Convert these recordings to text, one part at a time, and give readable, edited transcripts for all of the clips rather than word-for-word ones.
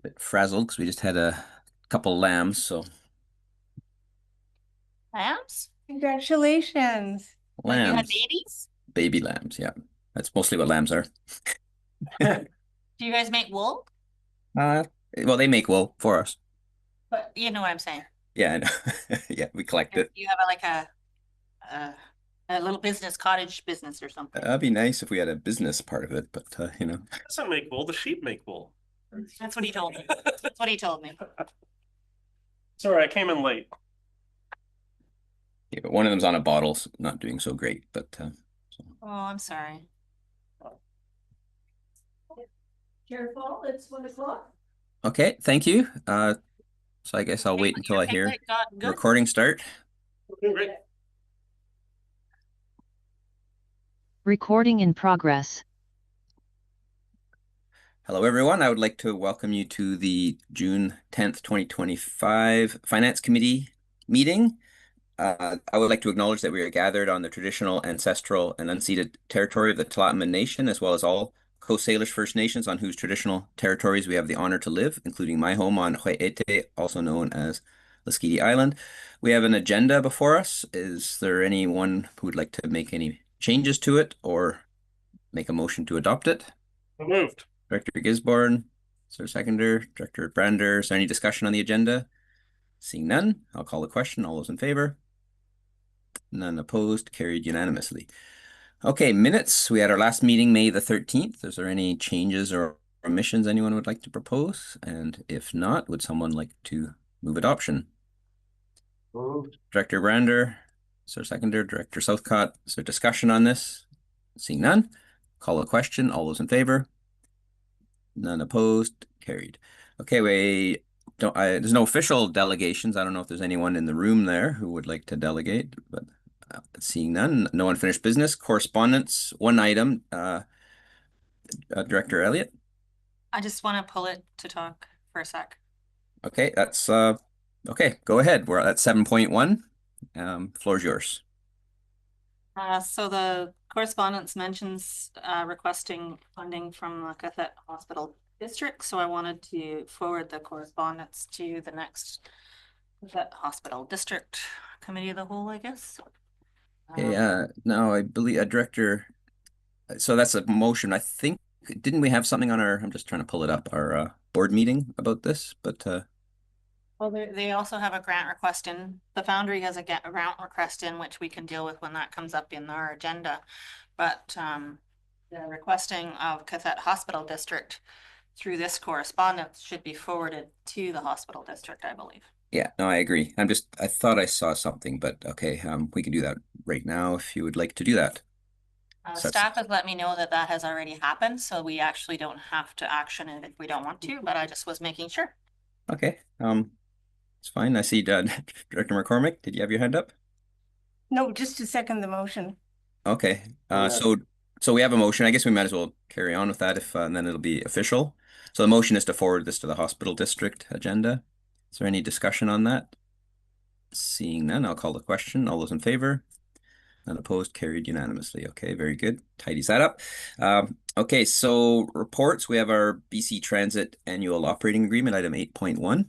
Bit frazzled because we just had a couple lambs, so Lambs? Congratulations. Like you had lambs, babies? baby lambs, yeah. That's mostly what lambs are. Do you guys make wool? Uh, well, they make wool for us. But you know what I'm saying. Yeah, I know. Yeah, we collect it. You have a a little business, cottage business or something. That'd be nice if we had a business part of it, but Doesn't make wool. The sheep make wool. That's what he told me. That's what he told me. Sorry, I came in late. yeah, but one of them's on a bottle, so not doing so great. But so. Oh, I'm sorry. Careful, it's 1 o'clock. Okay, thank you. So I guess I'll wait until Your I hear piglet got good? recording start. Great. Recording in progress. Hello, everyone. I would like to welcome you to the June 10th, 2025 Finance Committee meeting. I would like to acknowledge that we are gathered on the traditional, ancestral, and unceded territory of the Tla'amin Nation, as well as all Coast Salish First Nations on whose traditional territories we have the honor to live, including my home on qathet, also known as Lasqueti Island. We have an agenda before us. Is there anyone who would like to make any changes to it or make a motion to adopt it? Moved. Director Gisborne, is there a seconder? Director Brander, is there any discussion on the agenda? Seeing none, I'll call the question. All those in favor? None opposed, carried unanimously. Okay, minutes. We had our last meeting, May the 13th. Is there any changes or omissions anyone would like to propose? And if not, would someone like to move adoption? Moved. Director Brander, is there a seconder? Director Southcott, is there discussion on this? Seeing none, call a question. All those in favor? None opposed, carried. Okay, there's no official delegations. I don't know if there's anyone in the room there who would like to delegate, but seeing none, no unfinished business. Correspondence, one item. Director Elliott. I just want to pull it to talk for a sec. Okay, that's okay. Go ahead. We're at 7.1. Floor's yours. So the correspondence mentions requesting funding from the Qathet Hospital District. So I wanted to forward the correspondence to the next Qathet Hospital District Committee of the Whole, I guess. Okay, no, I believe Director. So that's a motion. I think, didn't we have something on I'm just trying to pull it up, our board meeting about this, but Well, they also have a grant request in. The Foundry has a grant request in, which we can deal with when that comes up in our agenda. But the requesting of Qathet Hospital District through this correspondence should be forwarded to the hospital district, I believe. yeah, no, I agree. I thought I saw something, but okay, we can do that right now if you would like to do that. Staff has let me know that that has already happened, so we actually don't have to action it if we don't want to, but I just was making sure. Okay, it's fine. I see Director McCormick. Did you have your hand up? No, just to second the motion. Okay, so we have a motion. I guess we might as well carry on with that if and then it'll be official. So the motion is to forward this to the hospital district agenda. Is there any discussion on that? Seeing none, I'll call the question. All those in favor? None opposed, carried unanimously. Okay, very good. Tidies that up. Okay, so reports. We have our BC Transit Annual Operating Agreement, item 8.1.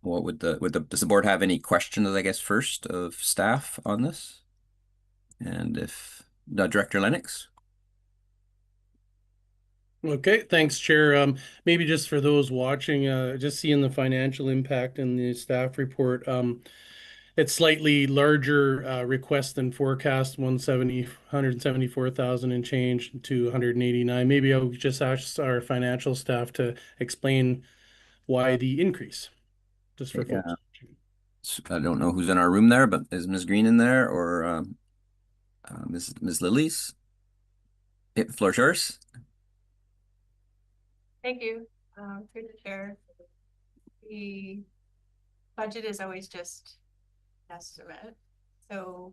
What does the board have any questions, I guess, first of staff on this? And if Director Lennox. Okay, thanks, Chair. Maybe just for those watching, just seeing the financial impact in the staff report. It's slightly larger request than forecast, 174,000 and change to 189. Maybe I'll just ask our financial staff to explain why the increase, just for folks. I don't know who's in our room there, but is Ms. Green in there or Ms. Lillies? Floor's yours. Thank you, through the chair. The budget is always just an estimate. So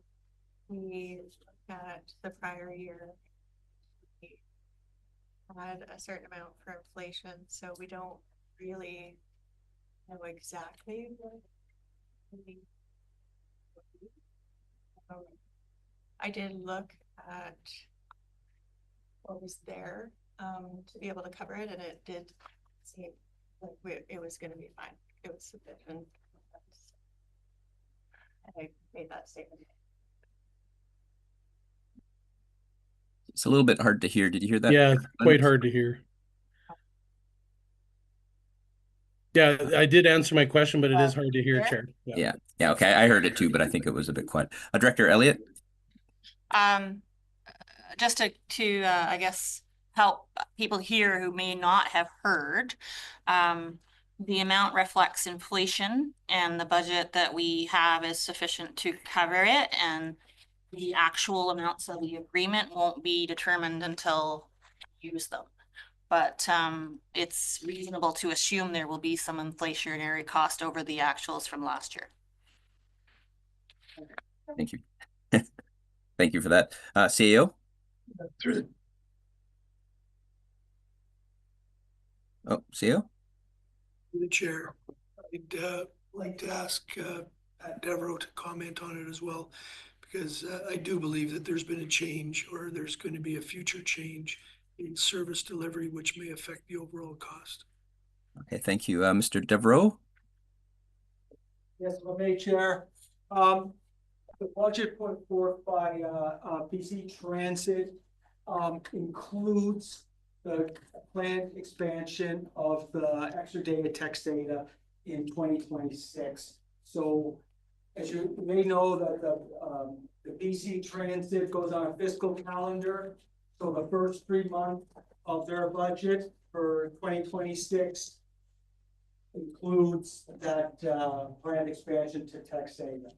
we looked at the prior year. We had a certain amount for inflation, so we don't really know exactly what we I did look at what was there to be able to cover it, and it did seem it was gonna be fine. It was sufficient. I made that statement. It's a little bit hard to hear. Did you hear that? Yeah, quite hard to hear. Yeah, I did answer my question, but it is hard to hear, Chair? Chair. Yeah. Yeah. Okay. I heard it too, but I think it was a bit quiet. Director Elliott? Just to I guess help people here who may not have heard, the amount reflects inflation and the budget that we have is sufficient to cover it, and the actual amounts of the agreement won't be determined until you use them. But it's reasonable to assume there will be some inflationary cost over the actuals from last year. Thank you. Thank you for that. CAO? Oh, CAO? The chair, I'd like to ask Pat Devereaux to comment on it as well, because I do believe that there's been a change, or there's going to be a future change in service delivery, which may affect the overall cost. Okay, thank you. Mr. Devereaux? Yes, my Chair. The budget put forth by BC Transit includes the planned expansion of the extra day of text data in 2026. So as you may know, that the BC Transit goes on a fiscal calendar. So the first 3 months of their budget for 2026 includes that planned expansion to text data.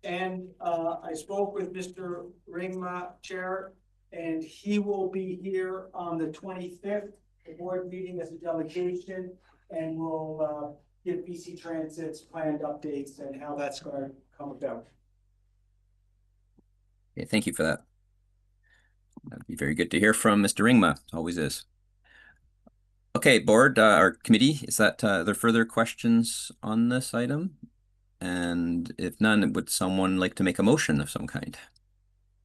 And I spoke with Mr. Ringma, Chair, and he will be here on the 25th, the board meeting as a delegation, and will give BC Transit's planned updates and how that's going to come about. Okay, thank you for that. That'd be very good to hear from Mr. Ringma. Always is. Okay, board or committee, is that there further questions on this item? And if none, would someone like to make a motion of some kind?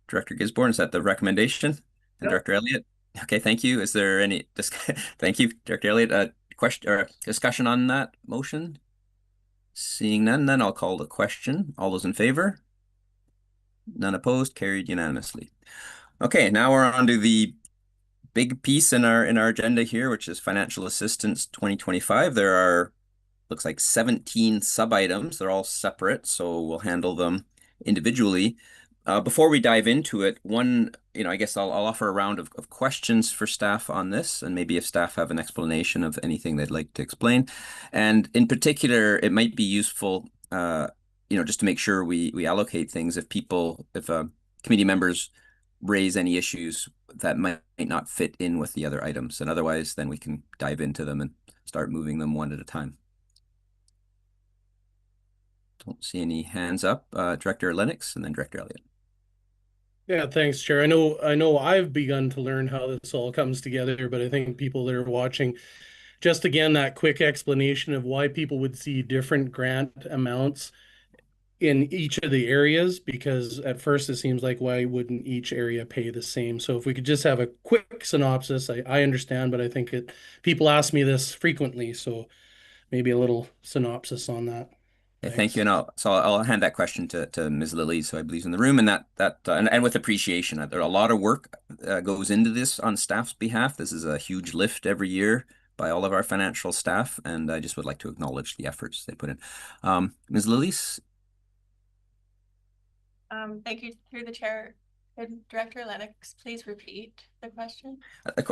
Director Gisborne, is that the recommendation? And Yep. Director Elliott? Okay, thank you. Is there any thank you, Director Elliott. Question or discussion on that motion? Seeing none, then I'll call the question. All those in favor? None opposed, carried unanimously. Okay, now we're on to the big piece in our agenda here, which is financial assistance 2025. There are looks like 17 sub-items. They're all separate, so we'll handle them individually. Before we dive into it, I guess I'll offer a round of questions for staff on this, and maybe if staff have an explanation of anything they'd like to explain. And in particular, it might be useful, just to make sure we allocate things if committee members raise any issues that might not fit in with the other items. And otherwise, then we can dive into them and start moving them one at a time. Don't see any hands up. Director Lennox and then Director Elliott. Yeah, thanks, Chair. I know I've begun to learn how this all comes together, but I think people that are watching, just again, that quick explanation of why people would see different grant amounts in each of the areas, because at first it seems like, why wouldn't each area pay the same? So if we could just have a quick synopsis, I understand, but I think people ask me this frequently, so maybe a little synopsis on that. Okay, thank you. And I'll hand that question to Ms. Lilly, so I believe in the room, and and with appreciation. There a lot of work goes into this on staff's behalf. This is a huge lift every year by all of our financial staff, and I just would like to acknowledge the efforts they put in. Ms. Lilly? Thank you, through the chair. Could Director Lennox please repeat the question?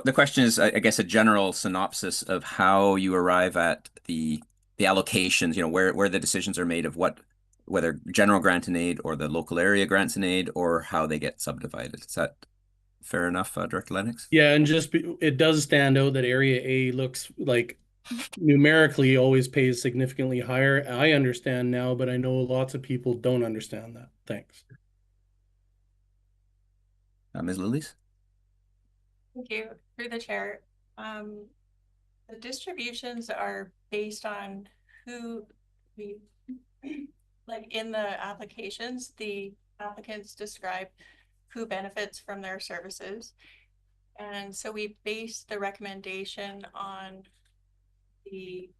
The question is, I guess, a general synopsis of how you arrive at the allocations, where the decisions are made of whether general grant and aid or the local area grants and aid, or how they get subdivided. Is that fair enough, Director Lennox? Yeah, and it does stand out that Area A looks like numerically always pays significantly higher. I understand now, but I know lots of people don't understand that. Thanks. Ms. Lilly? Thank you, through the chair. The distributions are based on who like in the applications, the applicants describe who benefits from their services. And so we base the recommendation on the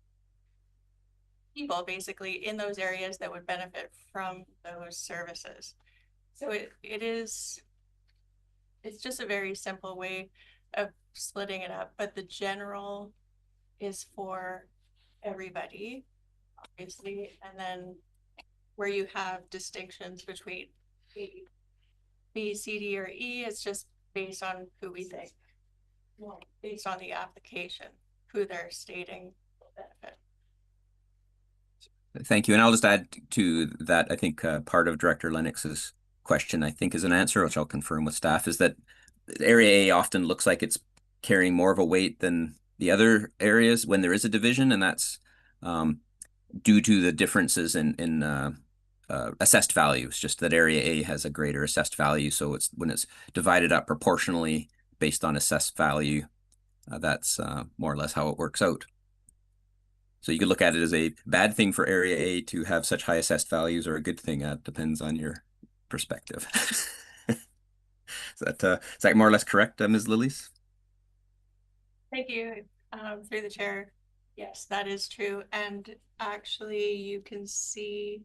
people basically in those areas that would benefit from those services. So it's just a very simple way of splitting it up, but the general is for everybody, obviously, and then where you have distinctions between B, C, D, or E, it's just based on who we think, well, based on the application, who they're stating will benefit. Thank you. And I'll just add to that, I think part of Director Lennox's question, I think, is an answer, which I'll confirm with staff, is that Area A often looks like it's carrying more of a weight than the other areas when there is a division, and that's due to the differences in assessed values, just that Area A has a greater assessed value. So it's when it's divided up proportionally based on assessed value, that's more or less how it works out. So you could look at it as a bad thing for Area A to have such high assessed values, or a good thing. It depends on your perspective. Is that more or less correct, Ms. Lillies? Thank you. Through the chair. Yes, that is true. And actually you can see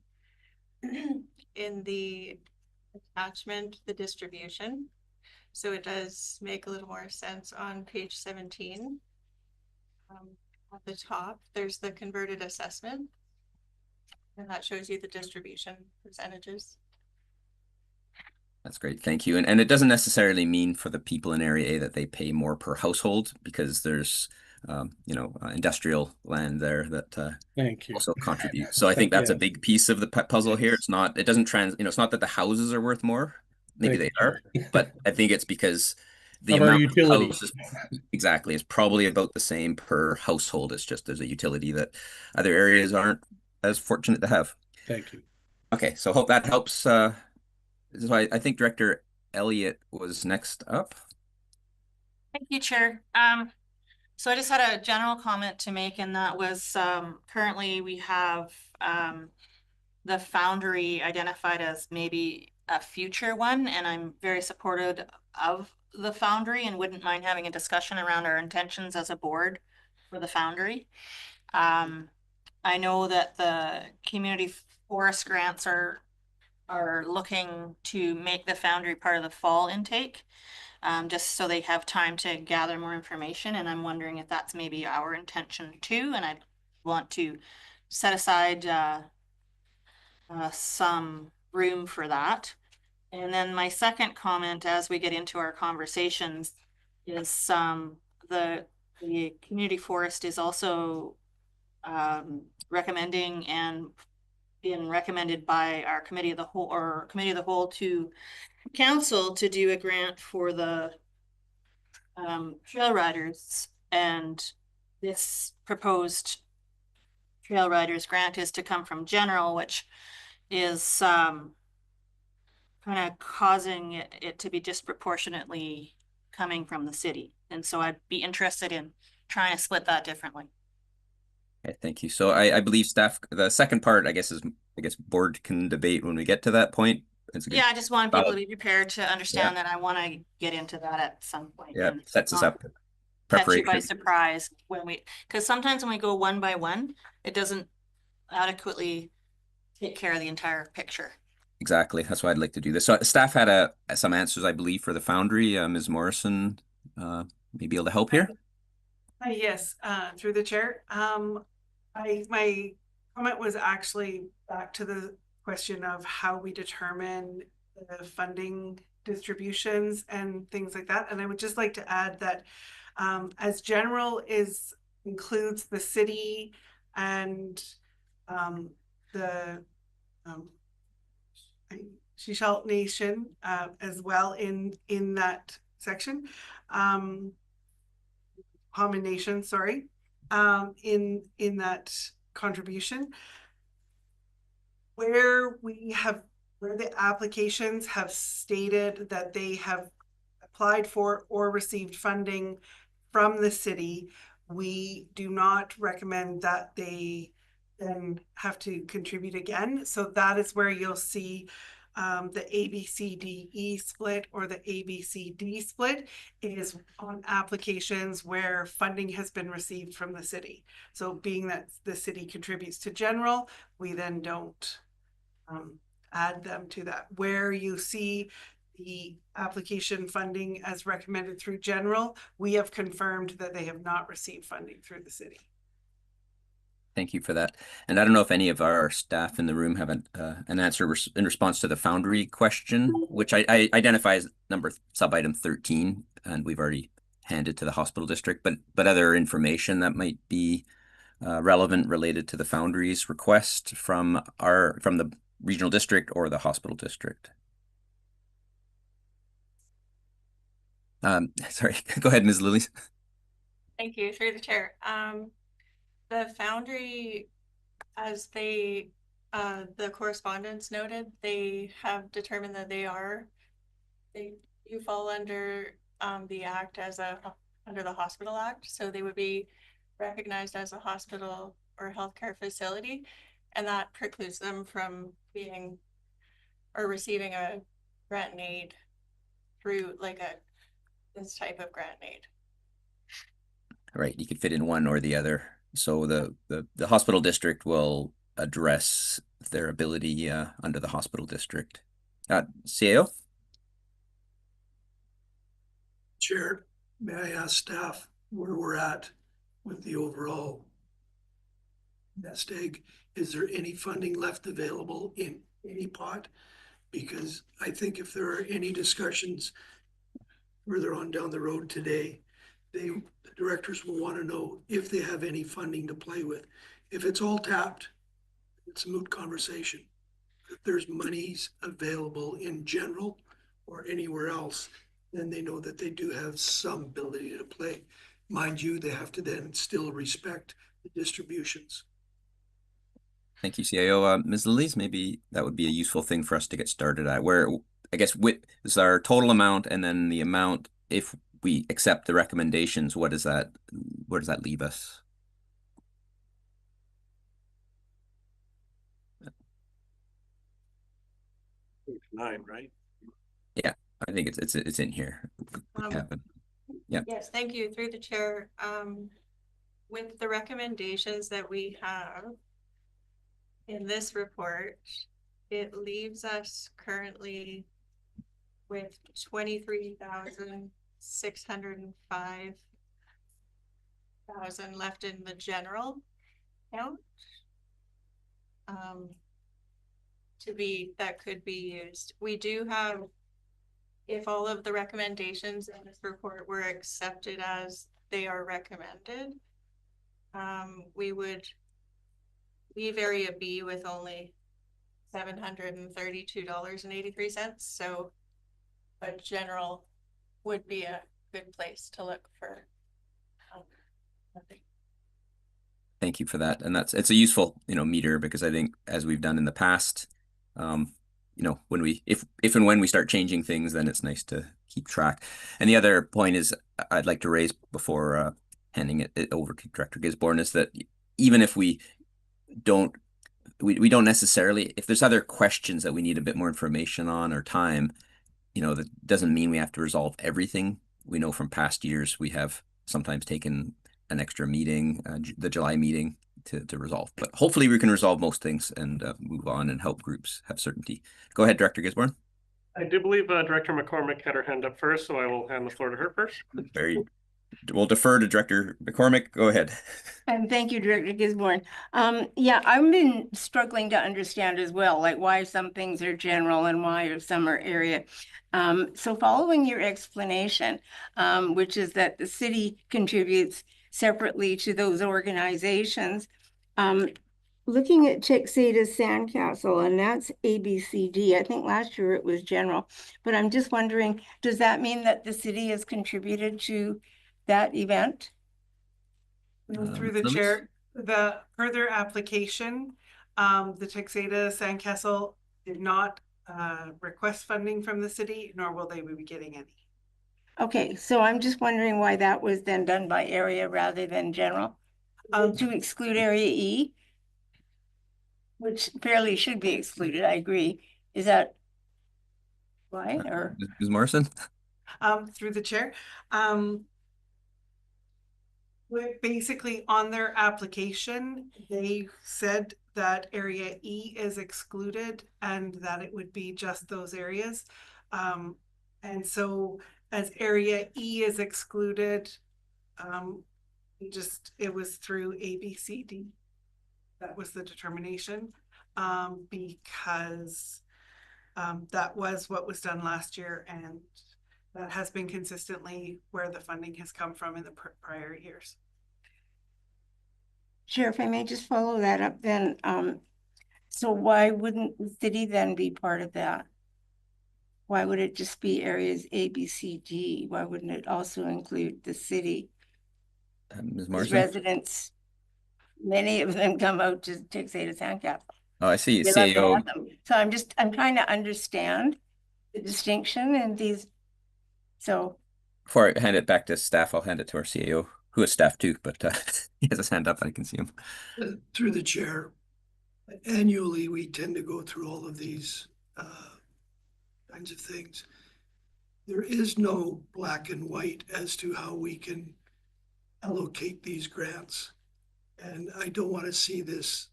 in the attachment, the distribution. So it does make a little more sense on page 17. At the top, there's the converted assessment. And that shows you the distribution percentages. That's great, thank you. And it doesn't necessarily mean for the people in Area A that they pay more per household, because there's industrial land there that Thank you. also contributes. So I think that's a big piece of the puzzle here. It's not, it doesn't it's not that the houses are worth more. Maybe they are, but I think it's because the amount of houses exactly is probably about the same per household. It's just there's a utility that other areas aren't as fortunate to have. Thank you. Okay, so hope that helps. So I think Director Elliott was next up. Thank you, Chair. So I just had a general comment to make, and that was currently we have the Foundry identified as maybe a future one, and I'm very supportive of the Foundry and wouldn't mind having a discussion around our intentions as a board for the Foundry. I know that the community forest grants are looking to make the Foundry part of the fall intake, just so they have time to gather more information. And I'm wondering if that's maybe our intention too. And I want to set aside some room for that. And then my second comment, as we get into our conversations, is the community forest is also recommending and been recommended by our committee of the whole, or committee of the whole, to council to do a grant for the trail riders. And this proposed trail riders grant is to come from general, which is kind of causing it to be disproportionately coming from the city. And so I'd be interested in trying to split that differently. Okay, thank you. So I believe staff, the second part, I guess board can debate when we get to that point. Yeah, I just want people to be prepared to understand that I want to get into that at some point. Yeah, sets us up. Catch you by surprise because sometimes when we go one by one, it doesn't adequately take care of the entire picture. Exactly. That's why I'd like to do this. So staff had some answers, I believe, for the Foundry. Ms. Morrison may be able to help here. Yes, through the chair. My comment was actually back to the question of how we determine the funding distributions and things like that. And I would just like to add that as general includes the city and the Shishalt Nation as well in that section. Combination, sorry, in that contribution, where the applications have stated that they have applied for or received funding from the city, we do not recommend that they then have to contribute again. So that is where you'll see the ABCDE split or the ABCD split is on applications where funding has been received from the city. So being that the city contributes to general, we then don't add them to that. Where you see the application funding as recommended through general, we have confirmed that they have not received funding through the city. Thank you for that. And I don't know if any of our staff in the room have an answer in response to the Foundry question, which I identify as sub item 13, and we've already handed to the hospital district, but other information that might be relevant related to the Foundry's request from the regional district or the hospital district. Sorry, go ahead, Ms. Lillies. Thank you, through the chair. The Foundry, as the correspondence noted, they have determined that you fall under the act under the Hospital Act, so they would be recognized as a hospital or healthcare facility, and that precludes them from being or receiving a grant and aid through this type of grant and aid. Right, you could fit in one or the other. So the hospital district will address their ability under the hospital district. CAO? Chair, may I ask staff where we're at with the overall nest egg? Is there any funding left available in any pot? Because I think if there are any discussions further on down the road today, the directors will want to know if they have any funding to play with. If it's all tapped, it's a moot conversation. If there's monies available in general or anywhere else, then they know that they do have some ability to play. Mind you, they have to then still respect the distributions. Thank you, CAO. Ms. Lillies, maybe that would be a useful thing for us to get started at, where I guess is our total amount, and then the amount, if we accept the recommendations, where does that leave us? Nine, right? Yeah, I think it's in here. Yeah. Yes, thank you, through the chair. With the recommendations that we have in this report, it leaves us currently with 23,605,000 left in the general account. That could be used. We do have, if all of the recommendations in this report were accepted as they are recommended, we would leave area B with only $732.83. So a general would be a good place to look for funding. Thank you for that. And it's a useful, meter, because I think as we've done in the past, if and when we start changing things, then it's nice to keep track. And the other point is I'd like to raise before handing it over to Director Gisborne is that even if we don't necessarily, if there's other questions that we need a bit more information on or time, that doesn't mean we have to resolve everything. We know from past years we have sometimes taken an extra meeting, the July meeting, to resolve. But hopefully we can resolve most things and move on and help groups have certainty. Go ahead, Director Gisborne. I do believe Director McCormick had her hand up first, so I will hand the floor to her first. We'll defer to Director McCormick. Go ahead. And thank you, Director Gisborne. Yeah, I've been struggling to understand as well, like why some things are general and why some are area. So following your explanation, which is that the city contributes separately to those organizations, looking at Texada's Sandcastle, and that's ABCD. I think last year it was general, but I'm just wondering, does that mean that the city has contributed to that event? Through the chair, the further application, the Texada Sandcastle did not request funding from the city, nor will they be getting any. Okay, so I'm just wondering why that was then done by area rather than general, to exclude area E, which fairly should be excluded. I agree. Is that Why, or? Ms. Morrison? Through the chair. Basically on their application, they said that area E is excluded and that it would be just those areas. And so as area E is excluded, it was through A, B, C, D. That was the determination, because that was what was done last year, and that has been consistently where the funding has come from in the prior years. Chair, if I may just follow that up then, so why wouldn't the city then be part of that? Why would it just be areas A, B, C, D? Why wouldn't it also include the city? Ms. These Morrison? residents, many of them come out to Texas Sandcastle. Oh, I see. They love to CAO. have them. So I'm trying to understand the distinction in these. So Before I hand it back to staff, I'll hand it to our CAO, who is staff too, but he has his hand up. I can see him. Through the chair, annually, we tend to go through all of these kinds of things. There is no black and white as to how we can allocate these grants. And I don't want to see this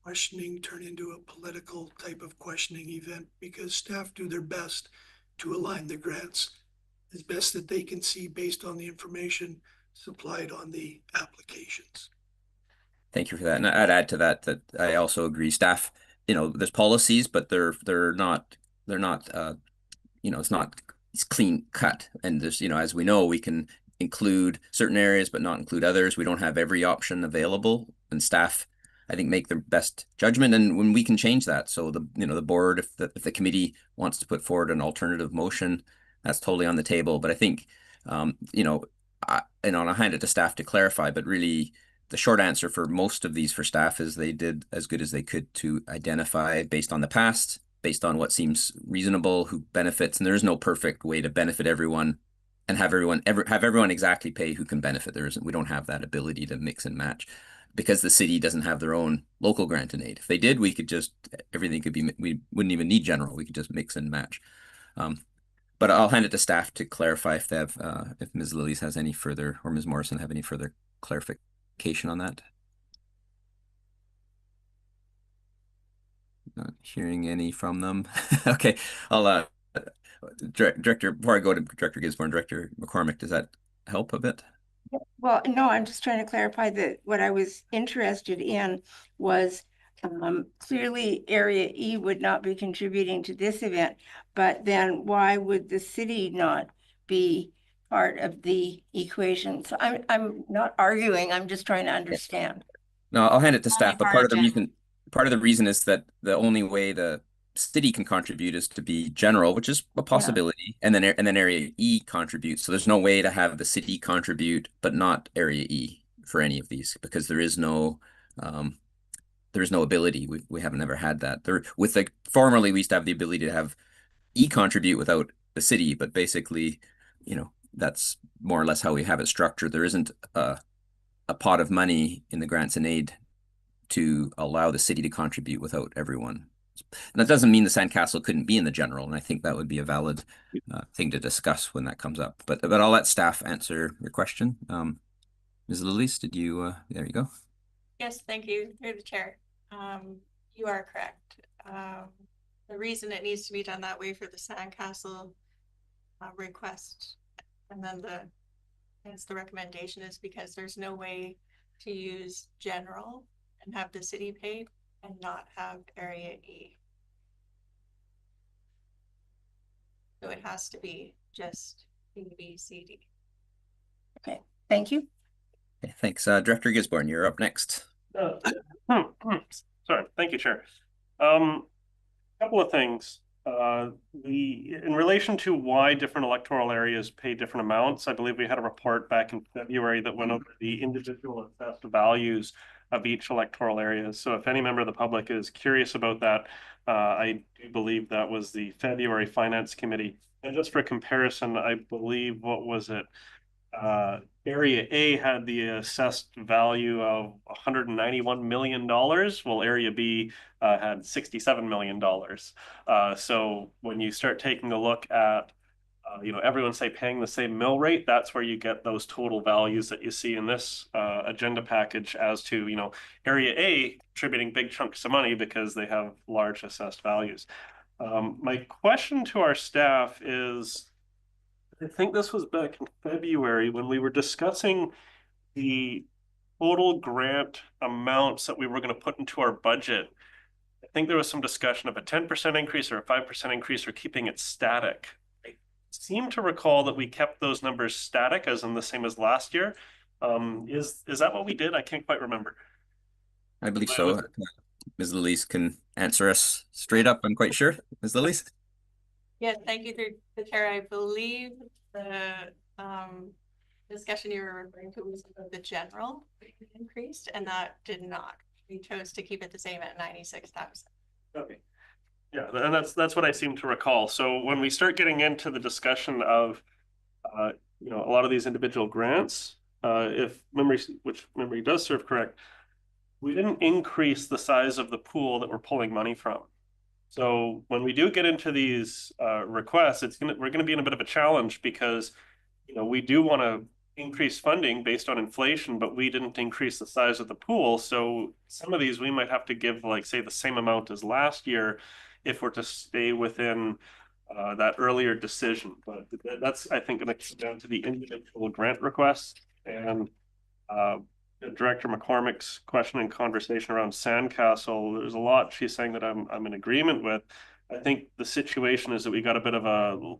questioning turn into a political type of questioning event, because staff do their best to align the grants as best that they can see based on the information supplied on the applications. Thank you for that. And I'd add to that I also agree. Staff, there's policies, but they're not it's clean cut. And there's, as we know, we can include certain areas but not include others. We don't have every option available, and staff, I think, make their best judgment, and when we can change that. So the board, if the committee wants to put forward an alternative motion, that's totally on the table. But I think I'll hand it to staff to clarify, but really the short answer for most of these for staff is they did as good as they could to identify, based on the past, based on what seems reasonable, who benefits. And there is no perfect way to benefit everyone and have everyone exactly pay who can benefit. We don't have that ability to mix and match, because the city doesn't have their own local grant and aid. If they did, we wouldn't even need general. We could just mix and match. But I'll hand it to staff to clarify if Ms. Lillies has any further, or Ms. Morrison have any further clarification on that. Not hearing any from them. Okay, I'll Director, before I go to Director Gisborne, Director McCormick, does that help a bit? well, no, I'm just trying to clarify that what I was interested in was clearly Area E would not be contributing to this event, but then why would the city not be part of the equation? So I'm not arguing, I'm just trying to understand. No, I'll hand it to staff, but part of the Agenda. reason is that the only way the city can contribute is to be general, which is a possibility, and then Area E contributes. So there's no way to have the city contribute but not Area E for any of these, because there is no ability. We haven't ever had that. Formerly we used to have the ability to have E contribute without the city, but basically, that's more or less how we have it structured. There isn't a pot of money in the grants and aid to allow the city to contribute without everyone. And that doesn't mean the Sandcastle couldn't be in the general, and I think that would be a valid thing to discuss when that comes up. But I'll let staff answer your question. Ms. Lillies, did you? There you go. Yes, thank you. Through the chair. You are correct. The reason it needs to be done that way for the Sandcastle request, and then the recommendation, is because there's no way to use general and have the city paid and not have Area E. So it has to be just A, B, C, D. Okay, thank you. Okay, thanks. Director Gisborne, you're up next. Sorry, thank you, Chair. Couple of things. In relation to why different electoral areas pay different amounts, I believe we had a report back in February that went over the individual assessed values of each electoral area. So if any member of the public is curious about that, I do believe that was the February Finance Committee. And just for comparison, I believe, what was it? Area A had the assessed value of $191 million, while Area B had $67 million. So when you start taking a look at everyone say paying the same mill rate, that's where you get those total values that you see in this agenda package as to, Area A contributing big chunks of money because they have large assessed values. My question to our staff is, I think this was back in February when we were discussing the total grant amounts that we were going to put into our budget. I think there was some discussion of a 10% increase or a 5% increase or keeping it static. I seem to recall that we kept those numbers static as in the same as last year. Is that what we did? I can't quite remember. I believe so. Ms. Lillies can answer us straight up, I'm quite sure. Ms. Lillies? Yes, thank you through the chair. I believe the discussion you were referring to was about the general increased, and that did not. We chose to keep it the same at 96,000. Okay. Yeah, and that's what I seem to recall. So when we start getting into the discussion of a lot of these individual grants, which memory does serve correct, we didn't increase the size of the pool that we're pulling money from. So when we do get into these requests, we're gonna be in a bit of a challenge because we do want to increase funding based on inflation, but we didn't increase the size of the pool. So some of these we might have to give, like, say, the same amount as last year if we're to stay within that earlier decision. But that's, I think, going to come down to the individual grant requests and Director McCormick's question and conversation around Sandcastle. There's a lot she's saying that I'm in agreement with. I think the situation is that we got a bit of a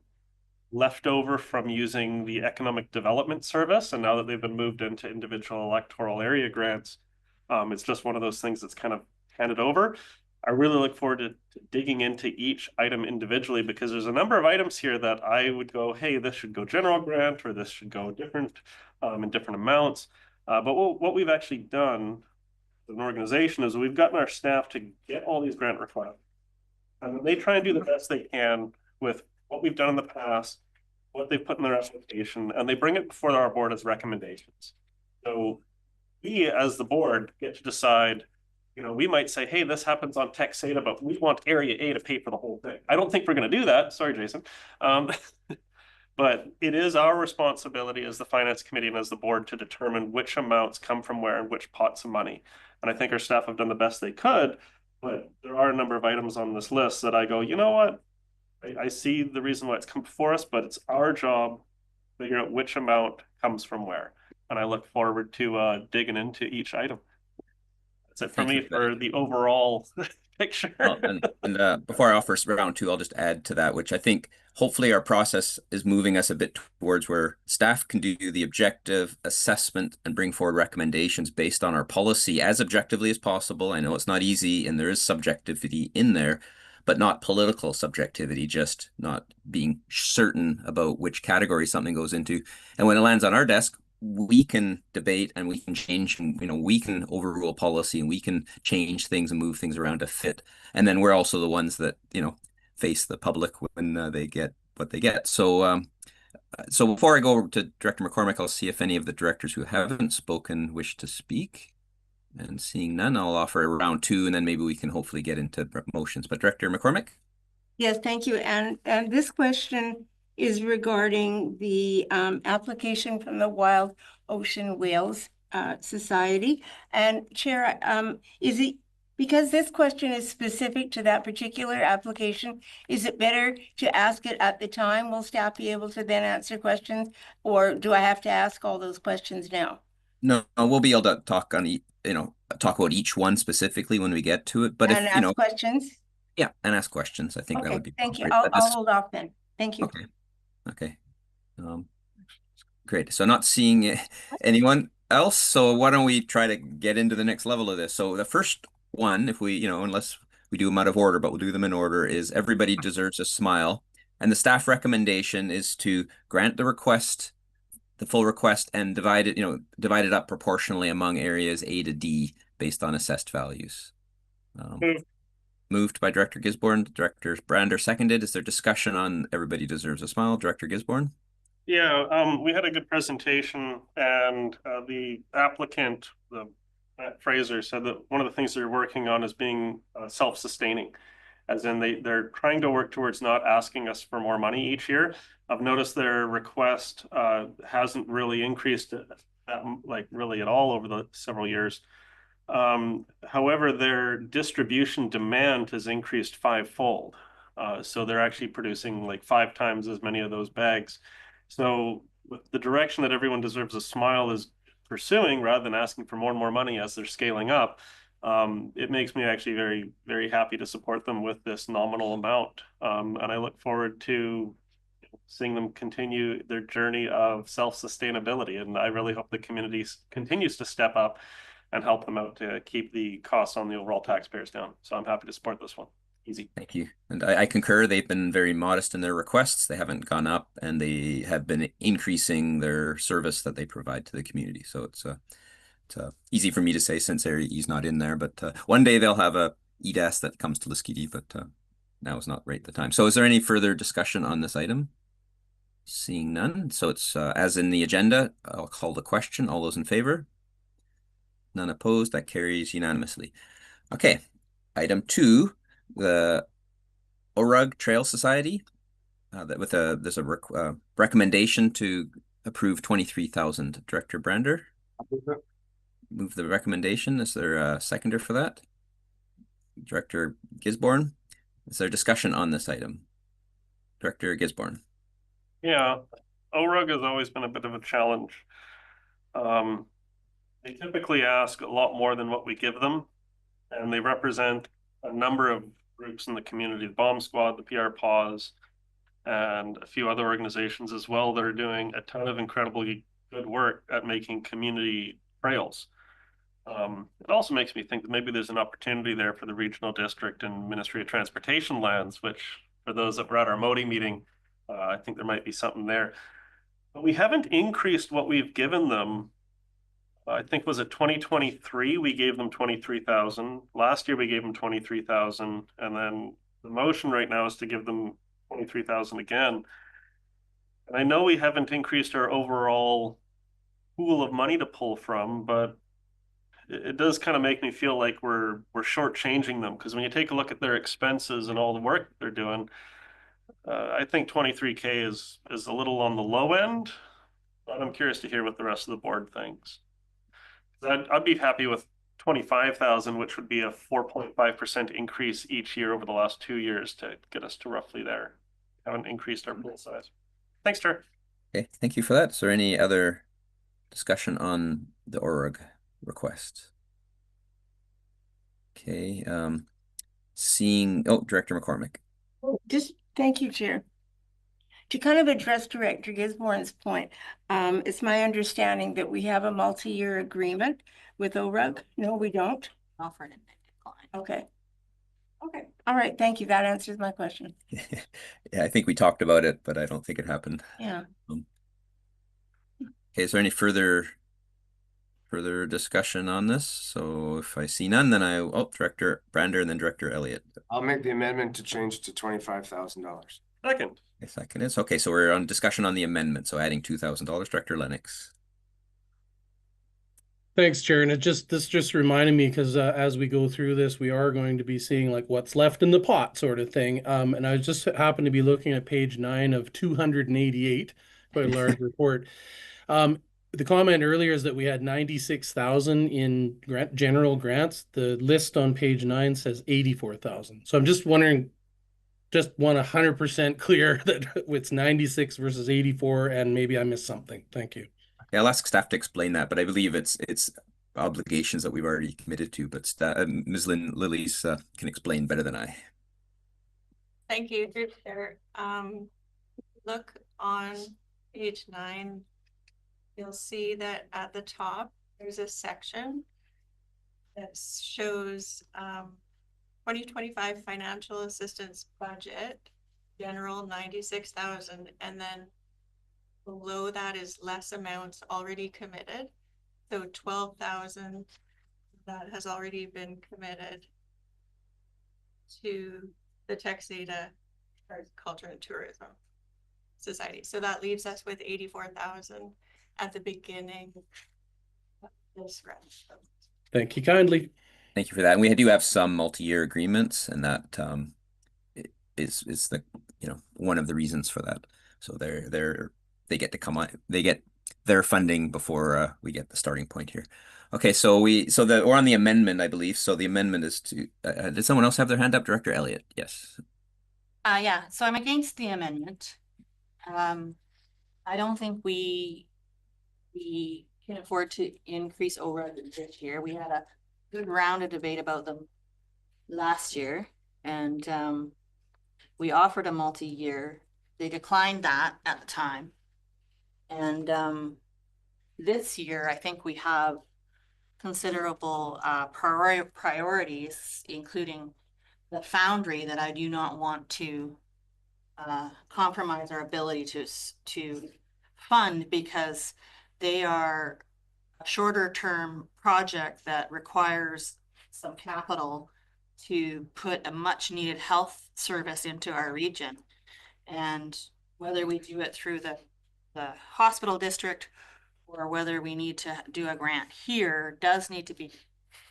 leftover from using the economic development service, and now that they've been moved into individual electoral area grants, it's just one of those things that's kind of handed over. I really look forward to digging into each item individually because there's a number of items here that I would go, hey, this should go general grant or this should go different in different amounts. But what we've actually done as an organization is we've gotten our staff to get all these grant requests, and they try and do the best they can with what we've done in the past, what they've put in their application, and they bring it before our board as recommendations. So we, as the board, get to decide. We might say, hey, this happens on Texada, but we want Area A to pay for the whole thing. I don't think we're going to do that. Sorry, Jason. But it is our responsibility as the finance committee and as the board to determine which amounts come from where and which pots of money. And I think our staff have done the best they could, but there are a number of items on this list that I go, you know what? I see the reason why it's come before us, but it's our job to figure out which amount comes from where. And I look forward to digging into each item. That's it for me for the overall picture. And before I offer round two, I'll just add to that, which I think hopefully our process is moving us a bit towards where staff can do the objective assessment and bring forward recommendations based on our policy as objectively as possible. I know it's not easy and there is subjectivity in there, but not political subjectivity, just not being certain about which category something goes into. And when it lands on our desk, we can debate and we can change, and we can overrule policy and we can change things and move things around to fit. And then we're also the ones that face the public when they get what they get. So so before I go over to Director McCormick, I'll see if any of the directors who haven't spoken wish to speak. And seeing none, I'll offer round two, and then maybe we can hopefully get into motions. But Director McCormick? Yes, thank you. And this question is regarding the application from the Wild Ocean Whales Society. And Chair, is it, because this question is specific to that particular application, is it better to ask it at the time? Will staff be able to then answer questions, or do I have to ask all those questions now? No, we'll be able to talk on talk about each one specifically when we get to it. But and if ask questions. Yeah, and ask questions. I think okay, that would be thank you. I'll I'll hold off then. Thank you. Okay. Great. So not seeing anyone else. So why don't we try to get into the next level of this? So the first one, if we, unless we do them out of order, but we'll do them in order, is everybody deserves a smile. And the staff recommendation is to grant the request, the full request, and divide it up proportionally among areas A to D based on assessed values. Moved by Director Gisborne, Director Brander seconded. Is there discussion on everybody deserves a smile? Director Gisborne? Yeah, we had a good presentation, and the applicant, Matt Fraser, said that one of the things they're working on is being self-sustaining, as in they're trying to work towards not asking us for more money each year. I've noticed their request hasn't really increased like really at all over the several years. However, their distribution demand has increased fivefold. So they're actually producing like 5 times as many of those bags. So with the direction that Everyone Deserves a Smile is pursuing, rather than asking for more and more money as they're scaling up, it makes me actually very, very happy to support them with this nominal amount. And I look forward to seeing them continue their journey of self-sustainability. And I really hope the community continues to step up and help them out to keep the costs on the overall taxpayers down. So I'm happy to support this one. Easy. Thank you. And I concur. They've been very modest in their requests. They haven't gone up, and they have been increasing their service that they provide to the community. So it's easy for me to say since he's not in there. But one day they'll have a EDAS that comes to Liskidi, but now is not right the time. So is there any further discussion on this item? Seeing none. So it's as in the agenda. I'll call the question. All those in favor? None opposed. That carries unanimously. Okay. Item 2, the Orug Trail Society. There's a recommendation to approve 23,000. Director Brander. Move the recommendation. Is there a seconder for that? Director Gisborne. Is there discussion on this item? Director Gisborne. Yeah, ORUG has always been a bit of a challenge. They typically ask a lot more than what we give them, and they represent a number of groups in the community, the Bomb Squad, the PR Pause, and a few other organizations as well that are doing a ton of incredibly good work at making community trails. It also makes me think that maybe there's an opportunity there for the regional district and Ministry of Transportation lands, which for those that were at our Modi meeting, I think there might be something there. But we haven't increased what we've given them. I think was it 2023, we gave them 23,000. Last year we gave them 23,000. And then the motion right now is to give them 23,000 again. And I know we haven't increased our overall pool of money to pull from, but it does kind of make me feel like we're shortchanging them, because when you take a look at their expenses and all the work they're doing, I think 23K is a little on the low end, but I'm curious to hear what the rest of the board thinks. I'd be happy with 25,000, which would be a 4.5% increase each year over the last 2 years to get us to roughly there. Haven't increased our pool size. Thanks, Chair. Okay, thank you for that. Is there any other discussion on the ORUG request? Okay, Director McCormick. Just thank you, Chair. To kind of address Director Gisborne's point, it's my understanding that we have a multi-year agreement with ORUG. No, we don't. Offered and declined. Okay. Okay. All right. Thank you. That answers my question. Yeah, I think we talked about it, but I don't think it happened. Yeah. Okay, is there any further discussion on this? So if I see none, then Director Brander and then Director Elliott. I'll make the amendment to change to $25,000. Second. A second is okay. So we're on discussion on the amendment. So adding $2,000. Director Lennox. Thanks, Chair. And this just reminded me, because as we go through this, we are going to be seeing like what's left in the pot sort of thing. And I just happened to be looking at page 9 of 288, quite a large report. The comment earlier is that we had 96,000 in general grants. The list on page 9 says 84,000. So I'm just wondering, just want 100% clear that it's 96 versus 84, and maybe I missed something. Thank you. Yeah, I'll ask staff to explain that, but I believe it's obligations that we've already committed to. But Ms. Lillies can explain better than I. Thank you, Group Chair. Look on page 9. You'll see that at the top, there's a section that shows 2025 financial assistance budget, general 96,000, and then below that is less amounts already committed. So 12,000 that has already been committed to the Texada Arts, Culture and Tourism. Society. So that leaves us with 84,000 at the beginning of this grant. Thank you kindly. Thank you for that. And we do have some multi-year agreements, and that is the one of the reasons for that. So they get to come on, they get their funding before we get the starting point here. Okay, so we're on the amendment, I believe. So the amendment is to did someone else have their hand up? Director Elliott, yes. Yeah, so I'm against the amendment. I don't think we can afford to increase ORA this year. We had a good round of debate about them last year, and we offered a multi-year. They declined that at the time. And this year, I think we have considerable priorities, including the Foundry, that I do not want to compromise our ability to fund, because they are a shorter term project that requires some capital to put a much needed health service into our region. And whether we do it through the hospital district or whether we need to do a grant here does need to be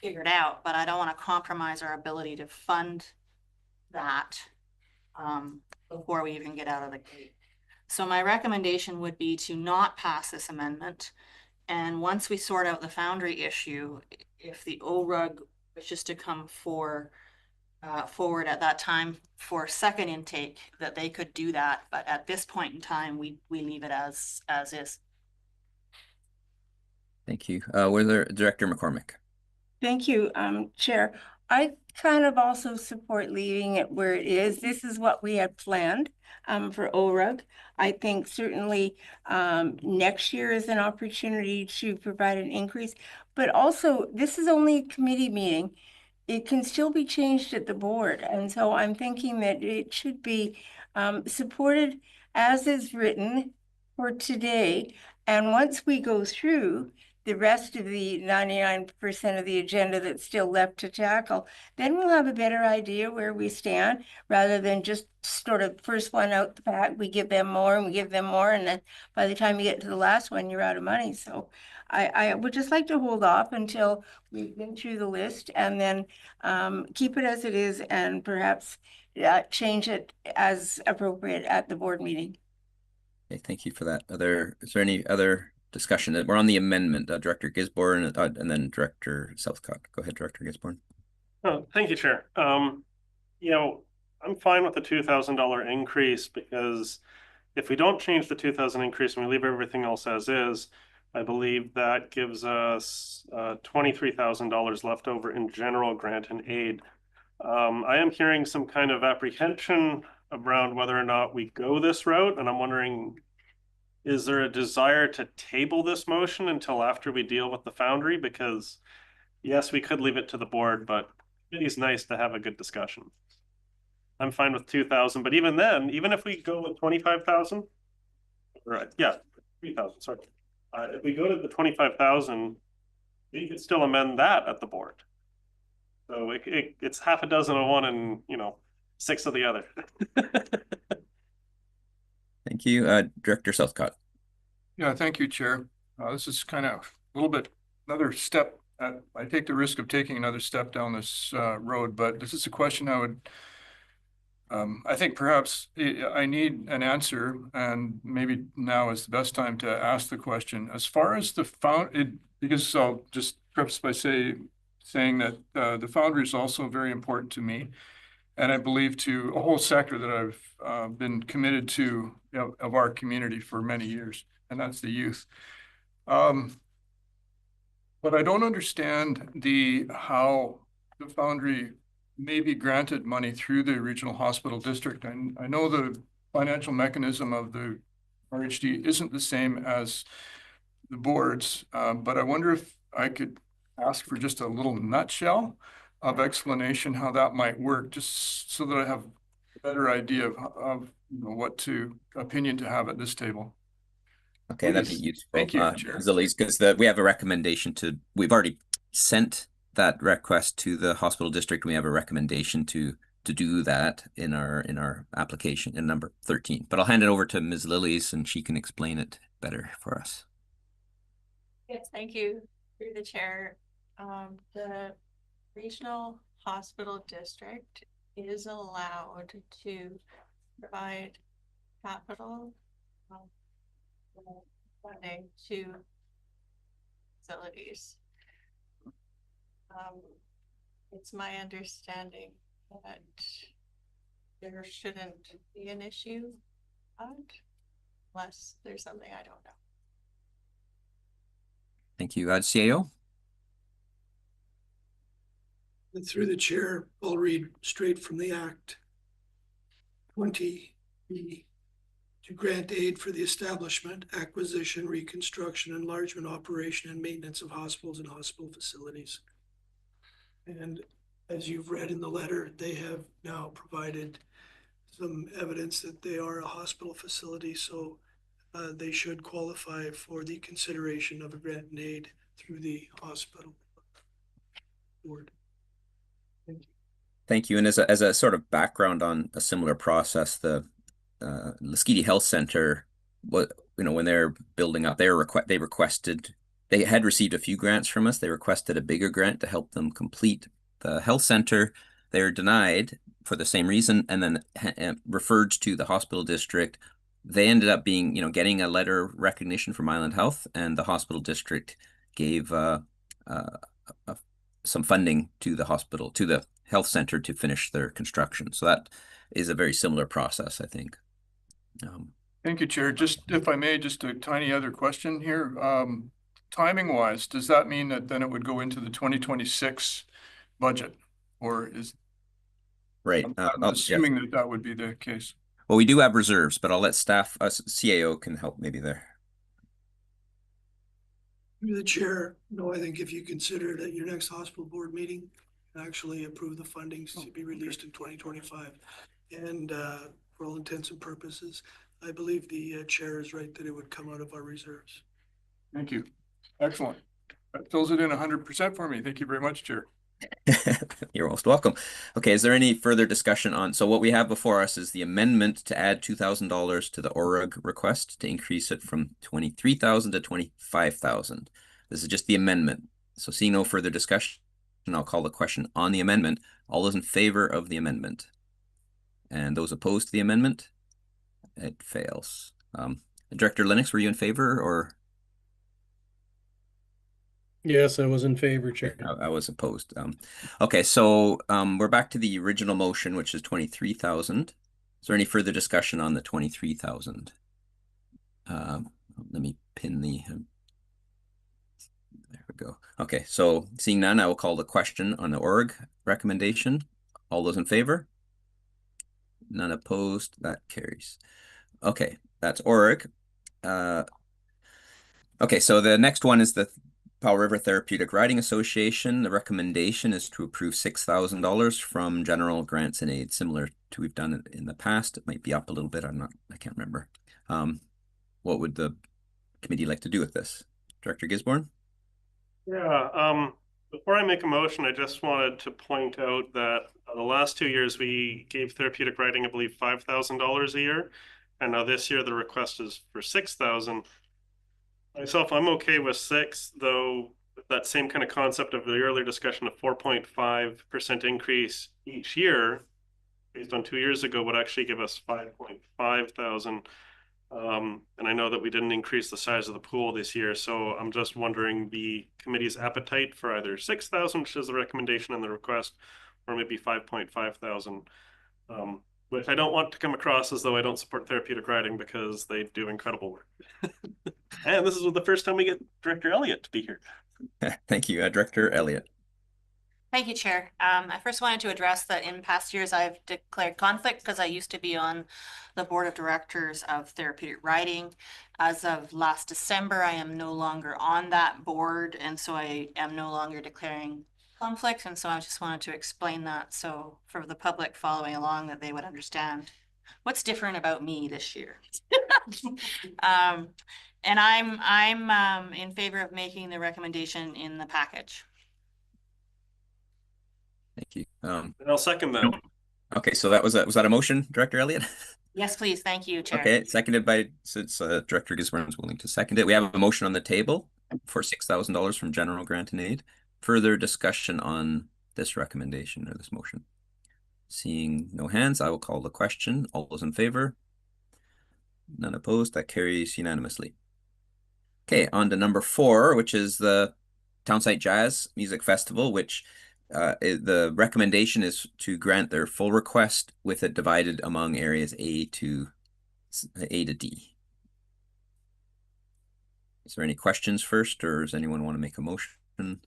figured out, but I don't want to compromise our ability to fund that before we even get out of the gate. So my recommendation would be to not pass this amendment. And once we sort out the Foundry issue, if the ORUG wishes to come forward at that time for second intake, that they could do that. But at this point in time, we leave it as is. Thank you. Was there Director McCormick? Thank you, Chair. I kind of also support leaving it where it is. This is what we had planned for ORUG. I think certainly next year is an opportunity to provide an increase, but also this is only a committee meeting. It can still be changed at the board. And so I'm thinking that it should be supported as is written for today. And once we go through the rest of the 99% of the agenda that's still left to tackle, then we'll have a better idea where we stand, rather than just sort of first one out the pack, we give them more and we give them more, and then by the time you get to the last one, you're out of money. So I would just like to hold off until we've been through the list, and then keep it as it is, and perhaps change it as appropriate at the board meeting. Okay, thank you for that. Is there any other discussion? We're on the amendment, Director Gisborne, and then Director Southcott. Go ahead, Director Gisborne. Oh, thank you, Chair. I'm fine with the $2,000 increase, because if we don't change the 2,000 increase and we leave everything else as is, I believe that gives us $23,000 left over in general grant and aid. I am hearing some kind of apprehension around whether or not we go this route, and I'm wondering, is there a desire to table this motion until after we deal with the Foundry? Because yes, we could leave it to the board, but it is nice to have a good discussion. I'm fine with 2,000, but even then, even if we go with 25,000, right? Yeah, 3,000. Sorry, if we go to the 25,000, we could still amend that at the board. So it's half a dozen of one and 6 of the other. Thank you, Director Southcott. Yeah, thank you, Chair. This is kind of a little bit another step. I take the risk of taking another step down this road, but this is a question I think perhaps I need an answer, and maybe now is the best time to ask the question. As far as the because I'll just preface by saying that the Foundry is also very important to me, and I believe to a whole sector that I've been committed to, of our community for many years, and that's the youth. But I don't understand how the Foundry may be granted money through the regional hospital district. And I know the financial mechanism of the RHD isn't the same as the boards, but I wonder if I could ask for just a little nutshell of explanation how that might work, just so that I have a better idea of what opinion to have at this table. Okay, that'd be useful. Thank you, Chair. Because we have a recommendation we've already sent that request to the hospital district. We have a recommendation to to do that in our application in number 13. But I'll hand it over to Ms. Lillies and she can explain it better for us. Yes, thank you through the chair. The regional hospital district is allowed to provide capital funding to facilities. It's my understanding that there shouldn't be an issue unless there's something I don't know. Thank you. CAO? And through the chair, I'll read straight from the Act. 20B, to grant aid for the establishment, acquisition, reconstruction, enlargement, operation, and maintenance of hospitals and hospital facilities. And as you've read in the letter, they have now provided some evidence that they are a hospital facility, so they should qualify for the consideration of a grant and aid through the hospital board. Thank you. Thank you. And as a sort of background on a similar process, the Lasqueti Health Center, when they're building up, they requested, they had received a few grants from us. They requested a bigger grant to help them complete the health center. They were denied for the same reason, and then referred to the hospital district. They ended up being, getting a letter of recognition from Island Health, and the hospital district gave some funding to the hospital, to the health center, to finish their construction. So that is a very similar process, I think. Thank you, Chair. Just if I may, just a tiny other question here. Timing wise, does that mean that then it would go into the 2026 budget, or is right? I'm assuming that would be the case. Well, we do have reserves, but I'll let staff, CAO can help maybe there. The chair, no, I think if you consider it at your next hospital board meeting, actually approve the fundings to be released in 2025. And for all intents and purposes, I believe the chair is right that it would come out of our reserves. Thank you. Excellent. That fills it in 100% for me. Thank you very much, Chair. You're most welcome. Okay, is there any further discussion on, so what we have before us is the amendment to add $2,000 to the ORG request to increase it from 23,000 to 25,000. This is just the amendment. So seeing no further discussion, I'll call the question on the amendment. All those in favor of the amendment? And those opposed to the amendment? It fails. Director Lennox, were you in favor or? Yes, I was in favor, Chair. I was opposed. Okay, so we're back to the original motion, which is 23,000. Is there any further discussion on the 23,000? Let me pin the. There we go. Okay, so seeing none, I will call the question on the org recommendation. All those in favor? None opposed. That carries. Okay, that's org. Okay, so the next one is the Powell River Therapeutic Riding Association. The recommendation is to approve $6,000 from general grants and aid, similar to we've done it in the past. It might be up a little bit. I can't remember. What would the committee like to do with this? Director Gisborne? Yeah, before I make a motion, I just wanted to point out that the last 2 years we gave therapeutic riding, I believe, $5,000 a year. And now this year the request is for $6,000. Myself, I'm okay with 6, though that same kind of concept of the earlier discussion of 4.5% increase each year based on 2 years ago would actually give us 5.5 thousand. And I know that we didn't increase the size of the pool this year, so I'm just wondering the committee's appetite for either 6,000, which is the recommendation and the request, or maybe 5.5 thousand. Which I don't want to come across as though I don't support therapeutic riding, because they do incredible work. And this is the first time we get Director Elliott to be here. Thank you, Director Elliott. Thank you, Chair. I first wanted to address that in past years I've declared conflict because I used to be on the board of directors of therapeutic riding. As of last December, I am no longer on that board, and so I am no longer declaring conflict. And so I just wanted to explain that, so for the public following along, that they would understand what's different about me this year. And I'm in favor of making the recommendation in the package. Thank you. And I'll second that. Okay, so was that a motion, Director Elliott? Yes, please. Thank you, Chair. Okay, seconded by, since Director Gisborne's willing to second it. We have a motion on the table for $6,000 from general grant and aid. Further discussion on this recommendation or this motion? Seeing no hands, I will call the question. All those in favor? None opposed. That carries unanimously. Okay, on to number 4, which is the Townsite Jazz Music Festival, which the recommendation is to grant their full request with it divided among areas A to D. Is there any questions first, or does anyone want to make a motion?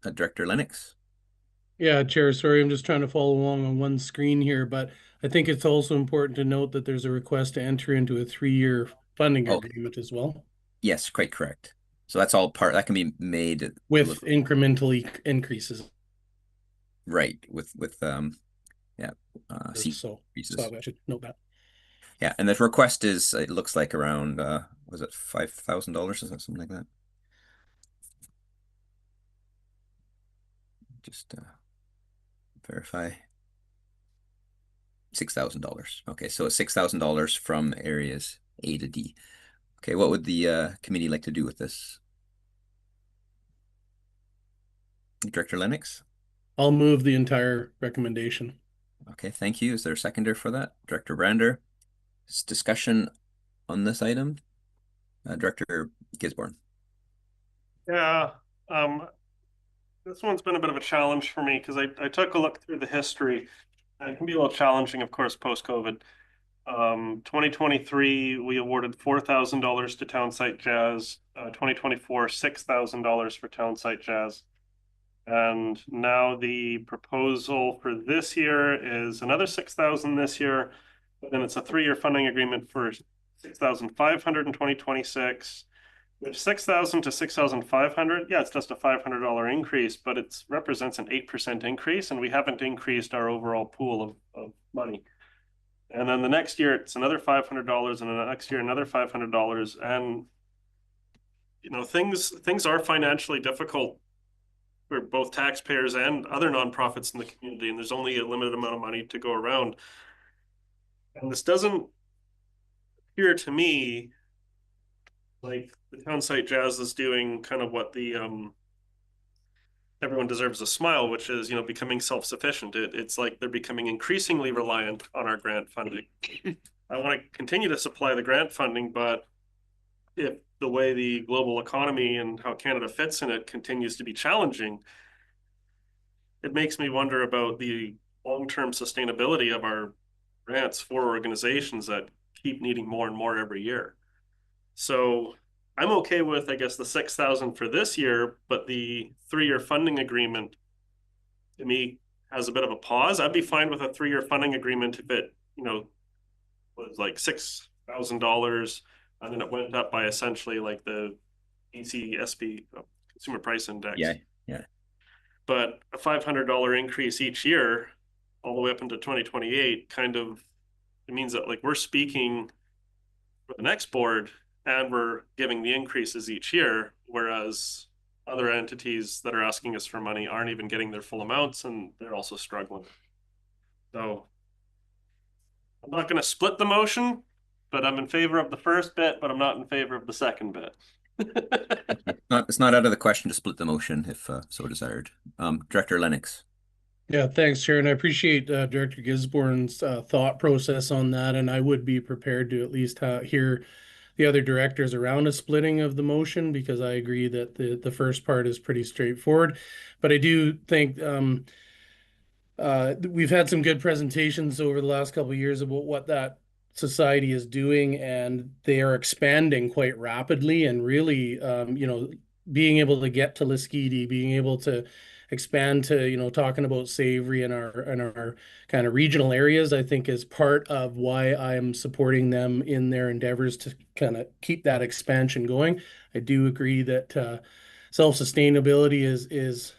Director Lennox? Yeah, Chair, sorry, I'm just trying to follow along on one screen here, but I think it's also important to note that there's a request to enter into a 3-year funding agreement as well. Yes, quite correct. So that's all part that can be made with incrementally increases. Right, with yeah, so I should note that. Yeah, and the request is, it looks like around was it $5,000? Is that something like that? Just verify. $6,000. Okay, so it's $6,000 from areas A to D. Okay, what would the committee like to do with this? Director Lennox? I'll move the entire recommendation. Okay, thank you. Is there a seconder for that? Director Brander? Discussion on this item? Director Gisborne? Yeah, this one's been a bit of a challenge for me because I took a look through the history. And it can be a little challenging, of course, post-COVID. 2023, we awarded $4,000 to Townsite Jazz. 2024, $6,000 for Townsite Jazz. And now the proposal for this year is another 6,000 this year. But then it's a 3-year funding agreement for 6,500 in 2026. With 6,000 to 6,500, yeah, it's just a $500 increase, but it represents an 8% increase, and we haven't increased our overall pool of money. And then the next year, it's another $500, and the next year, another $500. And, you know, things are financially difficult for both taxpayers and other nonprofits in the community, and there's only a limited amount of money to go around. And this doesn't appear to me like the Townsite Jazz is doing kind of what the everyone deserves a smile, which is, you know, becoming self-sufficient. It's like they're becoming increasingly reliant on our grant funding. I want to continue to supply the grant funding, but if the way the global economy and how Canada fits in it continues to be challenging, it makes me wonder about the long-term sustainability of our grants for organizations that keep needing more and more every year. So I'm okay with, I guess, the 6,000 for this year, but the 3-year funding agreement to me has a bit of a pause. I'd be fine with a 3-year funding agreement if it, you know, was like $6,000 and then it went up by essentially like the ECSP Consumer Price Index. Yeah. But a $500 increase each year, all the way up into 2028, kind of, it means that like we're speaking for the next board and we're giving the increases each year, whereas other entities that are asking us for money aren't even getting their full amounts and they're also struggling. So I'm not going to split the motion, but I'm in favor of the first bit, but I'm not in favor of the second bit. It's not out of the question to split the motion if so desired. Director Lennox. Yeah, thanks, Chair, and I appreciate Director Gisborne's thought process on that, and I would be prepared to at least hear the other directors around a splitting of the motion, because I agree that the first part is pretty straightforward. But I do think we've had some good presentations over the last couple of years about what that society is doing, and they are expanding quite rapidly, and really, you know, being able to get to Liskidi, being able to expand to, you know, talking about Savory in our kind of regional areas, I think is part of why I'm supporting them in their endeavors to kind of keep that expansion going. I do agree that self-sustainability is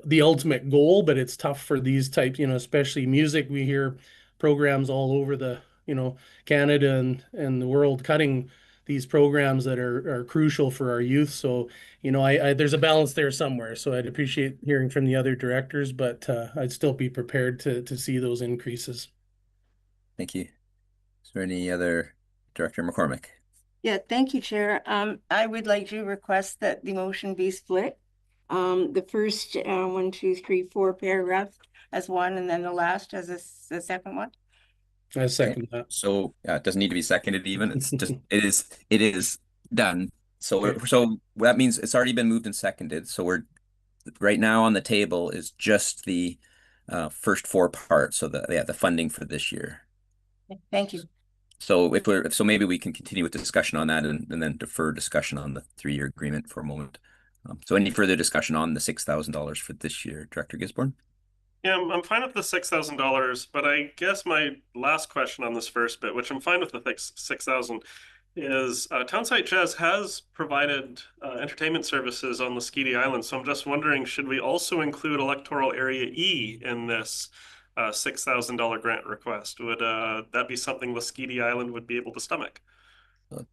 the ultimate goal, but it's tough for these types, you know, especially music. We hear programs all over the, you know, Canada and the world cutting these programs that are crucial for our youth. So, you know, I there's a balance there somewhere. So I'd appreciate hearing from the other directors, but I'd still be prepared to see those increases. Thank you. Is there any other, Director McCormick? Yeah, thank you, Chair. I would like to request that the motion be split. The first 1, 2, 3, 4 paragraph as one, and then the last as the second one. I second that. So it doesn't need to be seconded even. It's just it is done. So Okay. so that means it's already been moved and seconded. So we're right now on the table is just the first four parts. So the funding for this year. Thank you. So so maybe we can continue with discussion on that and then defer discussion on the 3-year agreement for a moment. So any further discussion on the $6,000 for this year, Director Gisborne? Yeah, I'm fine with the $6,000, but I guess my last question on this first bit, which I'm fine with the 6,000, is Townsite Jazz has provided entertainment services on the Skeety Island. So I'm just wondering, should we also include electoral area E in this $6,000 grant request? Would that be something the Skeety Island would be able to stomach?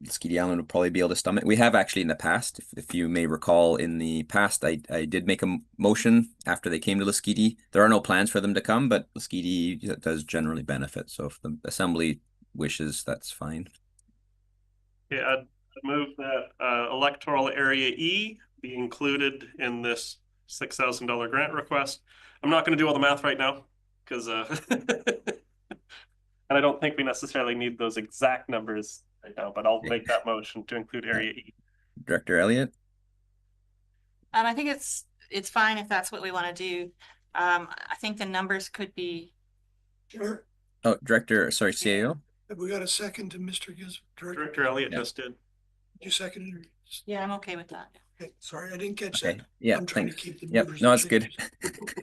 Skeety Island would probably be able to stomach. We have actually in the past, if you may recall, in the past, I did make a motion after they came to Skeety. There are no plans for them to come, but Skeety does generally benefit. So if the assembly wishes, that's fine. Yeah, I'd move that electoral area E be included in this $6,000 grant request. I'm not going to do all the math right now because and I don't think we necessarily need those exact numbers right now, but I'll make that motion to include area E. Director Elliott? I think it's fine if that's what we want to do. I think the numbers could be. Sure. Oh, sorry, CAO? Have we got a second to Mr. Director Elliott just did. You seconded it? Yeah, I'm okay with that. Okay, sorry, I didn't catch Okay. that. Yeah, I'm trying thanks. to keep the Yep, movers no, and that's good.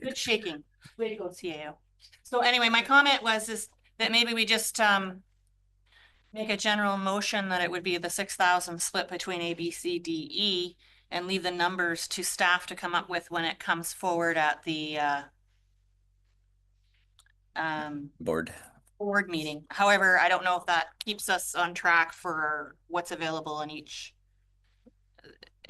Good shaking. Way to go, CAO. So anyway, my comment was that maybe we just make a general motion that it would be the 6,000 split between A, B, C, D, E, and leave the numbers to staff to come up with when it comes forward at the board meeting. However, I don't know if that keeps us on track for what's available in each.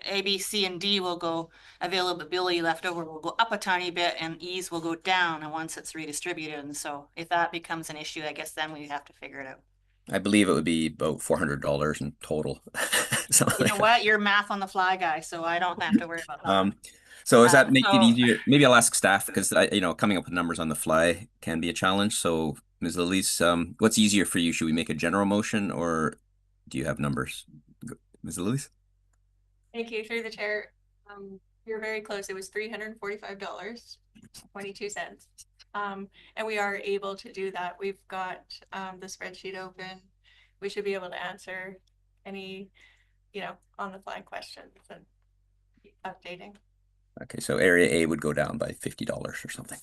A, B, C, and D will go, availability left over will go up a tiny bit and E's will go down and once it's redistributed. And so if that becomes an issue, I guess then we have to figure it out. I believe it would be about $400 in total. You know what? You're math on the fly guy, so I don't have to worry about that. So does that make it easier? Maybe I'll ask staff because coming up with numbers on the fly can be a challenge. So Ms. Lillies, what's easier for you? Should we make a general motion or do you have numbers? Ms. Lillies? Thank you, through the chair. You're very close. It was $345.22. And we are able to do that. We've got the spreadsheet open. We should be able to answer any, on the fly questions and keep updating. Okay, so area A would go down by $50 or something.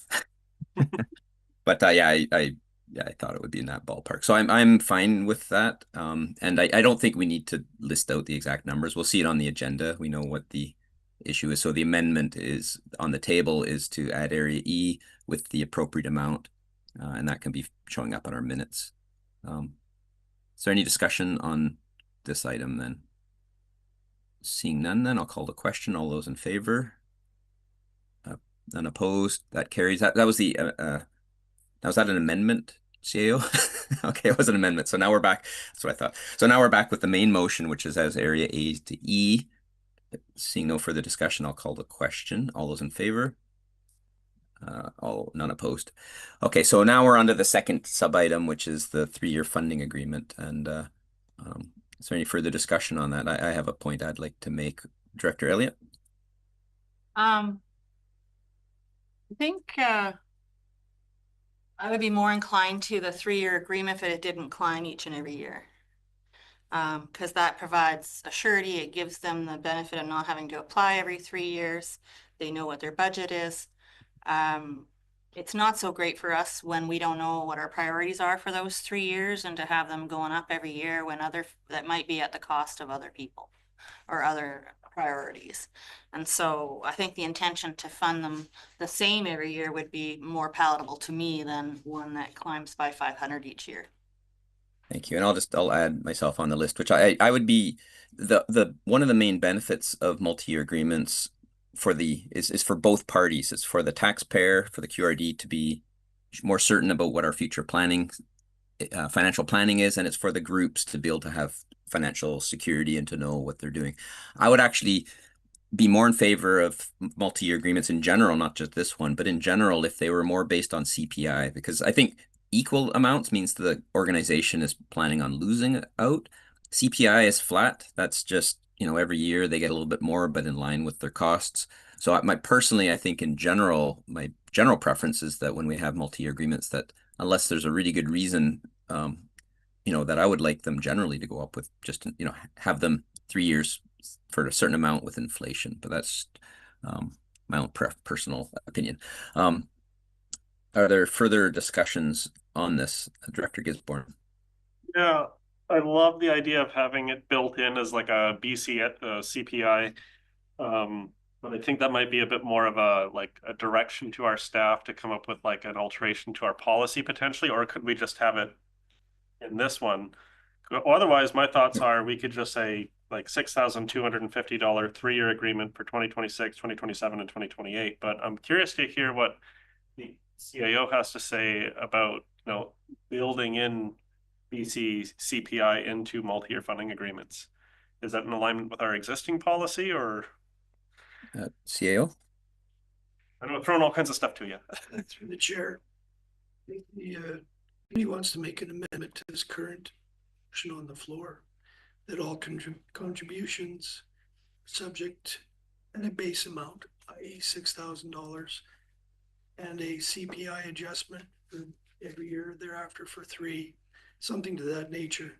But yeah, I thought it would be in that ballpark. So I'm fine with that. And I don't think we need to list out the exact numbers. We'll see it on the agenda. We know what the issue is. So the amendment is on the table is to add area E with the appropriate amount. And that can be showing up on our minutes. Is there any discussion on this item then? Seeing none, then I'll call the question. All those in favor? None opposed? That carries. That was the now, was that an amendment, CAO? Okay, it was an amendment. So now we're back. That's what I thought. So now we're back with the main motion, which is as area A to E. Seeing no further discussion, I'll call the question. All those in favor? None opposed. Okay, so now we're on to the second sub-item, which is the 3-year funding agreement. And is there any further discussion on that? I have a point I'd like to make. Director Elliott? I think I would be more inclined to the 3-year agreement if it didn't climb each and every year. Because that provides a surety. It gives them the benefit of not having to apply every 3 years. They know what their budget is. It's not so great for us when we don't know what our priorities are for those 3 years and to have them going up every year when that might be at the cost of other people or other priorities. And so I think the intention to fund them the same every year would be more palatable to me than one that climbs by 500 each year. Thank you. And I'll add myself on the list, which I would be the one of the main benefits of multi-year agreements is for both parties. It's for the taxpayer, for the QRD to be more certain about what our future financial planning is, and it's for the groups to be able to have financial security and to know what they're doing. I would actually be more in favor of multi-year agreements in general, not just this one, but in general, if they were more based on CPI, because I think equal amounts means the organization is planning on losing out. CPI is flat. That's just, every year they get a little bit more, but in line with their costs. So I think in general, my general preference is that when we have multi-year agreements, that unless there's a really good reason, that I would like them generally to go up with just, have them 3 years for a certain amount with inflation, but that's my own personal opinion. Are there further discussions on this, Director Gisborne? Yeah, I love the idea of having it built in as like a BC CPI. But I think that might be a bit more of a direction to our staff to come up with like an alteration to our policy potentially, or could we just have it in this one? Otherwise, my thoughts are we could just say like $6,250 3-year agreement for 2026, 2027, and 2028. But I'm curious to hear what the CAO has to say about building in BC CPI into multi-year funding agreements. Is that in alignment with our existing policy, or CAO? I know I'm throwing all kinds of stuff to you. Through the chair, he wants to make an amendment to this current motion on the floor that all contributions subject and a base amount, i.e. $6,000, and a CPI adjustment for every year thereafter for 3, something to that nature.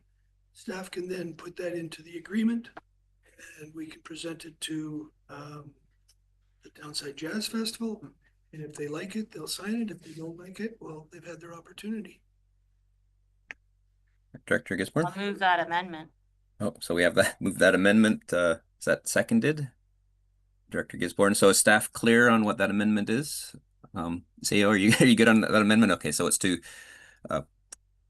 Staff can then put that into the agreement, and we can present it to the Downside Jazz Festival. And if they like it, they'll sign it. If they don't like it, well, they've had their opportunity. Director Gisborne? I'll move that amendment. Oh, so we have move that amendment. Is that seconded? Director Gisborne. So is staff clear on what that amendment is? CEO, are you good on that amendment? Okay, so it's to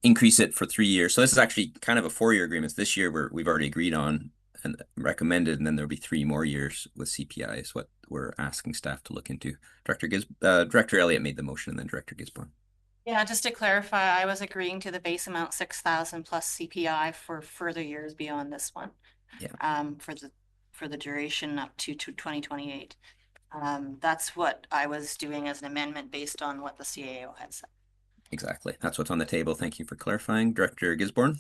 increase it for 3 years. So this is actually kind of a 4-year agreement. This year we've already agreed on and recommended, and then there'll be 3 more years with CPI is what we're asking staff to look into. Director Elliott made the motion, and then Director Gisborne. Yeah, just to clarify, I was agreeing to the base amount 6,000 plus CPI for further years beyond this one. Yeah. For the duration up to 2028. That's what I was doing as an amendment based on what the CAO had said. Exactly. That's what's on the table. Thank you for clarifying. Director Gisborne?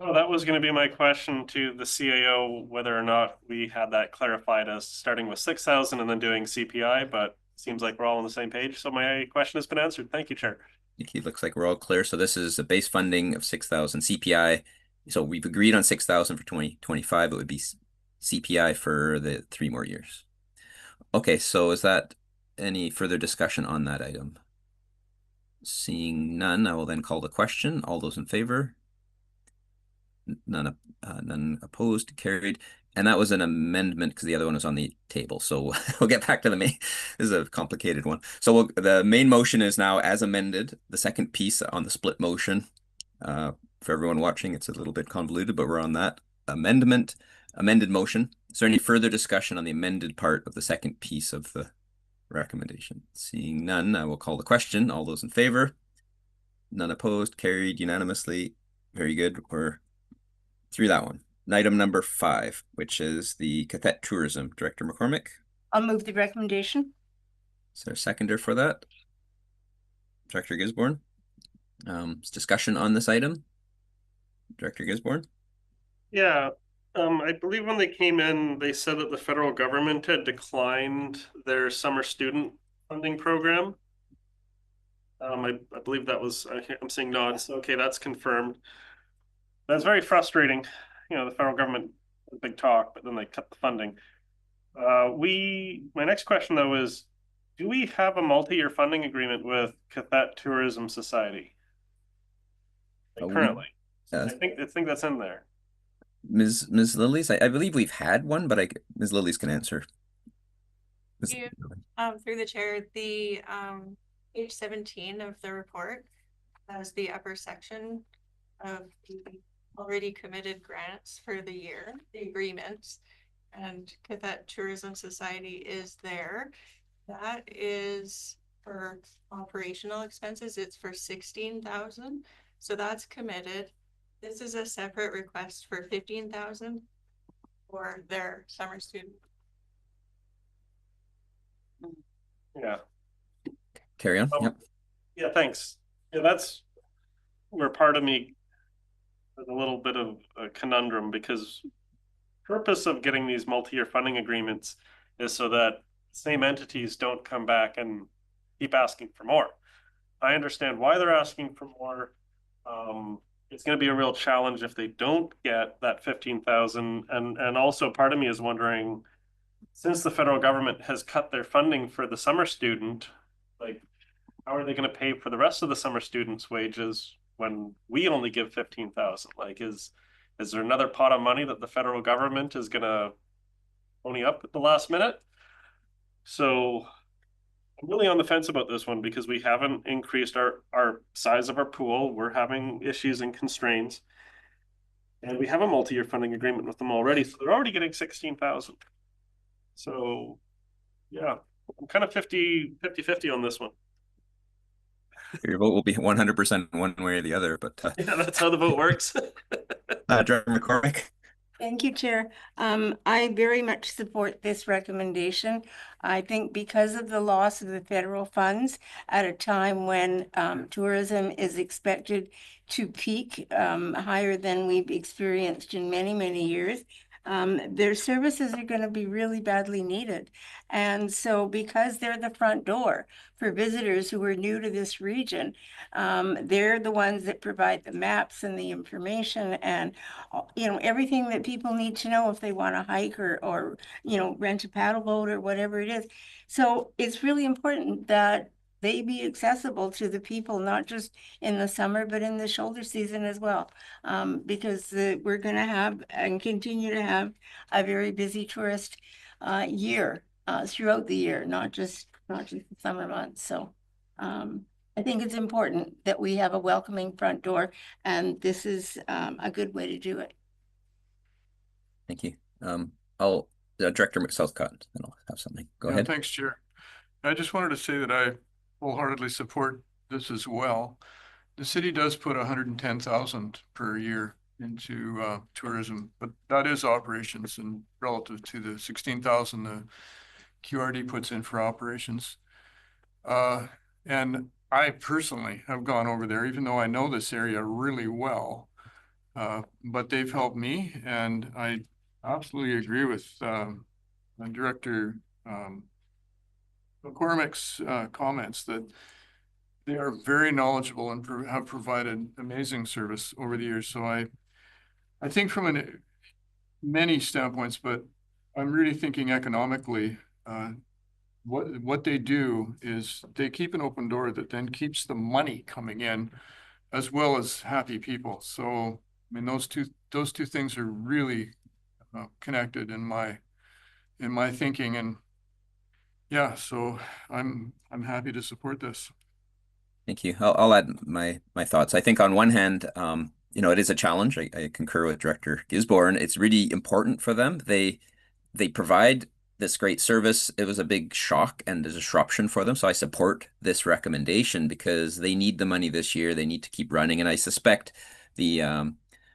Oh, that was going to be my question to the CAO, whether or not we had that clarified as starting with 6,000 and then doing CPI, but seems like we're all on the same page. So my question has been answered. Thank you, Chair. It looks like we're all clear. So this is a base funding of 6,000 CPI. So we've agreed on 6,000 for 2025. It would be CPI for the 3 more years. Okay, so is that any further discussion on that item? Seeing none, I will then call the question. All those in favor? None opposed, carried. And that was an amendment because the other one was on the table. So we'll get back to the main. This is a complicated one. So the main motion is now as amended. The second piece on the split motion. For everyone watching, it's a little bit convoluted, but we're on that amended motion. Is there any further discussion on the amended part of the second piece of the recommendation? Seeing none, I will call the question. All those in favor? None opposed, carried unanimously. Very good. We're through that one. Item number 5, which is the qathet tourism. Director McCormick? I'll move the recommendation. Is there a seconder for that? Director Gisborne? Discussion on this item? Director Gisborne? Yeah, I believe when they came in, they said that the federal government had declined their summer student funding program. I believe that was, I'm seeing nods. Okay, that's confirmed. That's very frustrating. The federal government, big talk, but then they cut the funding. My next question though is, do we have a multi-year funding agreement with Qathet Tourism Society? Currently. I think that's in there. Ms. Lillies, I believe we've had one, but Ms. Lillies can answer. Through the chair, page 17 of the report has the upper section of the already committed grants for the year, the agreements. And Qathet Tourism Society is there. That is for operational expenses. It's for 16,000. So that's committed. This is a separate request for 15,000 for their summer student. Yeah. Carry on. Yep. Yeah, thanks. Yeah, that's where part of me has a little bit of a conundrum, because purpose of getting these multi-year funding agreements is so that same entities don't come back and keep asking for more. I understand why they're asking for more. It's going to be a real challenge if they don't get that 15,000. And also part of me is wondering, since the federal government has cut their funding for the summer student, like, how are they going to pay for the rest of the summer students' wages when we only give 15,000? Like, is there another pot of money that the federal government is going to pony up at the last minute? So I'm really on the fence about this one, because we haven't increased our size of our pool. We're having issues and constraints. And we have a multi-year funding agreement with them already. So they're already getting 16,000. So yeah, I'm kind of 50-50 on this one. Your vote will be 100% one way or the other, but Yeah, that's how the vote works. Director McCormick. Thank you, Chair. I very much support this recommendation. I think because of the loss of the federal funds at a time when tourism is expected to peak higher than we've experienced in many, many years, their services are going to be really badly needed. And so because they're the front door for visitors who are new to this region, they're the ones that provide the maps and the information and everything that people need to know if they want to hike or rent a paddle boat or whatever it is. So it's really important that they be accessible to the people, not just in the summer, but in the shoulder season as well. Because we're going to have and continue to have a very busy tourist year throughout the year, not just the summer months. So I think it's important that we have a welcoming front door, and this is a good way to do it. Thank you. I'll Director Southcott, then I'll have something. Go ahead. Thanks, Chair. I just wanted to say that I wholeheartedly support this as well. The city does put 110,000 per year into tourism, but that is operations, and relative to the 16,000 the QRD puts in for operations. And I personally have gone over there, even though I know this area really well. But they've helped me, and I absolutely agree with Director McCormick's comments that they are very knowledgeable and have provided amazing service over the years. So I think from many standpoints, but I'm really thinking economically. What they do is they keep an open door that then keeps the money coming in, as well as happy people. So I mean, those two things are really connected in my thinking, and yeah, so I'm happy to support this. Thank you. I'll add my thoughts. I think on one hand, it is a challenge. I concur with Director Gisborne. It's really important for them. They provide this great service. It was a big shock and a disruption for them. So I support this recommendation because they need the money this year. They need to keep running. And I suspect the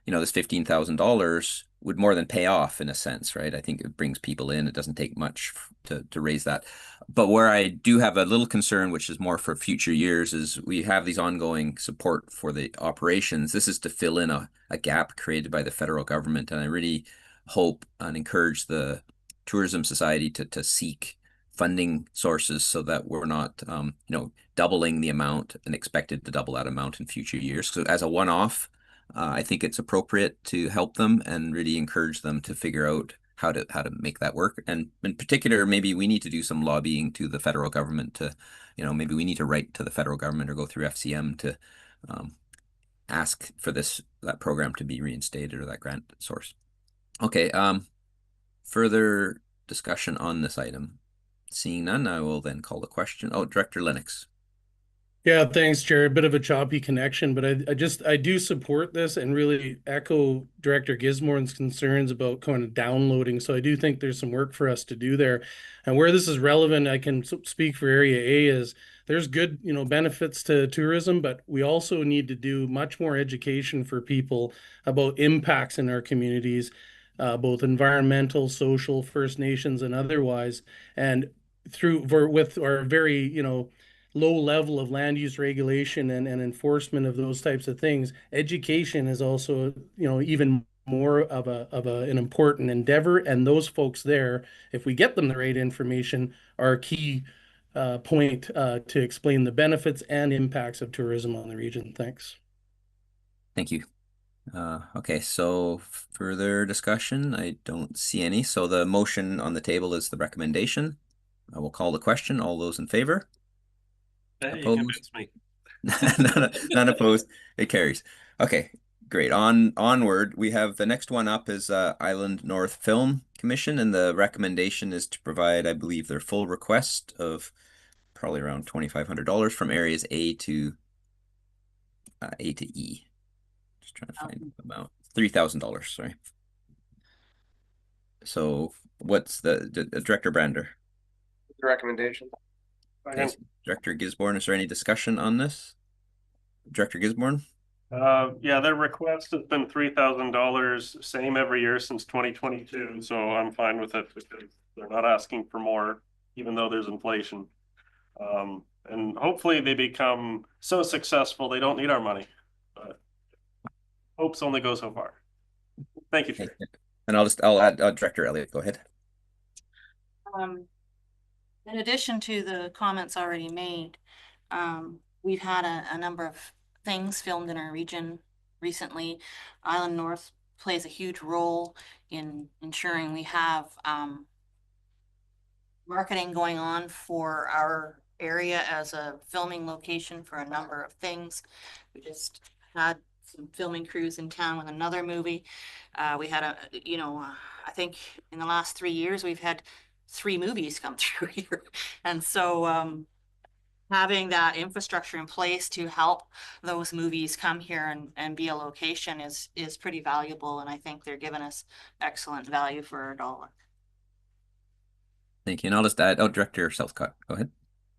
this $15,000 would more than pay off in a sense, right? I think it brings people in. It doesn't take much to raise that. But where I do have a little concern, which is more for future years, is we have these ongoing support for the operations. This is to fill in a gap created by the federal government. And I really hope and encourage the Tourism Society to seek funding sources so that we're not, doubling the amount and expected to double that amount in future years. So as a one-off, I think it's appropriate to help them and really encourage them to figure out how to make that work. And in particular, maybe we need to do some lobbying to the federal government to, maybe we need to write to the federal government or go through FCM to ask for that program to be reinstated or that grant source. Okay. Further discussion on this item. Seeing none, I will then call the question. Oh, Director Lennox. Yeah, thanks, Jared. Bit of a choppy connection, but I do support this and really echo Director Gismore's concerns about kind of downloading. So I do think there's some work for us to do there. And where this is relevant, I can speak for Area A is there's good, benefits to tourism, but we also need to do much more education for people about impacts in our communities, both environmental, social, First Nations, and otherwise. And with our very, low level of land use regulation and enforcement of those types of things, education is also, even more of an important endeavor. And those folks there, if we get them the right information, are a key point to explain the benefits and impacts of tourism on the region. Thanks. Thank you. Okay, so further discussion, I don't see any. So the motion on the table is the recommendation. I will call the question. All those in favor? Hey, you Opposed? convinced me. None opposed. It carries. Okay, great. Onward, we have the next one up is Island North Film Commission, and the recommendation is to provide, I believe, their full request of probably around $2,500 from areas A to E. Just trying to find the amount. $3,000, sorry. So what's the Director Brander? The recommendation. Okay, so Director Gisborne, is there any discussion on this? Director Gisborne? Yeah, their request has been $3,000, same every year since 2022. So I'm fine with it because they're not asking for more, even though there's inflation. And hopefully they become so successful they don't need our money. But hopes only go so far. Thank you, Chair. And I'll add Director Elliott. Go ahead. In addition to the comments already made, we've had a number of things filmed in our region recently. Island North plays a huge role in ensuring we have marketing going on for our area as a filming location for a number of things. We just had some filming crews in town with another movie. We had I think in the last 3 years, we've had 3 movies come through here. And so having that infrastructure in place to help those movies come here and be a location is pretty valuable. And I think they're giving us excellent value for our dollar. Thank you. And I'll just add, Director Southcott, go ahead.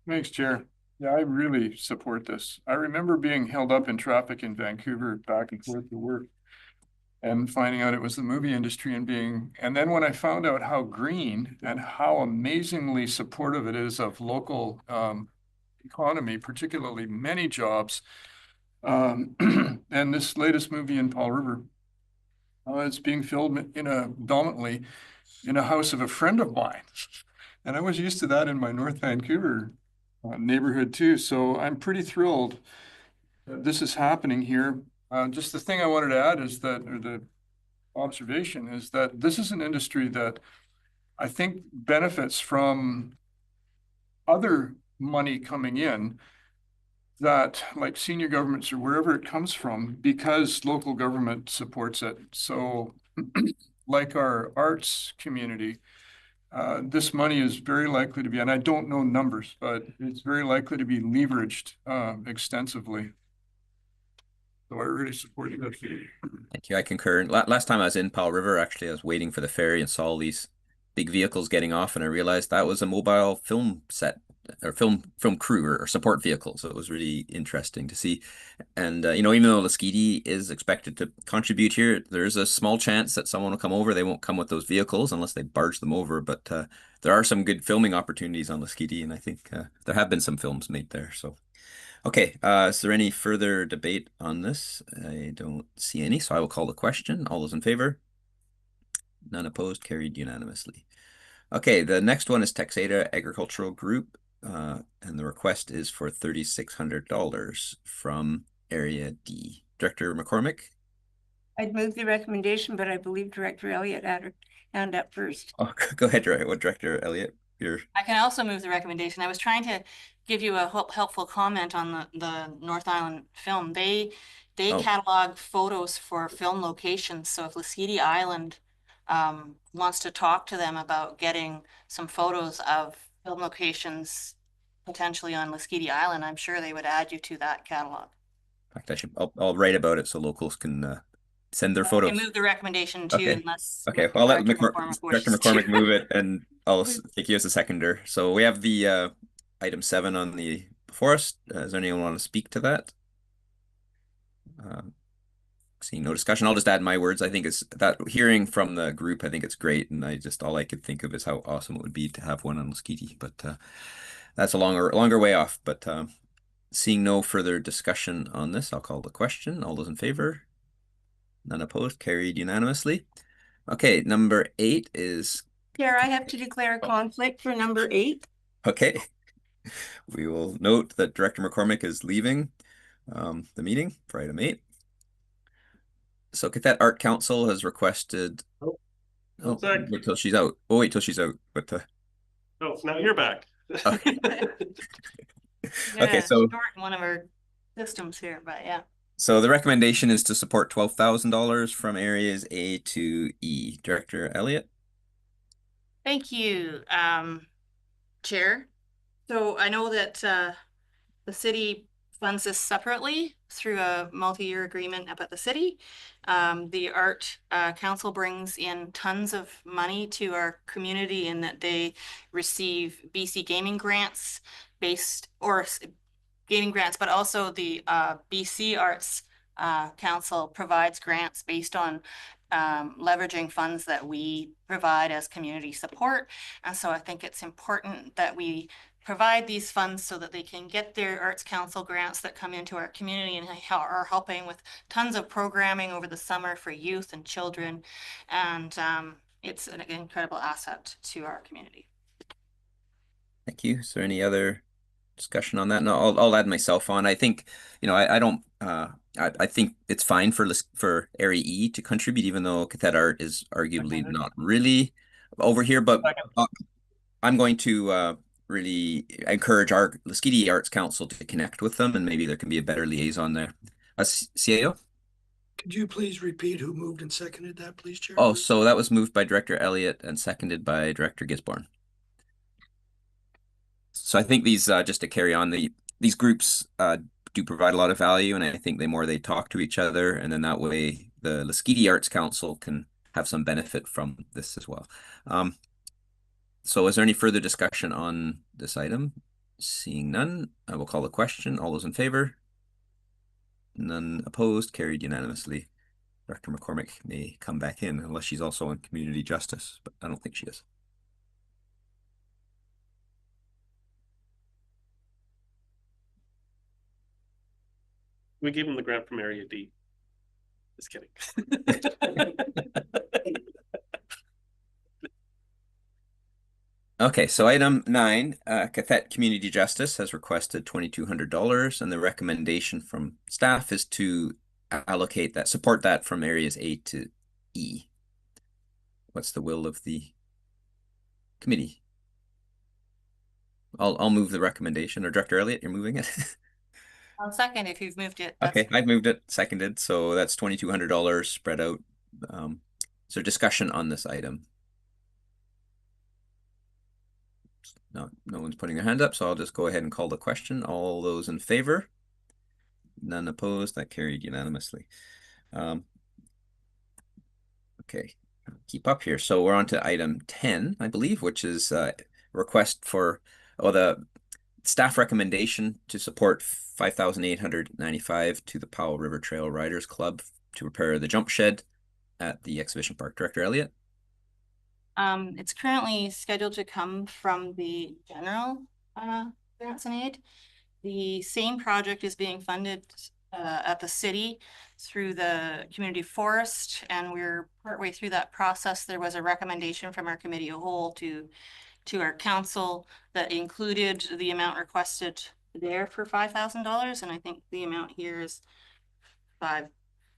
Thanks, Chair. Yeah, I really support this. I remember being held up in traffic in Vancouver back and forth to work and finding out it was the movie industry and then when I found out how green and how amazingly supportive it is of local economy, particularly many jobs, and this latest movie in Paul River, it's being filmed dominantly in a house of a friend of mine. And I was used to that in my North Vancouver neighborhood too. So I'm pretty thrilled that this is happening here. Just the thing I wanted to add is that, or the observation is that this is an industry that I think benefits from other money coming in that, like senior governments or wherever it comes from, because local government supports it. So like our arts community, this money is very likely to be, and I don't know numbers, but it's very likely to be leveraged extensively. So I really support that. Thank you. I concur. Last time I was in Powell River, actually, I was waiting for the ferry and saw all these big vehicles getting off, and I realized that was a mobile film set or film crew or support vehicle. So it was really interesting to see. And even though Lasqueti is expected to contribute here, there's a small chance that someone will come over. They won't come with those vehicles unless they barge them over. But there are some good filming opportunities on Lasqueti, and I think there have been some films made there. So. Okay, is there any further debate on this? I don't see any, so I will call the question. All those in favor? None opposed, carried unanimously. Okay, the next one is Texada Agricultural Group, and the request is for $3,600 from Area D. Director McCormick? I'd move the recommendation, but I believe Director Elliott had her hand up first. Oh, go ahead, Director Elliott. I can also move the recommendation. I was trying to give you a helpful comment on the North Island film. They catalog photos for film locations. So if Lasqueti Island wants to talk to them about getting some photos of film locations potentially on Lasqueti Island, I'm sure they would add you to that catalog. In fact, I'll write about it so locals can send their I can photos. move the recommendation too, Okay. unless Okay, well, I'll let Director McCormick Director wishes McCormick to. move it, and I'll take you as a seconder. So we have the item 7 on the before us. Does anyone want to speak to that? Seeing no discussion, I'll just add my words. I think it's that hearing from the group, I think it's great, and all I could think of is how awesome it would be to have one on Lasqueti, but that's a longer way off. But seeing no further discussion on this, I'll call the question. All those in favor? None opposed? Carried unanimously. Okay, number 8 is Chair, I have to declare a conflict for number 8. okay. We will note that Director McCormick is leaving the meeting for item 8. So qathet Art Council has requested. Oh, wait till she's out. Oh, wait till she's out. But oh, now you're back. okay. Okay, so short one of our systems here, but yeah. So the recommendation is to support $12,000 from areas A to E. Director Elliott? Thank you, Chair. So I know that the city funds this separately through a multi-year agreement up at the city. The Art Council brings in tons of money to our community in that they receive BC gaming grants gaming grants, but also the BC Arts Council provides grants based on leveraging funds that we provide as community support. And so I think it's important that we provide these funds so that they can get their Arts Council grants that come into our community and are helping with tons of programming over the summer for youth and children. And it's an incredible asset to our community. Thank you. Is there any other discussion on that? No, I'll add myself on. I think, I don't I think it's fine for Area E to contribute, even though qathet art is arguably not really over here, but I'm going to really encourage our Lasqueti Arts Council to connect with them, and maybe there can be a better liaison there. CAO? Could you please repeat who moved and seconded that, please, Chair? Oh, so that was moved by Director Elliott and seconded by Director Gisborne. So I think these, just to carry on, these groups do provide a lot of value, and I think the more they talk to each other, and then that way the Lasqueti Arts Council can have some benefit from this as well. So is there any further discussion on this item? Seeing none, I will call the question. All those in favor? None opposed, carried unanimously. Dr. McCormick may come back in unless she's also on community justice, but I don't think she is. We gave him the grant from Area D. Just kidding. Okay, so item 9, qathet Community Justice has requested $2,200, and the recommendation from staff is to support that from areas A to E. What's the will of the committee? I'll move the recommendation, or Director Elliott, you're moving it? I'll second if you've moved it. Okay, I've moved it, seconded, so that's $2,200 spread out. So discussion on this item. No one's putting their hand up, so I'll just go ahead and call the question. All those in favor? None opposed. That carried unanimously. Okay, keep up here. So we're on to item 10, I believe, which is request for the staff recommendation to support $5,895 to the Powell River Trail Riders Club to repair the jump shed at the exhibition park. Director Elliott? It's currently scheduled to come from the general grants and aid. The same project is being funded at the city through the community forest, and we're partway through that process. There was a recommendation from our committee of whole to our council that included the amount requested there for $5,000, and I think the amount here is 5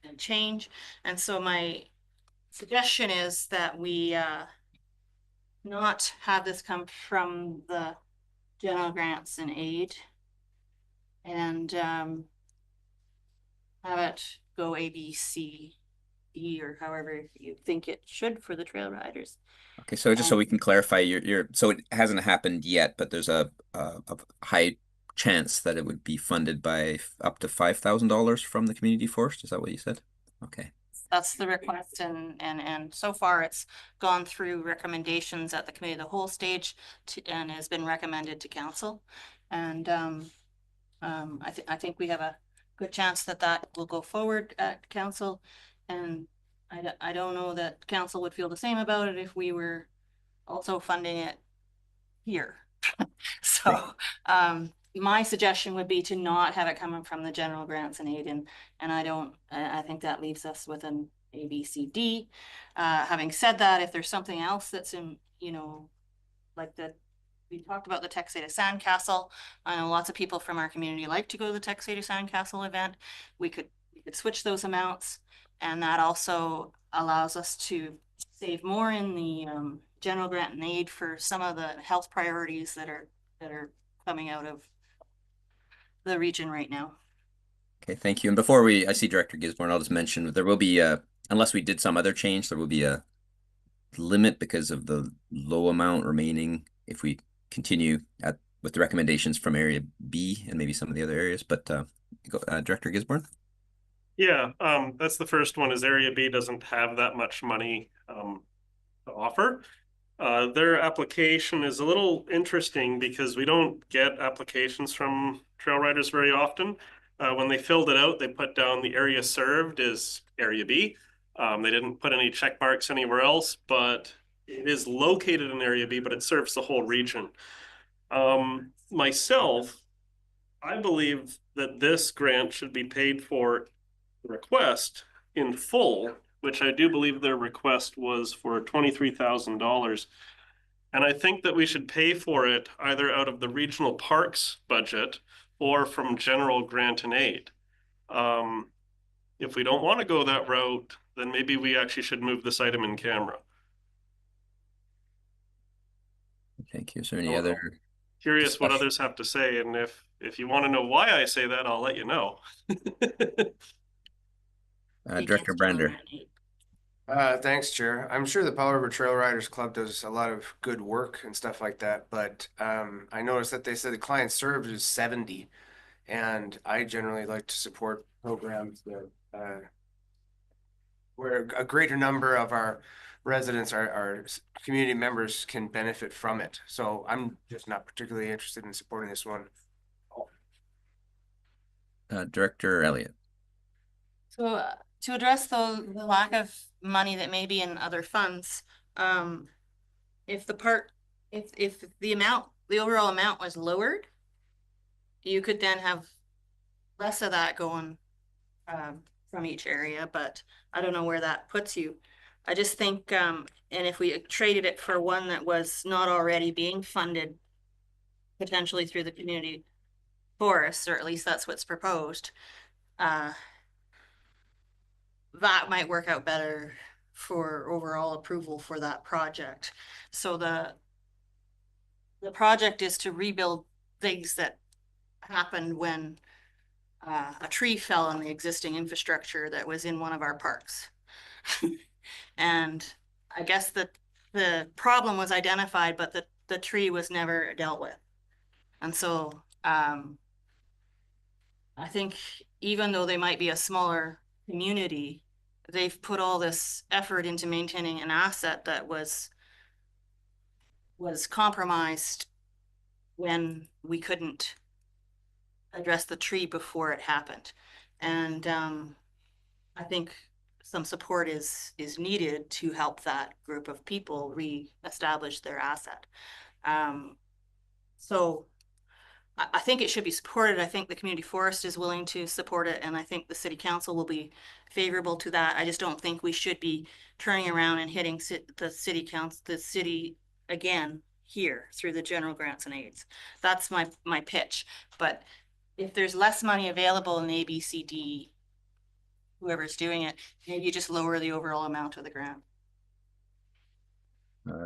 and change. And so my suggestion is that we not have this come from the general grants and aid, and have it go ABC be, or however you think it should for the trail riders. Okay, so just so we can clarify, so it hasn't happened yet, but there's a high chance that it would be funded by up to $5,000 from the community forest. Is that what you said? Okay. That's the request, and so far it's gone through recommendations at the committee of the whole stage and has been recommended to council. And I think we have a good chance that that will go forward at council. And I don't know that council would feel the same about it if we were also funding it here. So my suggestion would be to not have it coming from the general grants and aid, and I think that leaves us with an A, B, C, D. Having said that, if there's something else that's in, you know, like we talked about the Texada Sandcastle. I know lots of people from our community like to go to the Texada Sandcastle event. We could switch those amounts, and that also allows us to save more in the general grant and aid for some of the health priorities that are coming out of the region right now. Okay, thank you. And before I see Director Gisborne, I'll just mention there will be unless we did some other change, there will be a limit because of the low amount remaining if we continue with the recommendations from Area B and maybe some of the other areas. But Director Gisborne? Yeah, that's the first one, is Area B doesn't have that much money to offer. Their application is a little interesting because we don't get applications from trail riders very often. When they filled it out, they put down the area served is Area B. They didn't put any check marks anywhere else, but it is located in Area B, but it serves the whole region. Myself, I believe that this grant should be paid for the request in full, which I do believe their request was for $23,000. And I think that we should pay for it either out of the regional parks budget or from general grant and aid. If we don't want to go that route, then maybe we actually should move this item in camera. Thank you. Is there any other? Curious what others have to say, and if you want to know why I say that, I'll let you know. Director Brander. Thanks, Chair. I'm sure the Powell River Trail Riders Club does a lot of good work and stuff like that, but I noticed that they said the client served is 70, and I generally like to support programs that where a greater number of our residents, our community members can benefit from it. So I'm just not particularly interested in supporting this one. Director Elliott. So to address the lack of money that may be in other funds, if the overall amount was lowered, you could then have less of that going from each area, but I don't know where that puts you. I just think, and if we traded it for one that was not already being funded potentially through the community forests, or at least that's what's proposed, that might work out better for overall approval for that project. So the project is to rebuild things that happened when a tree fell on the existing infrastructure that was in one of our parks. And I guess that the problem was identified, but the tree was never dealt with. And so I think even though they might be a smaller community, they've put all this effort into maintaining an asset that was compromised when we couldn't address the tree before it happened. And I think some support is needed to help that group of people re-establish their asset. So I think it should be supported. I think the community forest is willing to support it, and I think the city council will be favorable to that. I just don't think we should be turning around and hitting the city again here through the general grants and aids. That's my pitch. But if there's less money available in ABCD, whoever's doing it, maybe you just lower the overall amount of the grant.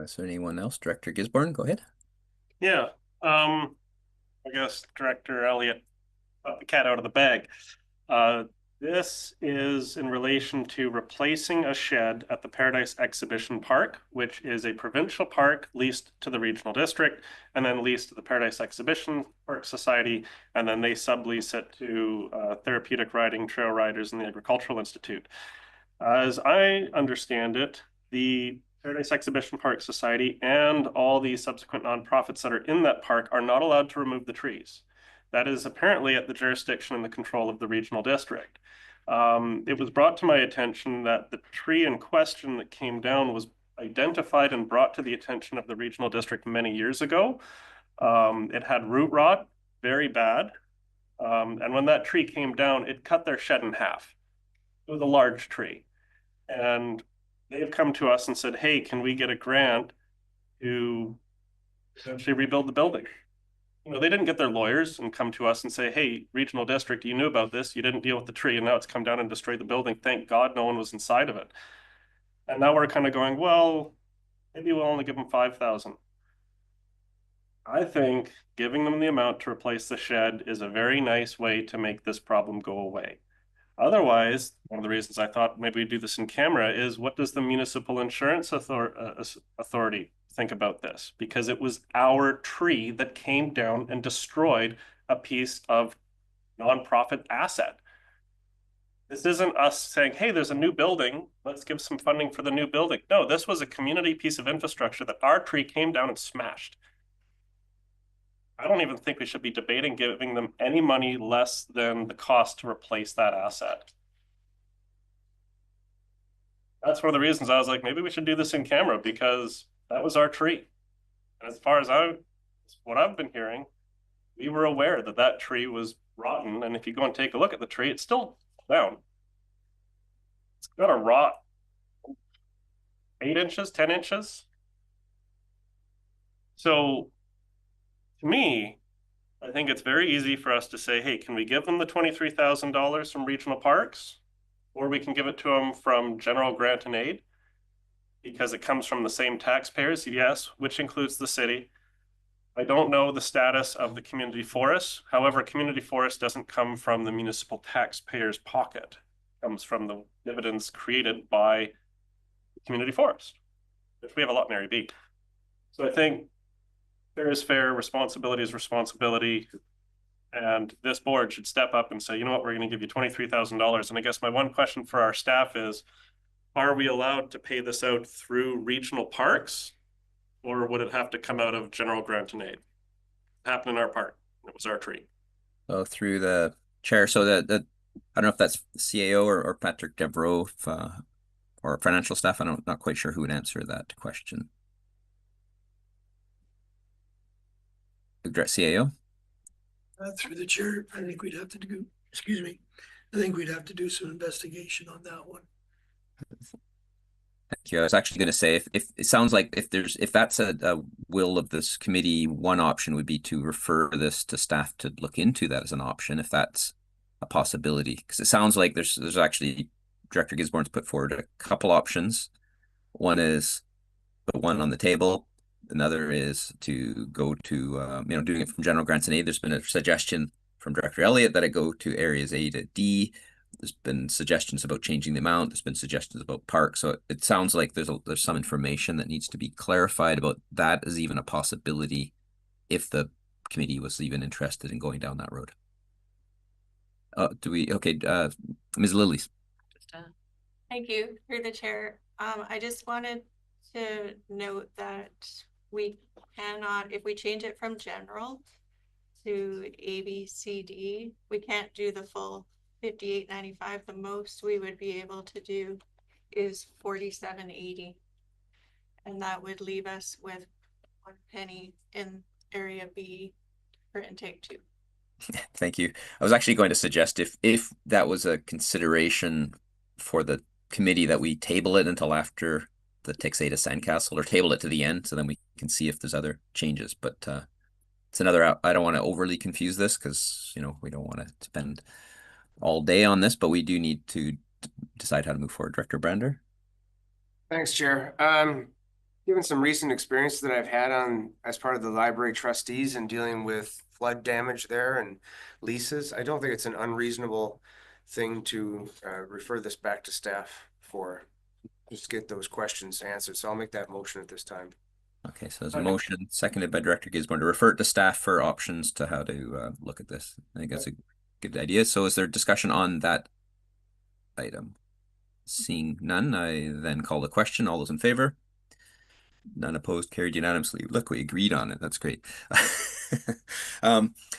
Is there anyone else? Director Gisborne, go ahead. Yeah, I guess Director Elliott got the cat out of the bag. This is in relation to replacing a shed at the Paradise Exhibition Park, which is a provincial park leased to the regional district and then leased to the Paradise Exhibition Park Society. And then they sublease it to therapeutic riding trail riders and the Agricultural Institute. As I understand it, the Paradise Exhibition Park Society and all the subsequent nonprofits that are in that park are not allowed to remove the trees. That is apparently at the jurisdiction and the control of the regional district. It was brought to my attention that the tree in question that came down was identified and brought to the attention of the regional district many years ago. It had root rot, very bad. And when that tree came down, it cut their shed in half. It was a large tree. And they've come to us and said, hey, can we get a grant to essentially rebuild the building? You know, they didn't get their lawyers and come to us and say, hey, regional district, you knew about this, you didn't deal with the tree, and now it's come down and destroyed the building. Thank God no one was inside of it. And now we're kind of going, well, maybe we'll only give them 5,000. I think giving them the amount to replace the shed is a very nice way to make this problem go away. Otherwise, one of the reasons I thought maybe we'd do this in camera is, what does the Municipal Insurance Authority think about this? Because it was our tree that came down and destroyed a piece of nonprofit asset. This isn't us saying, hey, there's a new building, let's give some funding for the new building. No, this was a community piece of infrastructure that our tree came down and smashed. I don't even think we should be debating giving them any money less than the cost to replace that asset. That's one of the reasons I was like, maybe we should do this in camera, because that was our tree. And as far as what I've been hearing, we were aware that that tree was rotten. And if you go and take a look at the tree, it's still down. It's got a rot 8 inches, 10 inches. So to me, I think it's very easy for us to say, hey, can we give them the $23,000 from regional parks? Or we can give it to them from general grant and aid, because it comes from the same taxpayers, yes, which includes the city. I don't know the status of the community forest. However, community forest doesn't come from the municipal taxpayer's pocket. It comes from the dividends created by the community forest, which we have a lot in Area B. So I think fair is fair, responsibility is responsibility. And this board should step up and say, you know what, we're going to give you $23,000. And I guess my one question for our staff is, are we allowed to pay this out through regional parks, or would it have to come out of general grant and aid? It happened in our park. It was our tree. So through the chair, so that I don't know if that's CAO or Patrick Devereaux, or financial staff. I'm not quite sure who would answer that question. CAO? Through the chair, I think we'd have to do, excuse me, I think we'd have to do some investigation on that one. Thank you. I was actually going to say, if it sounds like if that's a will of this committee, one option would be to refer this to staff to look into that as an option, if that's a possibility. Because it sounds like there's actually, Director Gisborne's put forward a couple options. One is the one on the table. Another is to go to, doing it from general grants and aid. There's been a suggestion from Director Elliott that it go to areas A to D. There's been suggestions about changing the amount. There's been suggestions about parks. So it sounds like there's some information that needs to be clarified about that as even a possibility if the committee was even interested in going down that road. Ms. Lillies. Thank you, through the chair. I just wanted to note that we cannot, if we change it from general to A, B, C, D, we can't do the full 58.95. The most we would be able to do is 47.80, and that would leave us with 1 penny in area B for intake 2. Thank you. I was actually going to suggest if that was a consideration for the committee, that we table it until after the Texada Sandcastle, or table it to the end, so then we can see if there's other changes. But it's another, I don't want to overly confuse this, because we don't want to spend all day on this, but we do need to decide how to move forward. Director Brander. Thanks, Chair. Given some recent experience that I've had as part of the library trustees and dealing with flood damage there and leases, I don't think it's an unreasonable thing to refer this back to staff for just get those questions answered. So I'll make that motion at this time. Okay, so there's a motion seconded by Director Gisborne to refer it to staff for options to how to look at this. I think that's a good idea. So is there discussion on that item? Seeing none, I then call the question. All those in favor? None opposed, carried unanimously. Look, we agreed on it. That's great.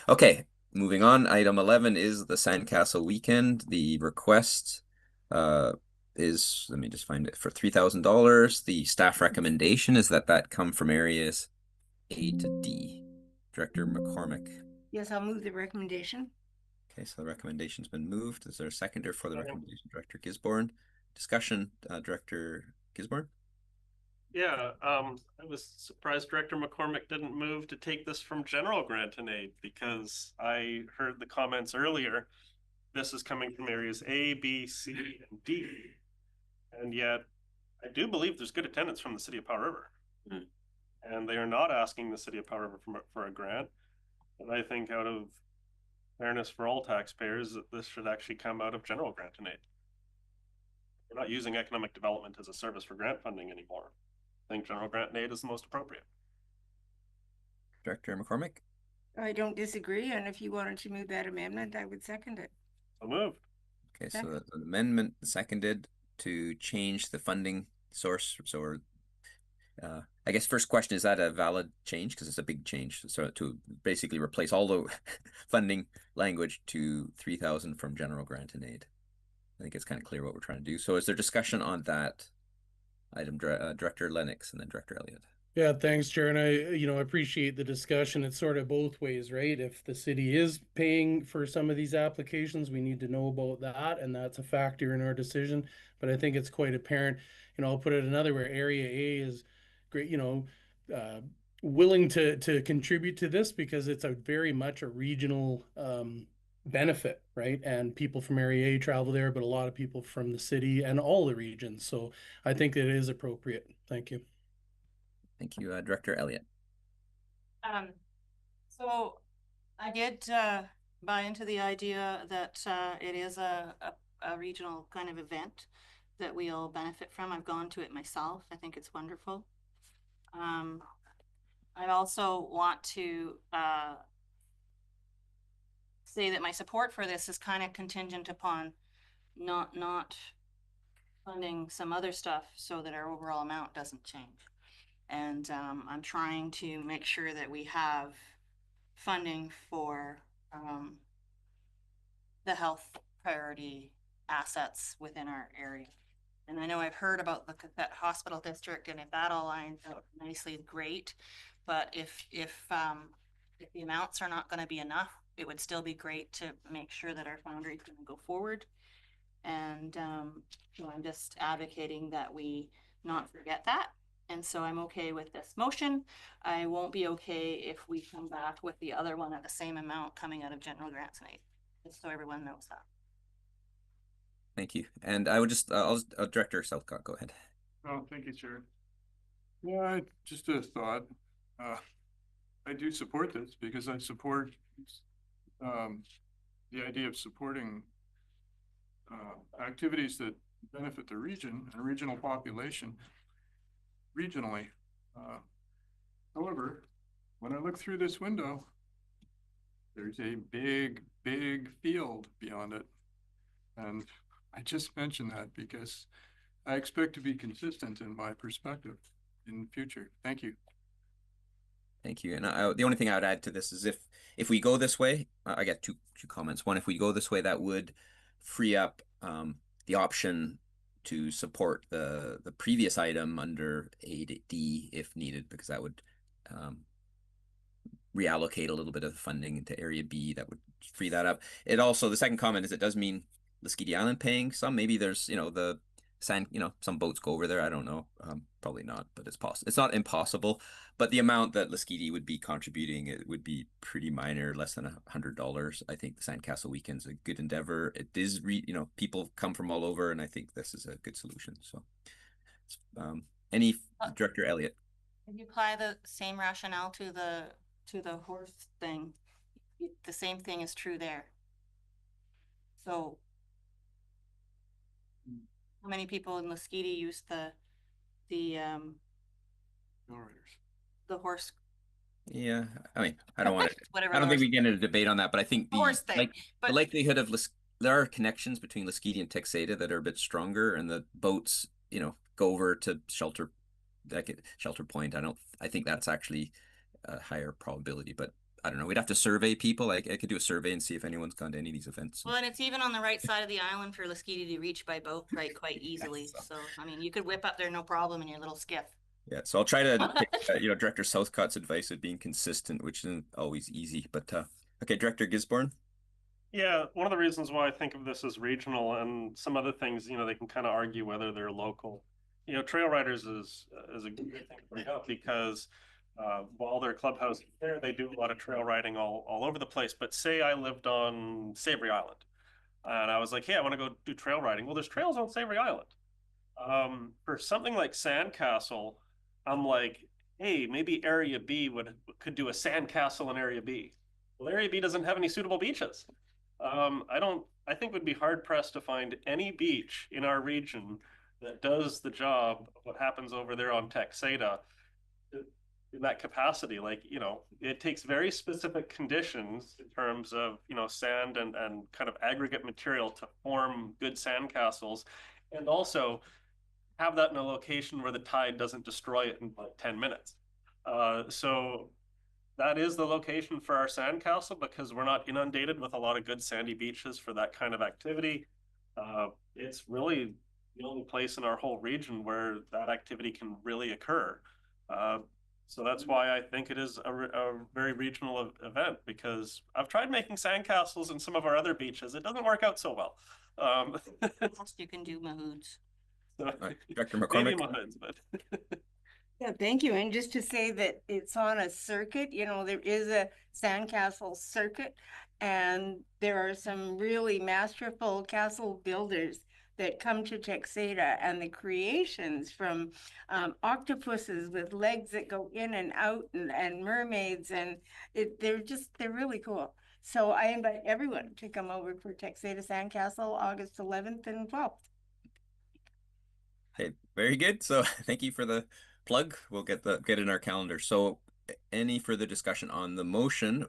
Okay, moving on. Item 11 is the Sandcastle weekend. The request is, let me just find it, for $3,000. The staff recommendation is that come from areas A to D. Director McCormick. Yes, I'll move the recommendation. Okay, so the recommendation's been moved. Is there a seconder for the recommendation? Director Gisborne. Discussion, Director Gisborne? Yeah, I was surprised Director McCormick didn't move to take this from general grant and aid, because I heard the comments earlier. This is coming from areas A, B, C, and D. And yet I do believe there's good attendance from the city of Powder River. And they are not asking the city of Powder River for a grant. And I think out of fairness for all taxpayers, that this should actually come out of general grant and aid. We're not using economic development as a service for grant funding anymore. I think general grant and aid is the most appropriate. Director McCormick? I don't disagree, and if you wanted to move that amendment, I would second it. So moved. Okay, so the amendment seconded to change the funding source. So I guess first question, is that a valid change? Because it's a big change. So to basically replace all the funding language to 3,000 from general grant and aid. I think it's kind of clear what we're trying to do. So is there discussion on that item, Director Lennox and then Director Elliott? Yeah, thanks, Chair. And I appreciate the discussion. It's sort of both ways, right? If the city is paying for some of these applications, we need to know about that, and that's a factor in our decision. But I think it's quite apparent. I'll put it another way. Area A is great, willing to contribute to this because it's a very much a regional benefit, right? And people from Area A travel there, but a lot of people from the city and all the regions. So I think it is appropriate. Thank you. Thank you, Director Elliott. So I did buy into the idea that it is a regional kind of event that we all benefit from. I've gone to it myself. I think it's wonderful. I also want to say that my support for this is kind of contingent upon not funding some other stuff so that our overall amount doesn't change. And I'm trying to make sure that we have funding for the health priority assets within our area. And I know I've heard about the qathet hospital district, and if that all lines out nicely, great. But if the amounts are not going to be enough, it would still be great to make sure that our Foundry is going to go forward. And so I'm just advocating that we not forget that. And so I'm okay with this motion. I won't be okay if we come back with the other one at the same amount coming out of general grants and aid, just so everyone knows that. Thank you. And I would just, Director Southcott, go ahead. Oh, thank you, Chair. Yeah, just a thought. I do support this because I support the idea of supporting activities that benefit the region and regional population regionally. However, when I look through this window, there's a big field beyond it. And I just mentioned that because I expect to be consistent in my perspective in the future. Thank you. Thank you. And the only thing I would add to this is if we go this way, I got two comments. One, if we go this way, that would free up the option to support the previous item under AD if needed, because that would reallocate a little bit of funding into Area B. That would free that up. It also, the second comment is it does mean Lasqueti Island paying some. Maybe there's, the sand, some boats go over there. I don't know. Probably not, but it's possible. It's not impossible. But the amount that Lasqueti would be contributing, it would be pretty minor, less than $100. I think the Sandcastle weekend's a good endeavor. It is, people come from all over, and I think this is a good solution. So, any Director Elliott? If you apply the same rationale to the horse thing, the same thing is true there. So How many people in Lasqueti use the the horse, Yeah, I mean, I don't want to, whatever I the don't think horse, we get into a debate on that, but I think horse thing, the but likelihood of there are connections between Lasqueti and Texada that are a bit stronger, and the boats, go over to Shelter Point. I think that's actually a higher probability, but I don't know. We'd have to survey people. I could do a survey and see if anyone's gone to any of these events. well, and it's even on the right side of the island for Lasqueti to reach by boat quite easily. so- So, I mean, you could whip up there no problem in your little skiff. Yeah, so I'll try to take, Director Southcott's advice of being consistent, which isn't always easy. But okay, Director Gisborne. Yeah, one of the reasons why I think of this as regional and some other things, they can kind of argue whether they're local. Trail riders is a good thing to bring up because while their clubhouse is there, they do a lot of trail riding all over the place. But say I lived on Savory Island and I was like, hey, I want to go do trail riding. Well, there's trails on Savory Island. For something like Sandcastle, I'm like, hey, maybe Area B could do a sandcastle in Area B. Well, Area B doesn't have any suitable beaches. I think would be hard pressed to find any beach in our region that does the job of what happens over there on Texada in that capacity. Like, it takes very specific conditions in terms of, sand and kind of aggregate material to form good sandcastles. And also have that in a location where the tide doesn't destroy it in like 10 minutes. So that is the location for our sandcastle because we're not inundated with a lot of good sandy beaches for that kind of activity. It's really the only place in our whole region where that activity can really occur. So that's why I think it is a very regional event because I've tried making sandcastles in some of our other beaches. It doesn't work out so well. You can do mahoods. Director Maybe McCormick. mahoods, but Yeah, thank you. And just to say that it's on a circuit, there is a sandcastle circuit, and there are some really masterful castle builders that come to Texada, and the creations from octopuses with legs that go in and out, and mermaids, and they're really cool. So I invite everyone to come over for Texada Sandcastle, August 11th and 12th. Okay, very good. So thank you for the plug. We'll get in our calendar. So any further discussion on the motion,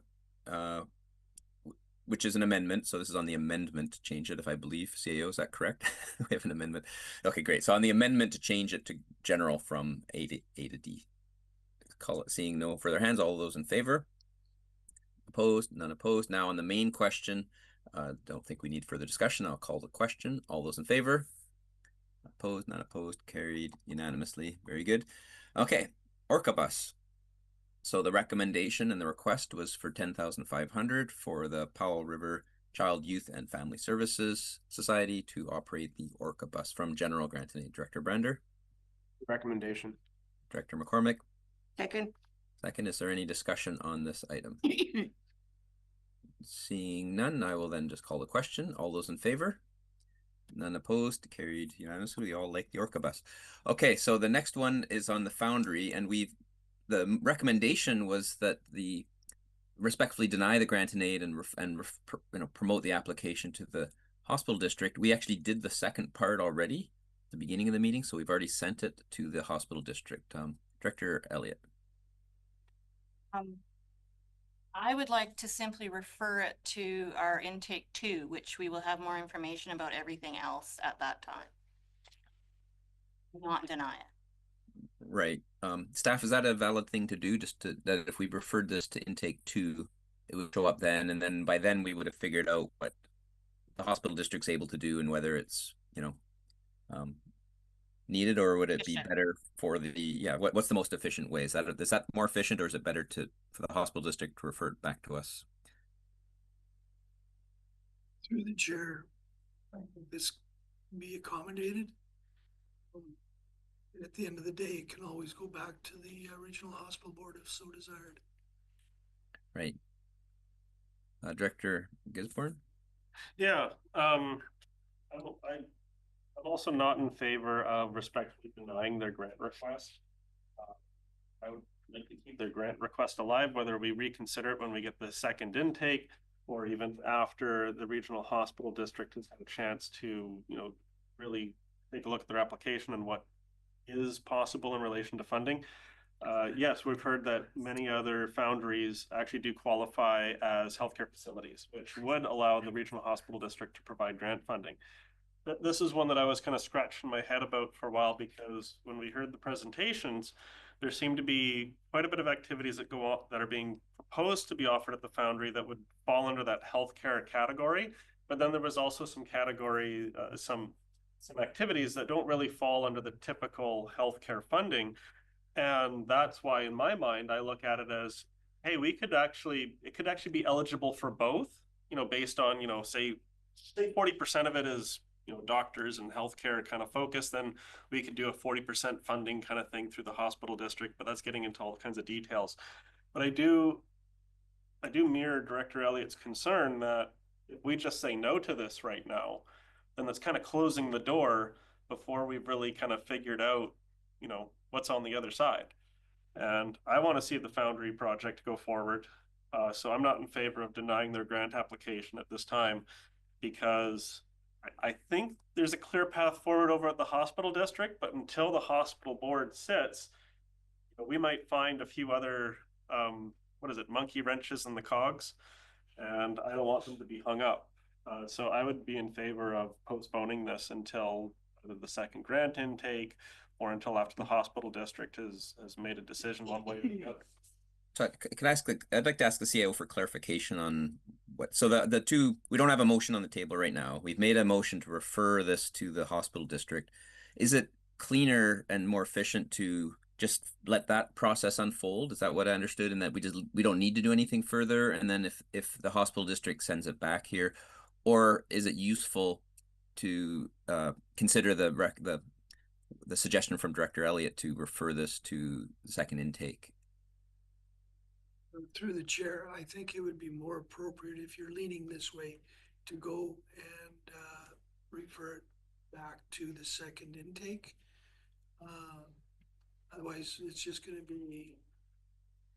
which is an amendment. So this is on the amendment to change it, if I believe. CAO, is that correct? We have an amendment. Okay, great. So on the amendment to change it to general from A to D. Call it. Seeing no further hands, all those in favor? Opposed? None opposed. Now on the main question, don't think we need further discussion. I'll call the question. All those in favor? Opposed? None opposed. Carried unanimously. Very good. Okay, Orca bus. So the recommendation and the request was for 10,500 for the Powell River Child, Youth, and Family Services Society to operate the Orca bus from General Grant and Aid. Director Brander. Recommendation. Director McCormick. Second. Second, is there any discussion on this item? Seeing none, I will then just call the question. All those in favor? None opposed, carried unanimously. We all like the Orca bus. Okay, so the next one is on the Foundry, and the recommendation was that the respectfully deny the grant and aid and promote the application to the hospital district. We actually did the second part already at the beginning of the meeting, so we've already sent it to the hospital district. Director Elliott. I would like to simply refer it to our intake 2, which we will have more information about everything else at that time. Not deny it. Right. Staff, is that a valid thing to do? That if we referred this to intake 2, it would show up then, and then by then we would have figured out what the hospital district's able to do and whether it's, needed, or would it be better for what's the most efficient way? Is that more efficient, or is it better for the hospital district to refer it back to us? Through the chair, I think this can be accommodated. At the end of the day, it can always go back to the regional hospital board if so desired. Right. Director Gisborne? Yeah, I'm also not in favor of respectfully denying their grant request. I would like to keep their grant request alive, whether we reconsider it when we get the second intake or even after the regional hospital district has had a chance to, really take a look at their application and what is possible in relation to funding. Yes, we've heard that many other foundries actually do qualify as healthcare facilities, which would allow the regional hospital district to provide grant funding. But this is one that I was kind of scratching my head about for a while, because when we heard the presentations, there seemed to be quite a bit of activities that go off that are being proposed to be offered at the Foundry that would fall under that healthcare category. But then there was also some category, some activities that don't really fall under the typical healthcare funding. And that's why, in my mind, I look at it as, hey, it could actually be eligible for both, based on, say 40% of it is, doctors and healthcare kind of focus, then we could do a 40% funding kind of thing through the hospital district, but that's getting into all kinds of details. But I do mirror Director Elliott's concern that if we just say no to this right now, then that's kind of closing the door before we've really kind of figured out, what's on the other side. And I want to see the Foundry project go forward. So I'm not in favor of denying their grant application at this time, because I think there's a clear path forward over at the hospital district, but until the hospital board sits, we might find a few other, monkey wrenches in the cogs, and I don't want them to be hung up. So I would be in favor of postponing this until either the second grant intake or until after the hospital district has made a decision one way or the other. So I'd like to ask the CIO for clarification on what, so the two, we don't have a motion on the table right now. We've made a motion to refer this to the hospital district. Is it cleaner and more efficient to just let that process unfold? Is that what I understood? And that we don't need to do anything further? And then if the hospital district sends it back here, or is it useful to consider the suggestion from Director Elliott to refer this to the second intake? Through the chair, I think it would be more appropriate, if you're leaning this way, to go and refer it back to the second intake. Otherwise, it's just going to be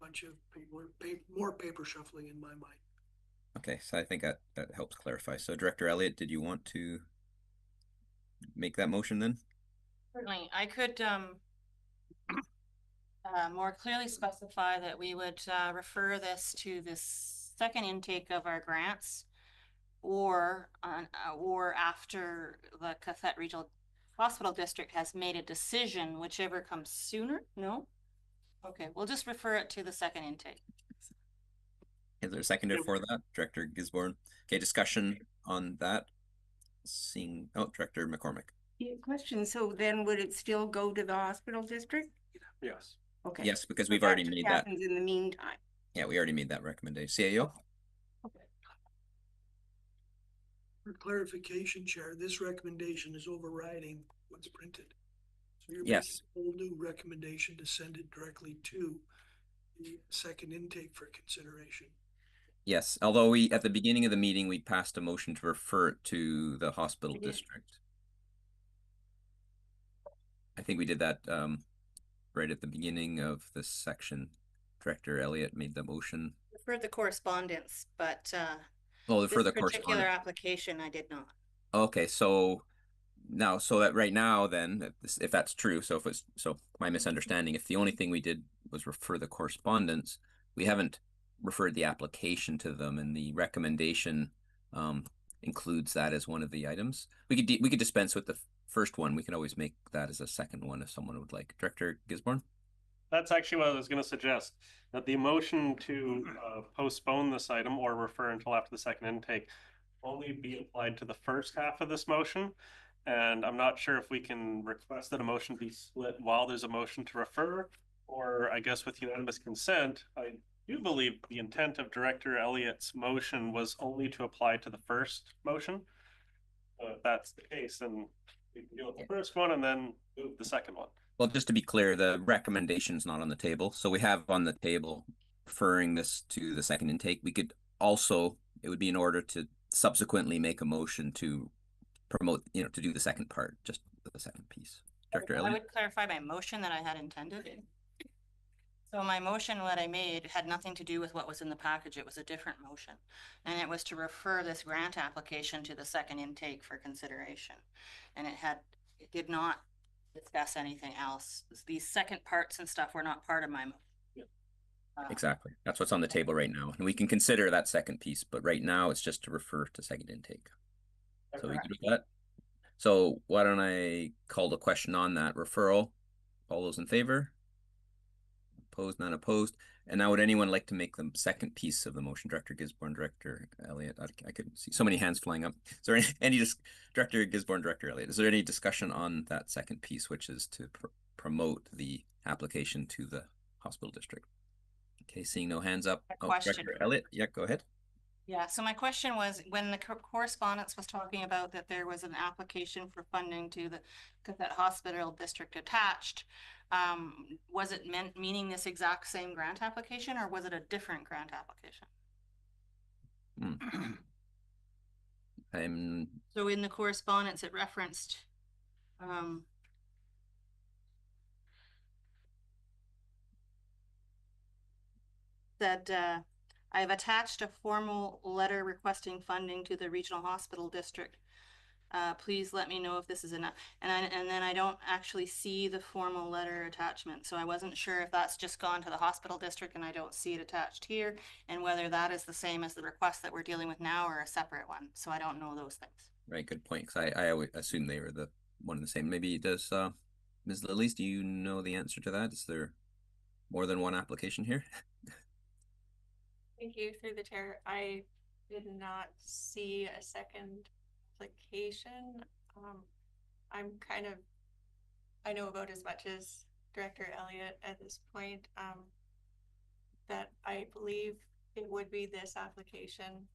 a bunch of more paper shuffling in my mind. Okay, so I think that helps clarify. So Director Elliott, did you want to make that motion then? Certainly, I could more clearly specify that we would refer this to this second intake of our grants, or after the qathet Regional Hospital District has made a decision, whichever comes sooner. No? Okay, we'll just refer it to the second intake. Is there a seconder for that? Director Gisborne. Okay, discussion on that. Seeing, Director McCormick. Yeah, question. So then would it still go to the hospital district? Yes. Okay. Yes, because we've already made that. Happens in the meantime. Yeah, we already made that recommendation. CIO? Okay. For clarification, Chair, this recommendation is overriding what's printed. So you're Yes. making a whole new recommendation to send it directly to the second intake for consideration. Yes, although we, at the beginning of the meeting, we passed a motion to refer it to the hospital district. I think we did that right at the beginning of this section. Director Elliott made the motion. For the correspondence, but Oh, for the this particular correspondence application, I did not. Okay, so now, so that right now, then, if that's true, so my misunderstanding, if the only thing we did was refer the correspondence, we haven't referred the application to them, and the recommendation includes that as one of the items. We could dispense with the first one. We can always make that as a second one if someone would like. Director Gisborne? That's actually what I was going to suggest, that the motion to postpone this item or refer until after the second intake only be applied to the first half of this motion. And I'm not sure if we can request that a motion be split while there's a motion to refer, or I guess with unanimous consent. I do believe the intent of Director Elliott's motion was only to apply to the first motion. If that's the case, then we can deal with the first one and then move the second one. Well, just to be clear, the recommendation is not on the table. So we have on the table referring this to the second intake. We could also, it would be in order to subsequently make a motion to promote, to do the second part, just the second piece. Director Elliott? I would clarify my motion that I had intended. So my motion, what I made, had nothing to do with what was in the package. It was a different motion. And it was to refer this grant application to the second intake for consideration. And it it did not discuss anything else. These second parts and stuff were not part of my motion. Exactly. That's what's on the table right now. And we can consider that second piece, but right now it's just to refer to second intake. So we good with that? So why don't I call the question on that referral? All those in favor? Opposed, none opposed. And now would anyone like to make the second piece of the motion? Director Gisborne, Director Elliott. I could see so many hands flying up. Is there any Director Gisborne, Director Elliott, is there any discussion on that second piece, which is to promote the application to the hospital district? Okay, seeing no hands up. A question. Director Elliott, yeah, go ahead. Yeah, so my question was, when the correspondence was talking about that there was an application for funding to the qathet hospital district attached, was it meaning this exact same grant application, or was it a different grant application? So in the correspondence, it referenced that I've attached a formal letter requesting funding to the regional hospital district. Please let me know if this is enough. And then I don't actually see the formal letter attachment. So I wasn't sure if that's just gone to the hospital district and I don't see it attached here, and whether that is the same as the request that we're dealing with now or a separate one. So I don't know those things. Right, good point. Because I always assume they were the one and the same. Maybe does Ms. Lillies, do you know the answer to that? Is there more than one application here? Thank you, through the chair. I did not see a second application. I know about as much as Director Elliott at this point, that I believe it would be this application.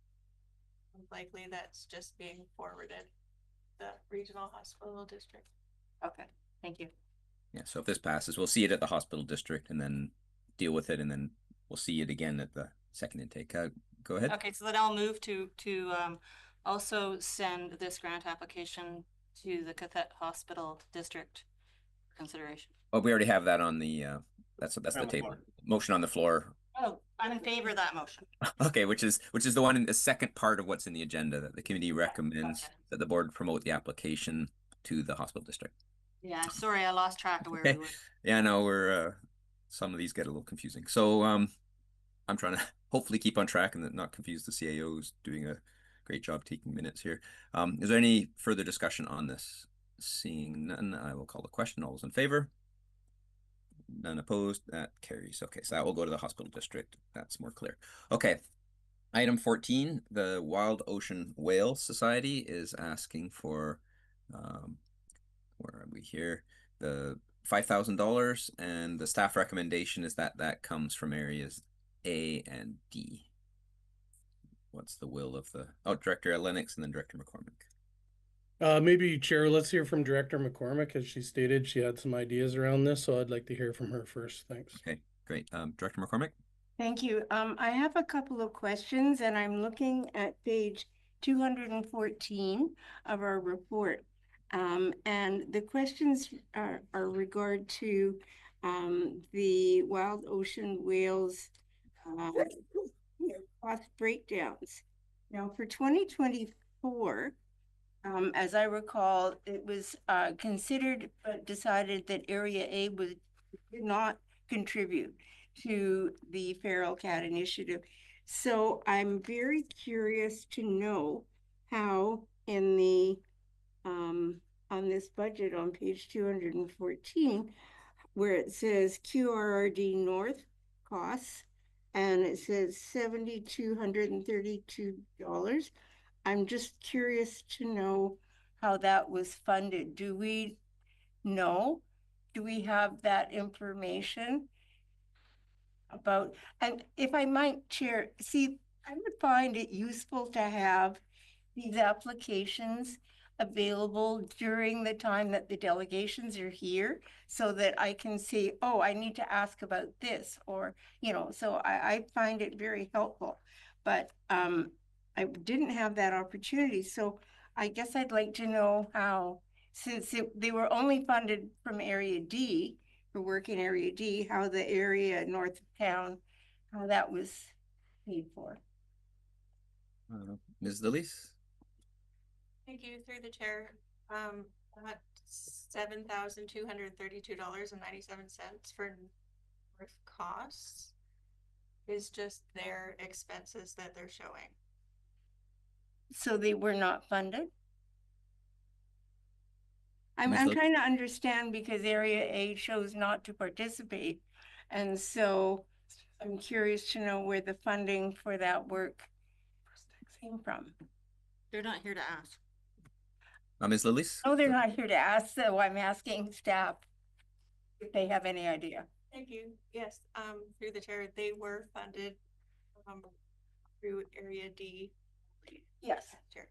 Likely that's just being forwarded the regional hospital district. Okay, thank you. Yeah, so if this passes, we'll see it at the hospital district and then deal with it, and then we'll see it again at the second intake. Go ahead. Okay, so then I'll move to also send this grant application to the qathet hospital district for consideration. Oh, we already have that on the that's the table. Motion on the floor. Oh, I'm in favor of that motion. Okay, which is the one in the second part of what's in the agenda, that the committee recommends that the board promote the application to the hospital district. Yeah, sorry, I lost track of where we were. Yeah, no, we're some of these get a little confusing. So I'm trying to hopefully keep on track and not confuse the CAOs doing a great job taking minutes here. Is there any further discussion on this? Seeing none, I will call the question. All those in favor? None opposed, that carries. Okay, so that will go to the hospital district. That's more clear. Okay, item 14, the Wild Ocean Whale Society is asking for, where are we here? The $5,000, and the staff recommendation is that that comes from areas A and D. What's the will of the, Director Lennox and then Director McCormick. Maybe Chair, let's hear from Director McCormick, as she stated she had some ideas around this, so I'd like to hear from her first. Thanks. Okay, great. Director McCormick? Thank you. I have a couple of questions, and I'm looking at page 214 of our report. And the questions are regard to the wild ocean whales cost breakdowns. Now, for 2024, as I recall, it was considered but decided that Area A did not contribute to the Feral Cat Initiative. So I'm very curious to know how in the on this budget on page 214, where it says QRRD North costs, and it says $7,232. I'm just curious to know how that was funded. Do we know? Do we have that information about, and if I might, Chair, see, I would find it useful to have these applications available during the time that the delegations are here, so that I can say, oh, I need to ask about this, or, so I find it very helpful. But I didn't have that opportunity. So I guess I'd like to know how, since they were only funded from Area D, for work in Area D, how the area north of town, how that was paid for. Ms. Lillies? Thank you, through the chair. That $7,232.97 for North costs is just their expenses that they're showing. So they were not funded? I'm Ms. Lilly? trying to understand because Area A chose not to participate. And so I'm curious to know where the funding for that work came from. They're not here to ask. Ms. Lillis? Oh, they're not here to ask, so I'm asking staff if they have any idea. Thank you. Yes, through the chair, they were funded through Area D. Yes. Sure.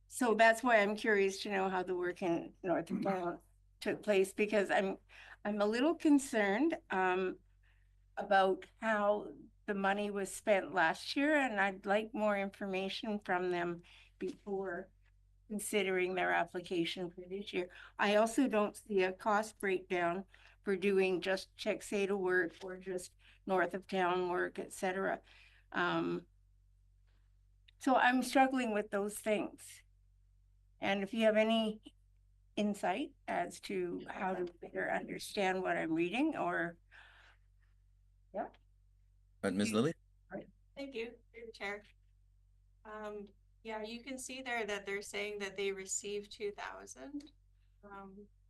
So that's why I'm curious to know how the work in North of Town took place, because I'm a little concerned about how the money was spent last year, and I'd like more information from them before considering their application for this year. I also don't see a cost breakdown for doing just Texada work or just North of Town work, etc. So I'm struggling with those things. And if you have any insight as to how to better understand what I'm reading, or yeah. Ms. Lilly? Thank you, through the chair. Yeah, you can see there that they're saying that they received 2,000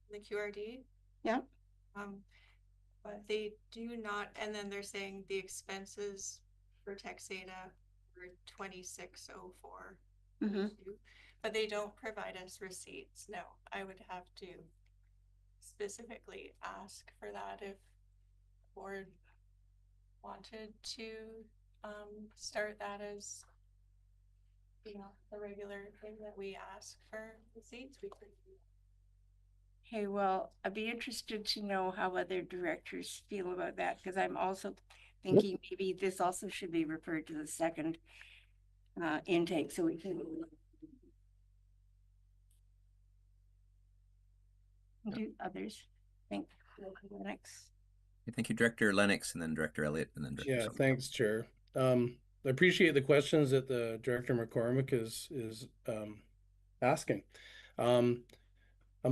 the QRD. Yeah. But they do not, and then they're saying the expenses for Texada were 2,604. But they don't provide us receipts. No, I would have to specifically ask for that if the board wanted to start that as, you know, the regular thing that we ask for receipts. We could do that. Okay, well, I'd be interested to know how other directors feel about that, because I'm also thinking maybe this also should be referred to the second intake, so we can do others. Thank you, Lennox. Thank you, Director Lennox, and then Director Elliott, and then Director Sullivan. Thanks, Chair. I appreciate the questions that the Director McCormick is asking. I'm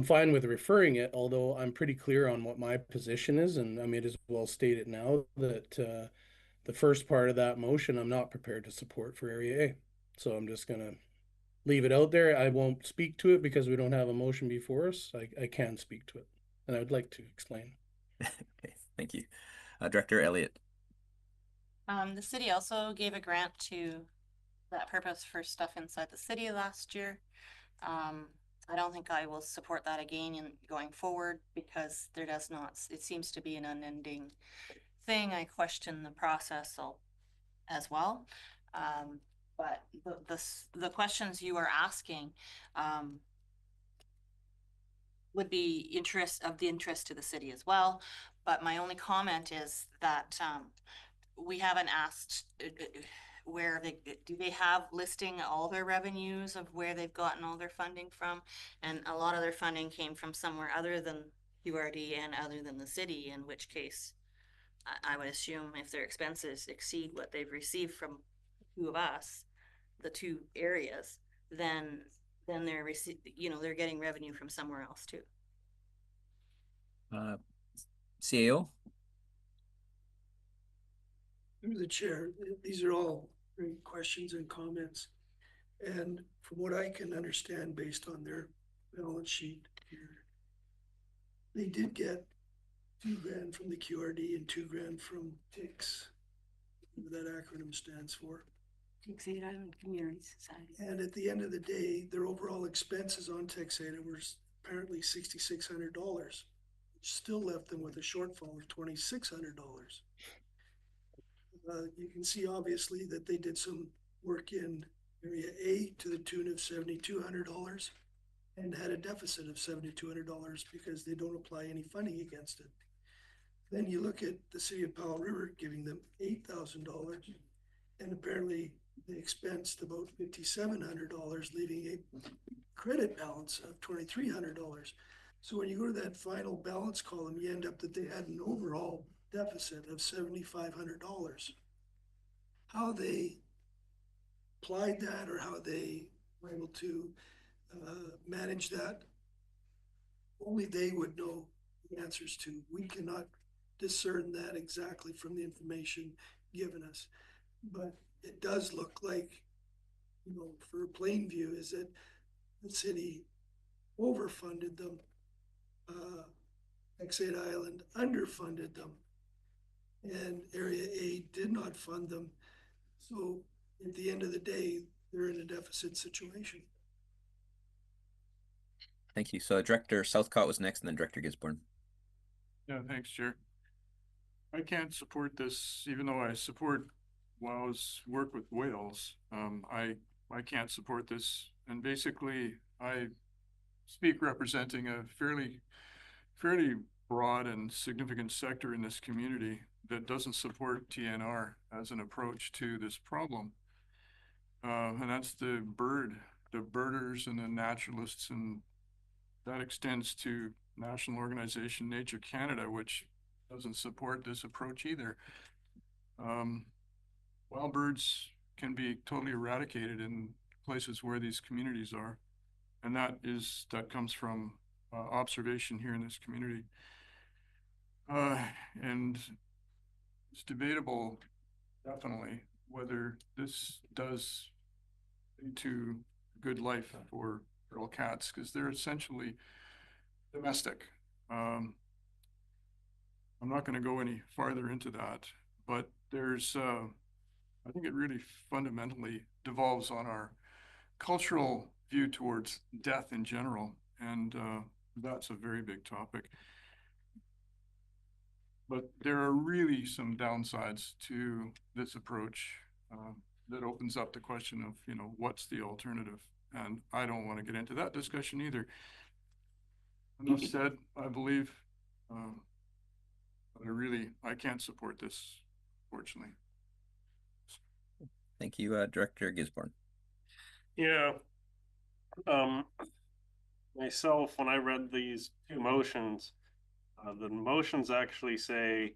fine with referring it, although I'm pretty clear on what my position is, and I may as well state it now that the first part of that motion I'm not prepared to support for Area A. So I'm just gonna leave it out there. I won't speak to it because we don't have a motion before us. I can speak to it, and I would like to explain. Okay, thank you. Director Elliott. The city also gave a grant to that purpose for stuff inside the city last year. I don't think I will support that again in going forward because there does not, it seems to be an unending thing. I question the process as well. But the questions you are asking would be of the interest to the city as well. But my only comment is that we haven't asked where do they have listing all their revenues of where they've gotten all their funding from, and a lot of their funding came from somewhere other than QRD and other than the city, in which case I would assume if their expenses exceed what they've received from two of us, the two areas, then they're they're getting revenue from somewhere else too. CAO. Through the chair, these are all great questions and comments. And from what I can understand based on their balance sheet here, they did get $2,000 from the QRD and $2,000 from TICS, whatever that acronym stands for. Texada Island Community Society. And at the end of the day, their overall expenses on Texada were apparently $6,600, which still left them with a shortfall of $2,600. You can see obviously that they did some work in Area A to the tune of $7,200 and had a deficit of $7,200 because they don't apply any funding against it. Then you look at the city of Powell River giving them $8,000, and apparently they expensed about $5,700, leaving a credit balance of $2,300. So when you go to that final balance column, you end up that they had an overall deficit of $7,500. How they applied that or how they were able to manage that, only they would know the answers to. We cannot discern that exactly from the information given us. But it does look like, you know, for Plainview, is that the city overfunded them. Exit Island underfunded them, and Area A did not fund them. So at the end of the day, they're in a deficit situation. Thank you. So Director Southcott was next, and then Director Gisborne. Yeah, thanks, Chair. I can't support this, even though I support WOW's work with whales. I can't support this, and basically I speak representing a fairly broad and significant sector in this community that doesn't support TNR as an approach to this problem. And that's the birders and the naturalists, and that extends to national organization Nature Canada, which doesn't support this approach either. Wild birds can be totally eradicated in places where these communities are, and that comes from observation here in this community. And it's debatable, definitely, whether this does lead to good life for feral cats, because they're essentially domestic. I'm not going to go any farther into that, but there's, I think it really fundamentally devolves on our cultural view towards death in general, and that's a very big topic. But there are really some downsides to this approach that opens up the question of, you know, what's the alternative? And I don't want to get into that discussion either. Enough said, I believe, but I can't support this, fortunately. Thank you, Director Gisborne. Yeah. Myself, when I read these two motions, the motions actually say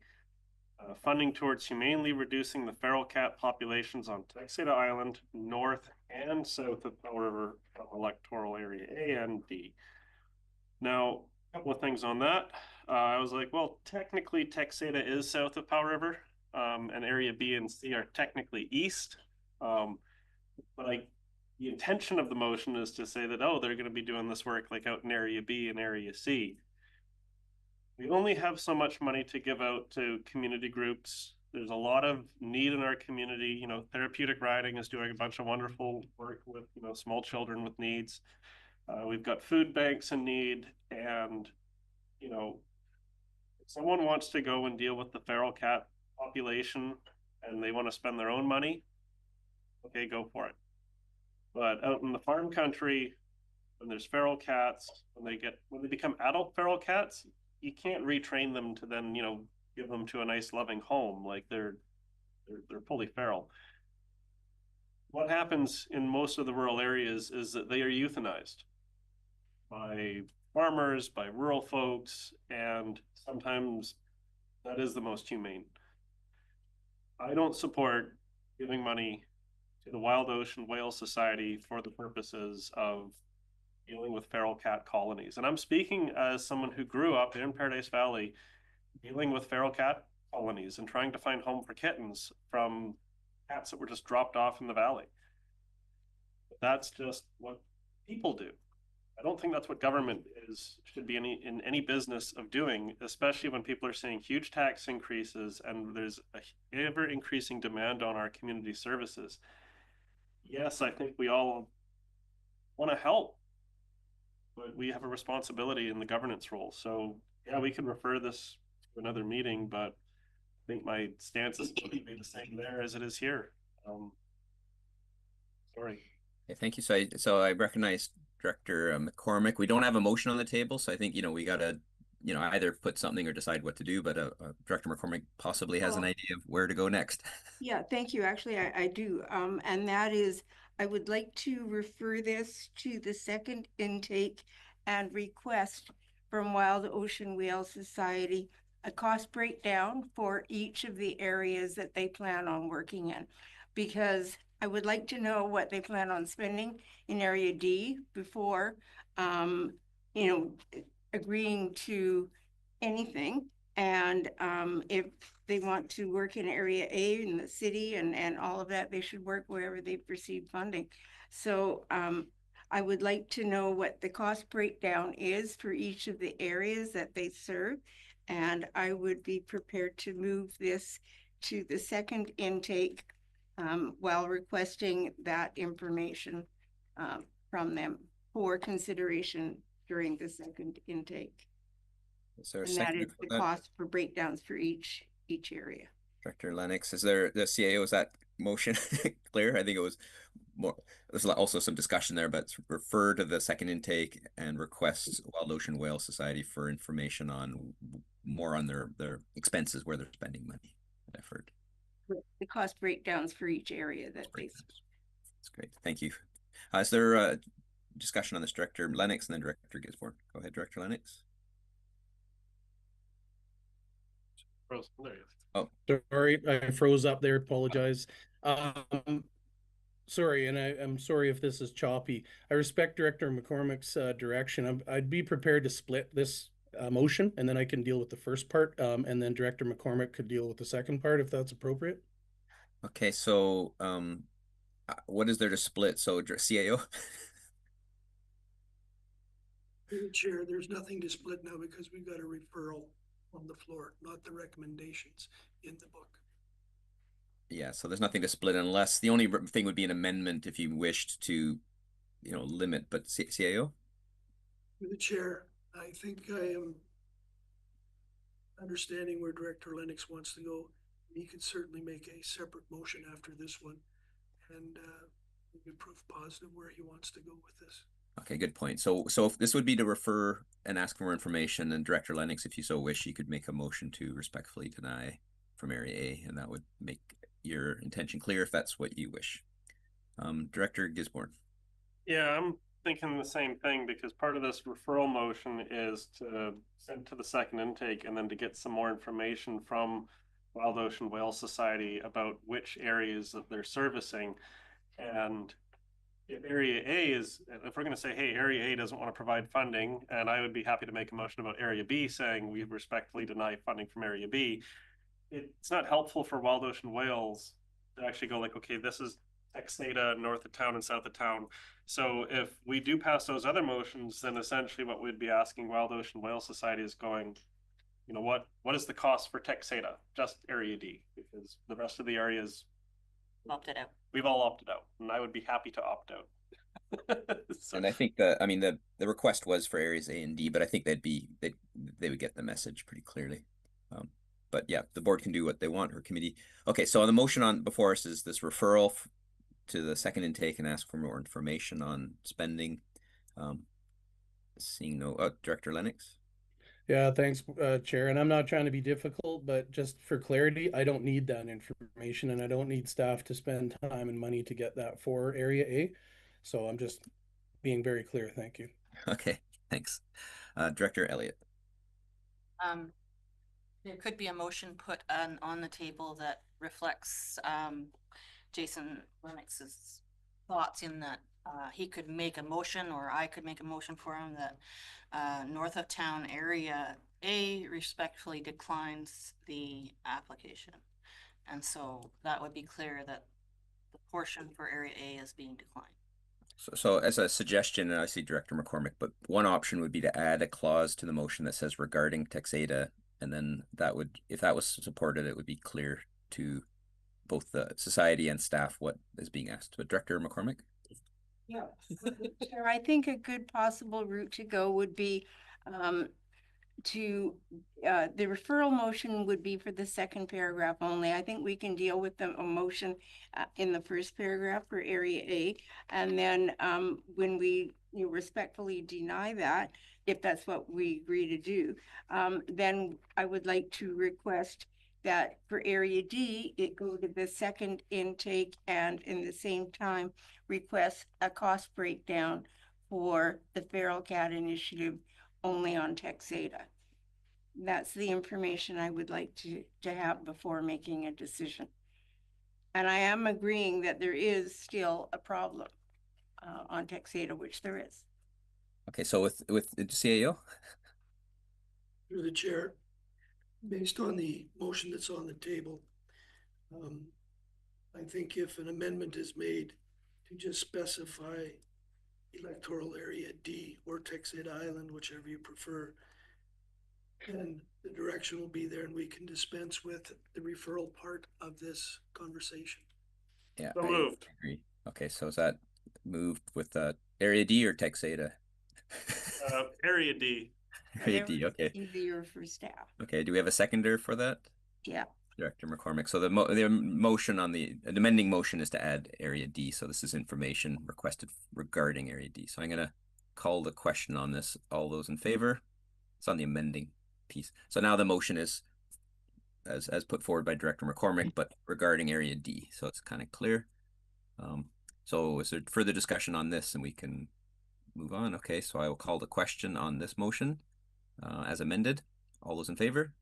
funding towards humanely reducing the feral cat populations on Texada Island, north and south of Powell River electoral area A and D. Now, a couple of things on that. I was like, well, technically Texada is south of Powell River, and area B and C are technically east. But the intention of the motion is to say that, oh, they're going to be doing this work like out in area B and area C. We only have so much money to give out to community groups. There's a lot of need in our community. You know, therapeutic riding is doing a bunch of wonderful work with, you know, small children with needs. We've got food banks in need, and, you know, if someone wants to go and deal with the feral cat population and they want to spend their own money, okay, go for it. But out in the farm country, when there's feral cats, when they become adult feral cats, you can't retrain them to then, you know, give them to a nice loving home. Like they're fully feral. What happens in most of the rural areas is that they are euthanized by farmers, by rural folks, and sometimes that is the most humane. I don't support giving money to the Wild Ocean Whale Society for the purposes of dealing with feral cat colonies. And I'm speaking as someone who grew up in Paradise Valley dealing with feral cat colonies and trying to find home for kittens from cats that were just dropped off in the valley. But that's just what people do. I don't think that's what government should be in any business of doing, especially when people are seeing huge tax increases and there's a ever increasing demand on our community services. Yes, I think we all want to help, but we have a responsibility in the governance role. So yeah, we can refer this to another meeting, but I think my stance is going to be the same there as it is here. Sorry. Okay, thank you. So I recognize Director McCormick. We don't have a motion on the table, so I think, you know, we got to, you know, either put something or decide what to do, but Director McCormick possibly has an idea of where to go next. Yeah, thank you. Actually, I do. And that is, I would like to refer this to the second intake and request from Wild Ocean Whale Society a cost breakdown for each of the areas that they plan on working in. Because I would like to know what they plan on spending in area D before, you know, agreeing to anything. And if they want to work in area A in the city and all of that, they should work wherever they've received funding. So I would like to know what the cost breakdown is for each of the areas that they serve. And I would be prepared to move this to the second intake while requesting that information from them for consideration during the second intake. Is there a And that second is for the that? cost for breakdowns for each area. Director Lennox, is there the CAO, is that motion clear? I think it was more, there's also some discussion there, but refer to the second intake and request Wild Ocean Whale Society for information on more on their expenses, where they're spending money. I've heard. The cost breakdowns for each area that they. That's great. Thank you. Is there a discussion on this, Director Lennox and then Director Gisborne? Go ahead, Director Lennox. Oh, sorry, I froze up there. Apologize. Sorry, and I'm sorry if this is choppy. I respect Director McCormick's direction. I'd be prepared to split this motion, and then I can deal with the first part, and then Director McCormick could deal with the second part if that's appropriate. Okay, so what is there to split? So CAO? Through the chair, there's nothing to split now because we've got a referral on the floor, not the recommendations in the book. Yeah, so there's nothing to split unless the only thing would be an amendment if you wished to, limit, but CAO? Through the chair, I think I am understanding where Director Lennox wants to go. He could certainly make a separate motion after this one and give proof positive where he wants to go with this. Okay, good point. So if this would be to refer and ask for more information, and Director Lennox, if you so wish, you could make a motion to respectfully deny from Area A, and that would make your intention clear if that's what you wish. Director Gisborne. Yeah, I'm thinking the same thing because part of this referral motion is to send to the second intake and then to get some more information from Wild Ocean Whale Society about which areas that they're servicing. And if Area A if we're going to say, hey, Area A doesn't want to provide funding, and I would be happy to make a motion about Area B saying we respectfully deny funding from Area B, it's not helpful for Wild Ocean Whales to actually go like, okay, this is Texada, north of town and south of town. So if we do pass those other motions, then essentially what we'd be asking Wild Ocean Whale Society is going, what is the cost for Texada? Just Area D, because the rest of the areas Opted out. We've all opted out, and I would be happy to opt out. So, and I think the request was for areas A and D, but I think they would get the message pretty clearly. But yeah, the board can do what they want, or committee. Okay, so the motion on before us is this referral to the second intake and ask for more information on spending. Seeing no, Director Lennox. Yeah, thanks, Chair. And I'm not trying to be difficult, but just for clarity, I don't need that information and I don't need staff to spend time and money to get that for Area A. So I'm just being very clear. Thank you. Okay, thanks. Director Elliott. There could be a motion put on the table that reflects Jason Lennox's thoughts in that he could make a motion, or I could make a motion for him, that north of town Area A respectfully declines the application. And so that would be clear that the portion for Area A is being declined. So as a suggestion, and I see Director McCormick, but one option would be to add a clause to the motion that says regarding Texada, and then that would, if that was supported, it would be clear to both the society and staff what is being asked. But Director McCormick? Yeah, Chair, I think a good possible route to go would be to the referral motion would be for the second paragraph only. I think we can deal with the motion in the first paragraph for Area A, and then when we respectfully deny that, if that's what we agree to do, then I would like to request that for Area D, it go to the second intake and in the same time request a cost breakdown for the feral cat initiative only on Texada. That's the information I would like to have before making a decision. And I am agreeing that there is still a problem on Texada, which there is. Okay, so with CAO? through the chair, based on the motion that's on the table, I think if an amendment is made to just specify electoral area D or Texas Island, whichever you prefer, then the direction will be there and we can dispense with the referral part of this conversation. Yeah, So I moved. agree. Okay, so is that moved with area D or Texada? Area D. Area D, okay. Easier for staff. Okay, do we have a seconder for that? Yeah. Director McCormick. So the motion on the amending motion is to add area D. So this is information requested regarding area D. So I'm gonna call the question on this. All those in favor? It's on the amending piece. So now the motion is as put forward by Director McCormick, but regarding area D. So it's kind of clear. So is there further discussion on this and we can move on? Okay, so I will call the question on this motion as amended. All those in favor?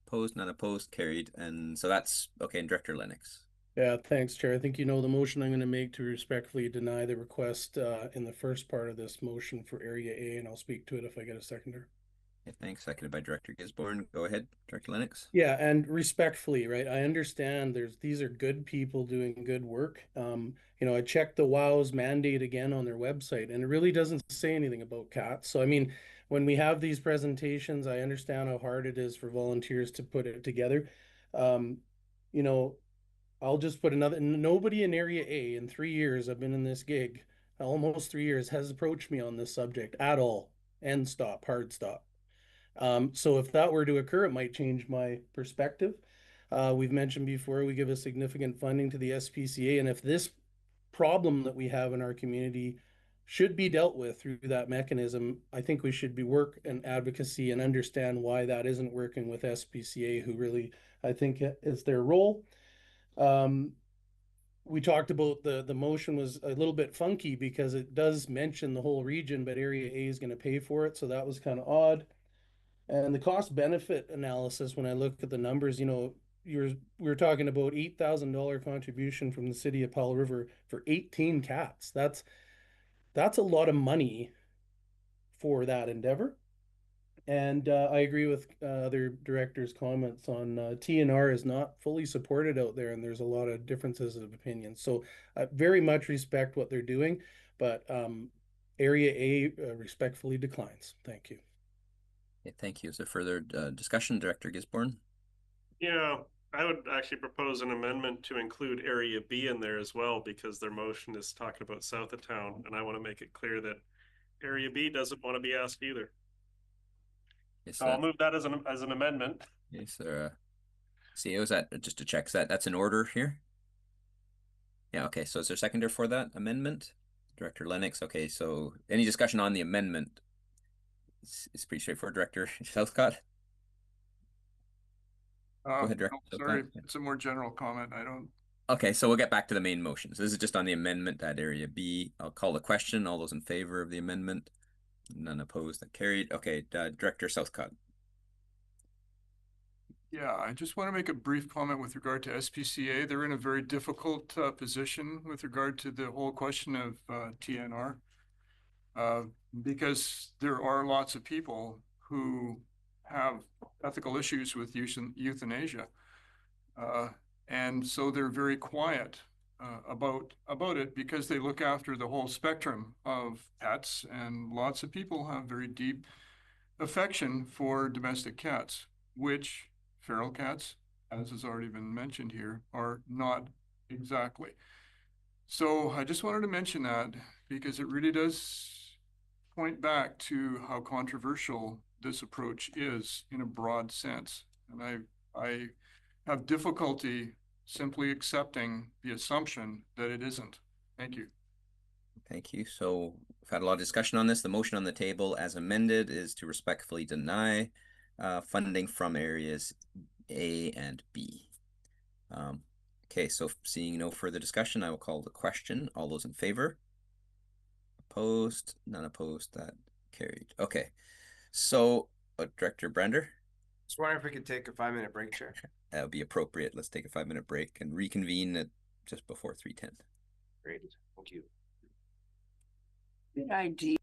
Opposed, none opposed, carried. And so that's okay. And Director Lennox. Yeah, thanks, Chair. I think you know the motion I'm going to make to respectfully deny the request in the first part of this motion for Area A, and I'll speak to it if I get a seconder. Okay, thanks. Seconded by Director Gisborne. Go ahead, Director Lennox. Yeah, and respectfully, right? I understand these are good people doing good work. I checked the WOW's mandate again on their website, and it really doesn't say anything about cats. So, I mean, when we have these presentations, I understand how hard it is for volunteers to put it together. Um, you know, I'll just put nobody in Area A in 3 years I've been in this gig, almost 3 years, has approached me on this subject at all. End stop, hard stop. So if that were to occur, it might change my perspective. We've mentioned before, we give a significant funding to the SPCA, and if this problem that we have in our community should be dealt with through that mechanism, I think we should be work and advocacy and understand why that isn't working with SPCA, who really, I think, is their role. We talked about the motion was a little bit funky because it does mention the whole region, but Area A is going to pay for it, so that was kind of odd. And the cost benefit analysis, when I look at the numbers, we're talking about $8,000 contribution from the city of Powell River for 18 cats. That's a lot of money for that endeavor. And I agree with other directors' comments on TNR is not fully supported out there, and there's a lot of differences of opinion. So I very much respect what they're doing, but Area A respectfully declines. Thank you. Okay, thank you. Is there further discussion, Director Gisborne? Yeah, I would actually propose an amendment to include Area B in there as well, because their motion is talking about south of town, and I want to make it clear that Area B doesn't want to be asked either. So I'll move that as an amendment. Is there CEO, is that just to check that's in order here? Yeah, okay. So is there a seconder for that amendment? Director Lennox. Okay, so any discussion on the amendment? It's pretty straightforward, Director Southcott. Go ahead, Director. Sorry, it's a more general comment. I don't. Okay, so we'll get back to the main motion. So this is just on the amendment at Area B. I'll call the question. All those in favor of the amendment? None opposed. That carried. Okay, Director Southcott. Yeah, I just want to make a brief comment with regard to SPCA. They're in a very difficult position with regard to the whole question of TNR, because there are lots of people who have ethical issues with euthanasia. And so they're very quiet about it because they look after the whole spectrum of pets, and lots of people have very deep affection for domestic cats, which feral cats, as has already been mentioned here, are not exactly. So I just wanted to mention that because it really does point back to how controversial this approach is in a broad sense. And I have difficulty simply accepting the assumption that it isn't. Thank you. Thank you. So we've had a lot of discussion on this. The motion on the table as amended is to respectfully deny funding from areas A and B. Okay, so seeing no further discussion, I will call the question. All those in favor? Opposed? None opposed. That carried. Okay, so Director Brander? Just wondering if we could take a 5-minute break, Chair. That would be appropriate. Let's take a 5-minute break and reconvene at just before 3:10. Great, thank you. Good idea.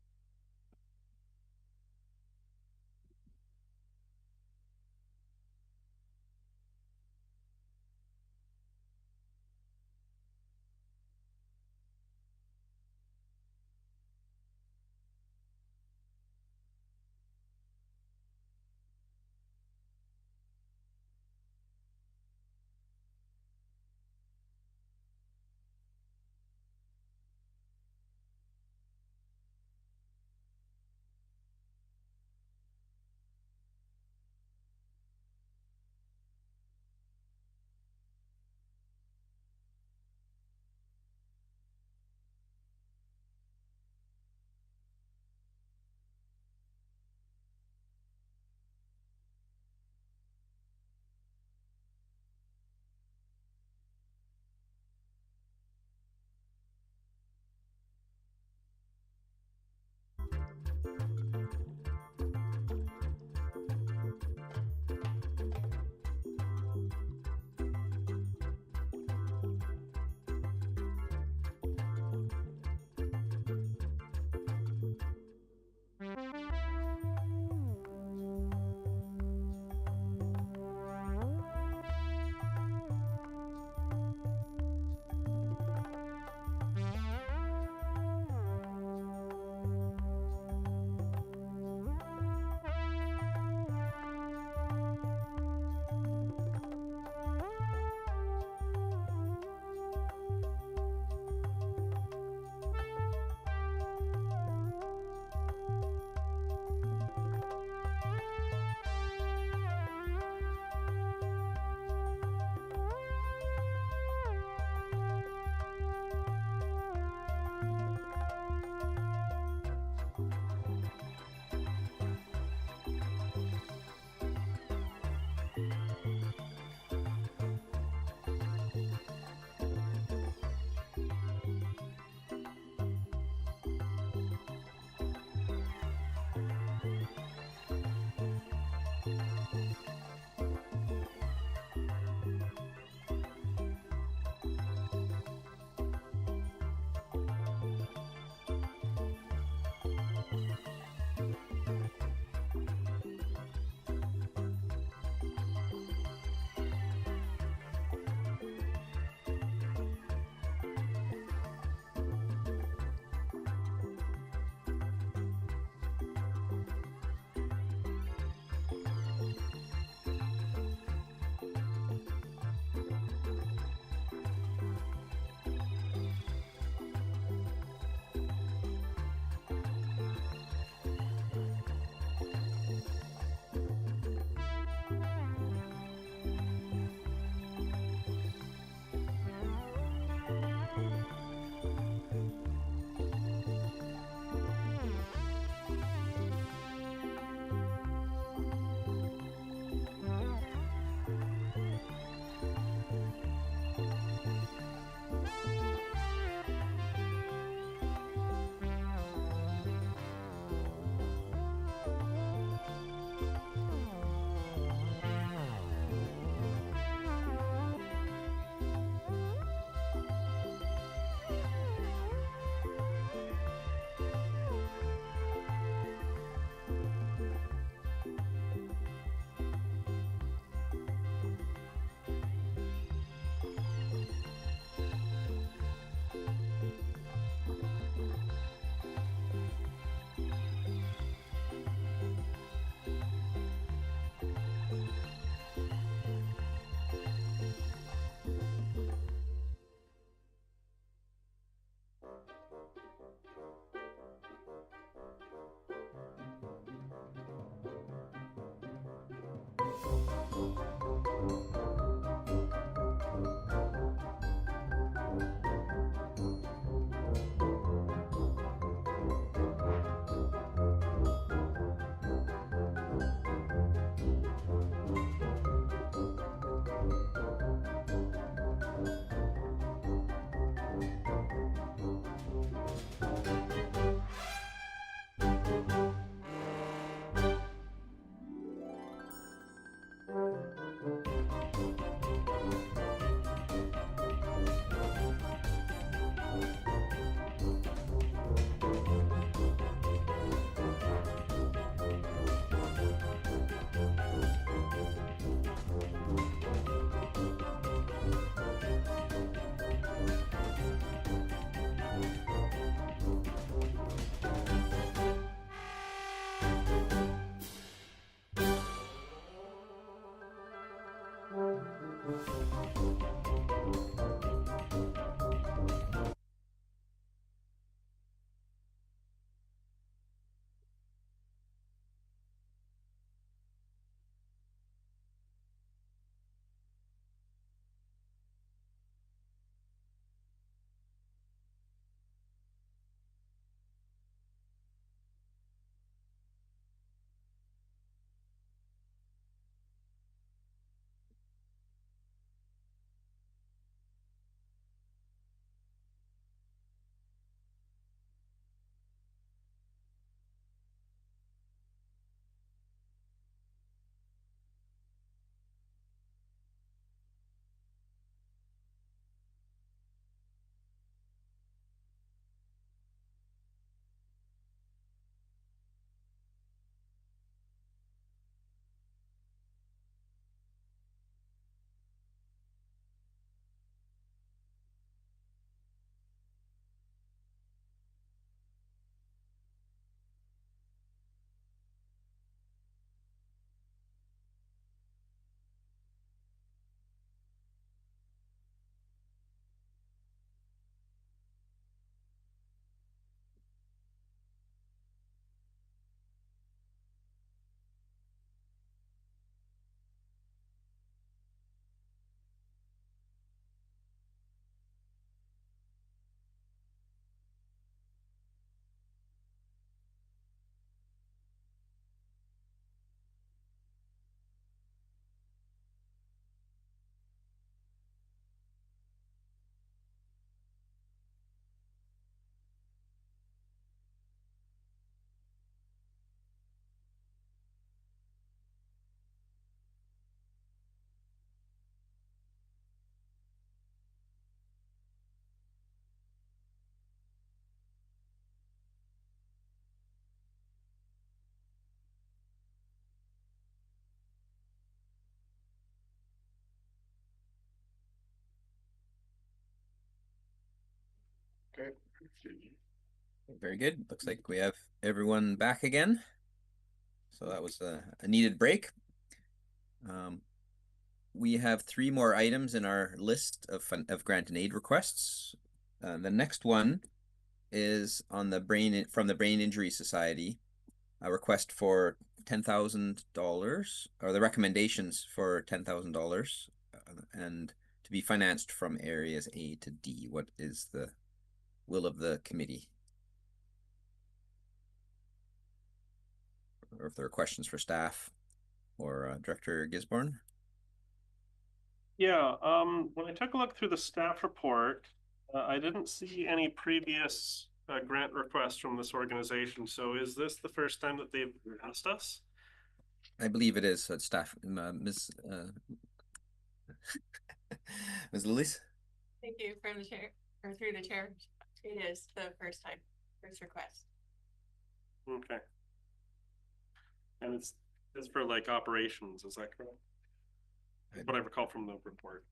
Very good. Looks like we have everyone back again. So that was a needed break. We have 3 more items in our list of grant and aid requests. The next one is on from the Brain Injury Society, a request for $10,000, or the recommendations for $10,000, and to be financed from areas A to D. What is the will of the committee? Or if there are questions for staff or Director Gisborne? Yeah, when I took a look through the staff report, I didn't see any previous grant requests from this organization. So is this the first time that they've asked us? I believe it is staff, Ms. Ms. Lillis? Thank you from the chair, or through the chair. It is the first time, first request. Okay. And it's for like operations, is that correct? What I recall from the report.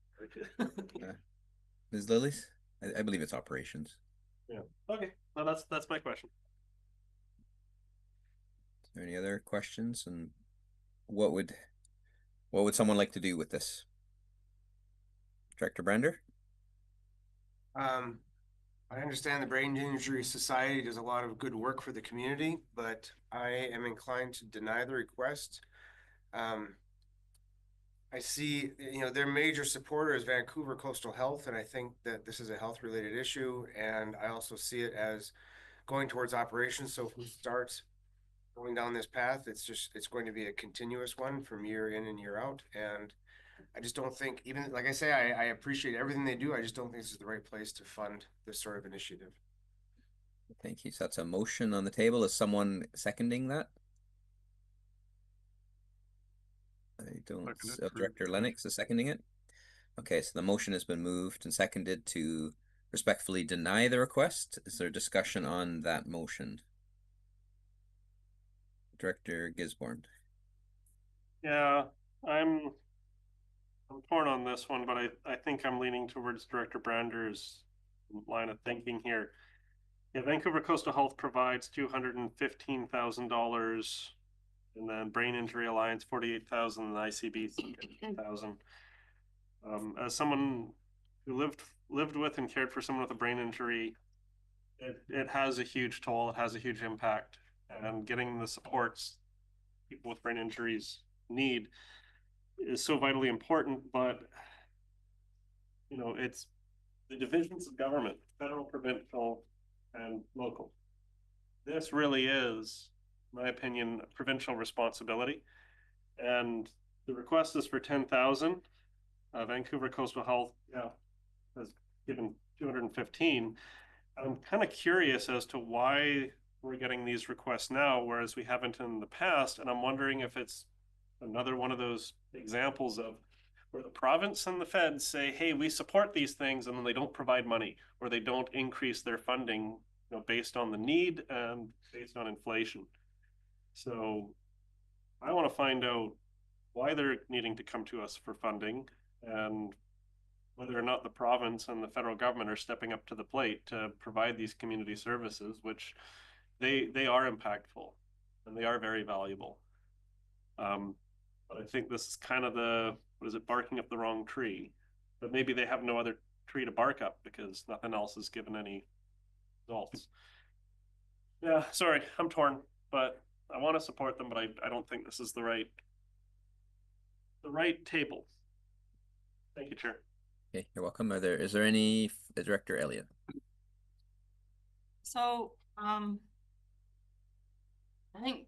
Ms. Lillis? I believe it's operations. Yeah. Okay. Well, that's my question. Is there any other questions? And what would someone like to do with this? Director Brander? I understand the Brain Injury Society does a lot of good work for the community, but I am inclined to deny the request. I see, their major supporter is Vancouver Coastal Health, and I think that this is a health-related issue, and I also see it as going towards operations. So if we start going down this path, it's going to be a continuous one from year in and year out. And I just don't think, even like I say, I appreciate everything they do. I just don't think this is the right place to fund this sort of initiative. Thank you. So that's a motion on the table. Is someone seconding that? I don't. Director Lennox is seconding it. Okay, so the motion has been moved and seconded to respectfully deny the request. Is there discussion on that motion? Director Gisborne. Yeah, I'm torn on this one, but I think I'm leaning towards Director Brander's line of thinking here. Yeah, Vancouver Coastal Health provides $215,000, and then Brain Injury Alliance 48,000, and ICB 15,000. As someone who lived with and cared for someone with a brain injury, it has a huge toll. It has a huge impact, and getting the supports people with brain injuries need is so vitally important. But it's the divisions of government, federal, provincial, and local. This really is, in my opinion, a provincial responsibility. And the request is for 10,000. Vancouver Coastal Health has given 215. I'm kind of curious as to why we're getting these requests now, whereas we haven't in the past. And I'm wondering if it's another one of those examples of where the province and the feds say, hey, we support these things, and then they don't provide money, or they don't increase their funding, based on the need and based on inflation. So I want to find out why they're needing to come to us for funding, and whether or not the province and the federal government are stepping up to the plate to provide these community services, which they are impactful and they are very valuable. But I think this is kind of barking up the wrong tree. But maybe they have no other tree to bark up because nothing else has given any results. Yeah, sorry, I'm torn, but I want to support them, but I don't think this is the right table. Thank you, Chair. Okay, you're welcome. Is there any Director Elliott? So, I think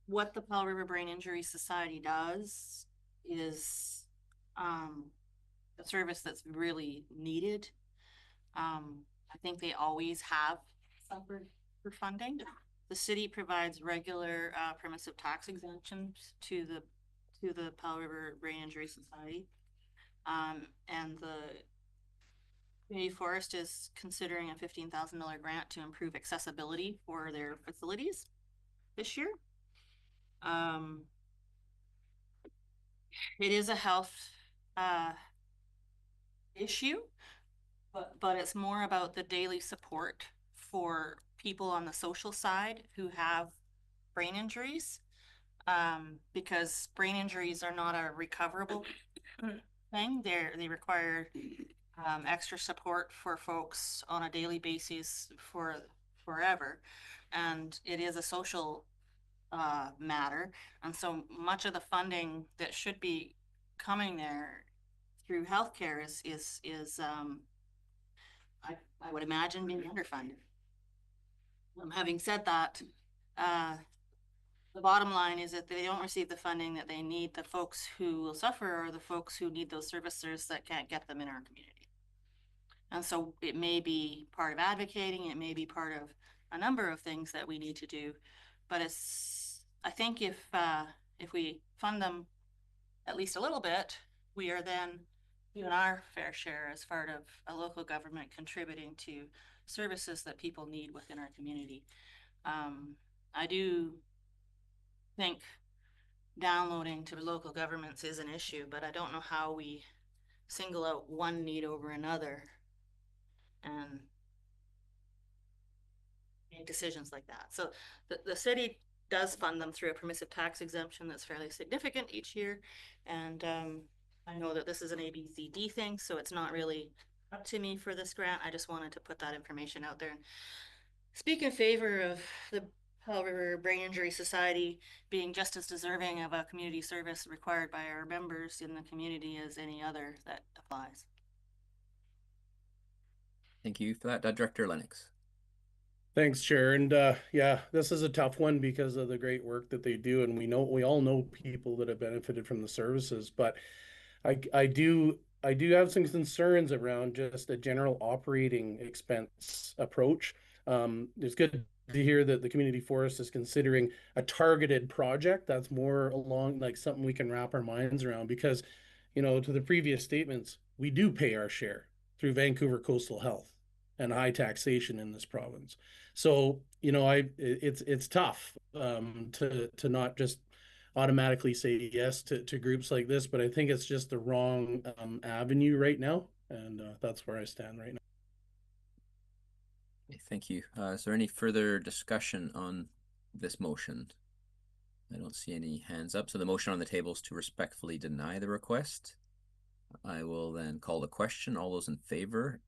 what the Powell River Brain Injury Society does is a service that's really needed. I think they always have suffered for funding. The city provides regular permissive tax exemptions to the Powell River Brain Injury Society. And the community forest is considering a $15,000 grant to improve accessibility for their facilities this year. It is a health issue, but it's more about the daily support for people on the social side who have brain injuries. Because brain injuries are not a recoverable thing. They require extra support for folks on a daily basis for forever. And it is a social matter. And so much of the funding that should be coming there through healthcare is I would imagine being underfunded. Having said that, the bottom line is that they don't receive the funding that they need. The folks who will suffer are the folks who need those services that can't get them in our community. And so it may be part of advocating, it may be part of a number of things that we need to do. But I think if we fund them at least a little bit, we are then doing our fair share as part of a local government contributing to services that people need within our community. I do think downloading to local governments is an issue, but I don't know how we single out one need over another and make decisions like that. So the city does fund them through a permissive tax exemption that's fairly significant each year. And I know that this is an ABCD thing, so it's not really up to me for this grant. I just wanted to put that information out there and speak in favor of the Powell River Brain Injury Society being just as deserving of a community service required by our members in the community as any other that applies. Thank you for that, Director Lennox. Thanks, Chair. And yeah, this is a tough one because of the great work that they do, and we all know people that have benefited from the services. But I do have some concerns around just a general operating expense approach. It's good to hear that the community forest is considering a targeted project that's more along like something we can wrap our minds around because, to the previous statements, we do pay our share through Vancouver Coastal Health and high taxation in this province. So, it's tough to not just automatically say yes to groups like this, but I think it's just the wrong avenue right now. And that's where I stand right now. Okay, thank you. Is there any further discussion on this motion? I don't see any hands up. So the motion on the table is to respectfully deny the request. I will then call the question. All those in favor?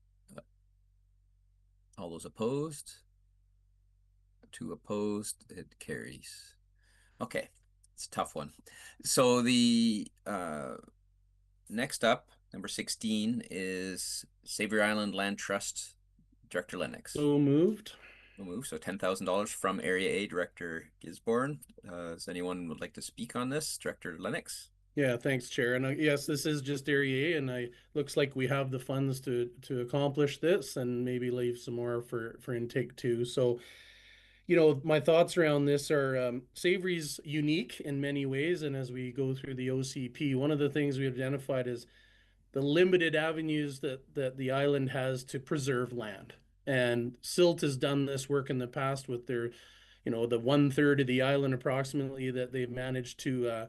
All those opposed? 2 opposed. It carries. Okay, it's a tough one. So the next up, number 16, is Savory Island Land Trust, Director Lennox. So moved. We'll move. So $10,000 from Area A, Director Gisborne. Does anyone would like to speak on this? Director Lennox? Yeah, thanks, Chair. And yes, this is just Area A, and looks like we have the funds to accomplish this, and maybe leave some more for intake 2. So, my thoughts around this are Savory's unique in many ways, and as we go through the OCP, one of the things we identified is the limited avenues that the island has to preserve land. And Silt has done this work in the past with their, the 1/3 of the island approximately that they've managed to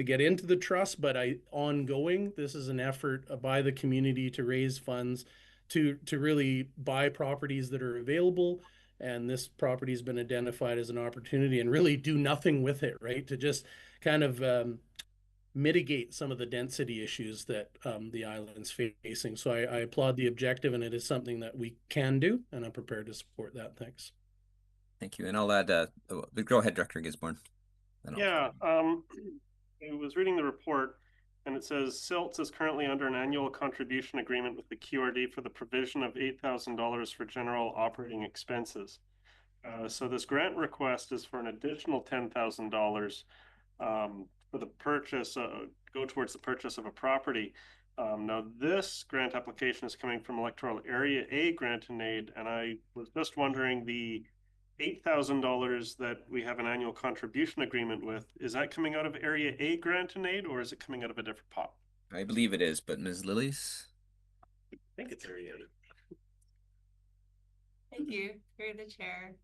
get into the trust. But ongoing, this is an effort by the community to raise funds to really buy properties that are available. And this property has been identified as an opportunity and really do nothing with it, right? To just kind of mitigate some of the density issues that the island's facing. So I applaud the objective, and it is something that we can do, and I'm prepared to support that. Thanks. Thank you. And I'll add, go ahead, Director Gisborne. Yeah, I was reading the report, and it says Silts is currently under an annual contribution agreement with the QRD for the provision of $8,000 for general operating expenses. So this grant request is for an additional $10,000 for the purchase, go towards the purchase of a property. Now this grant application is coming from Electoral Area A Grant and Aid, and I was just wondering the $8,000 that we have an annual contribution agreement with, is that coming out of Area A Grant and Aid, or is it coming out of a different pot? I believe it is, but Ms. Lillies? I think it's Area A. Thank you, through the chair.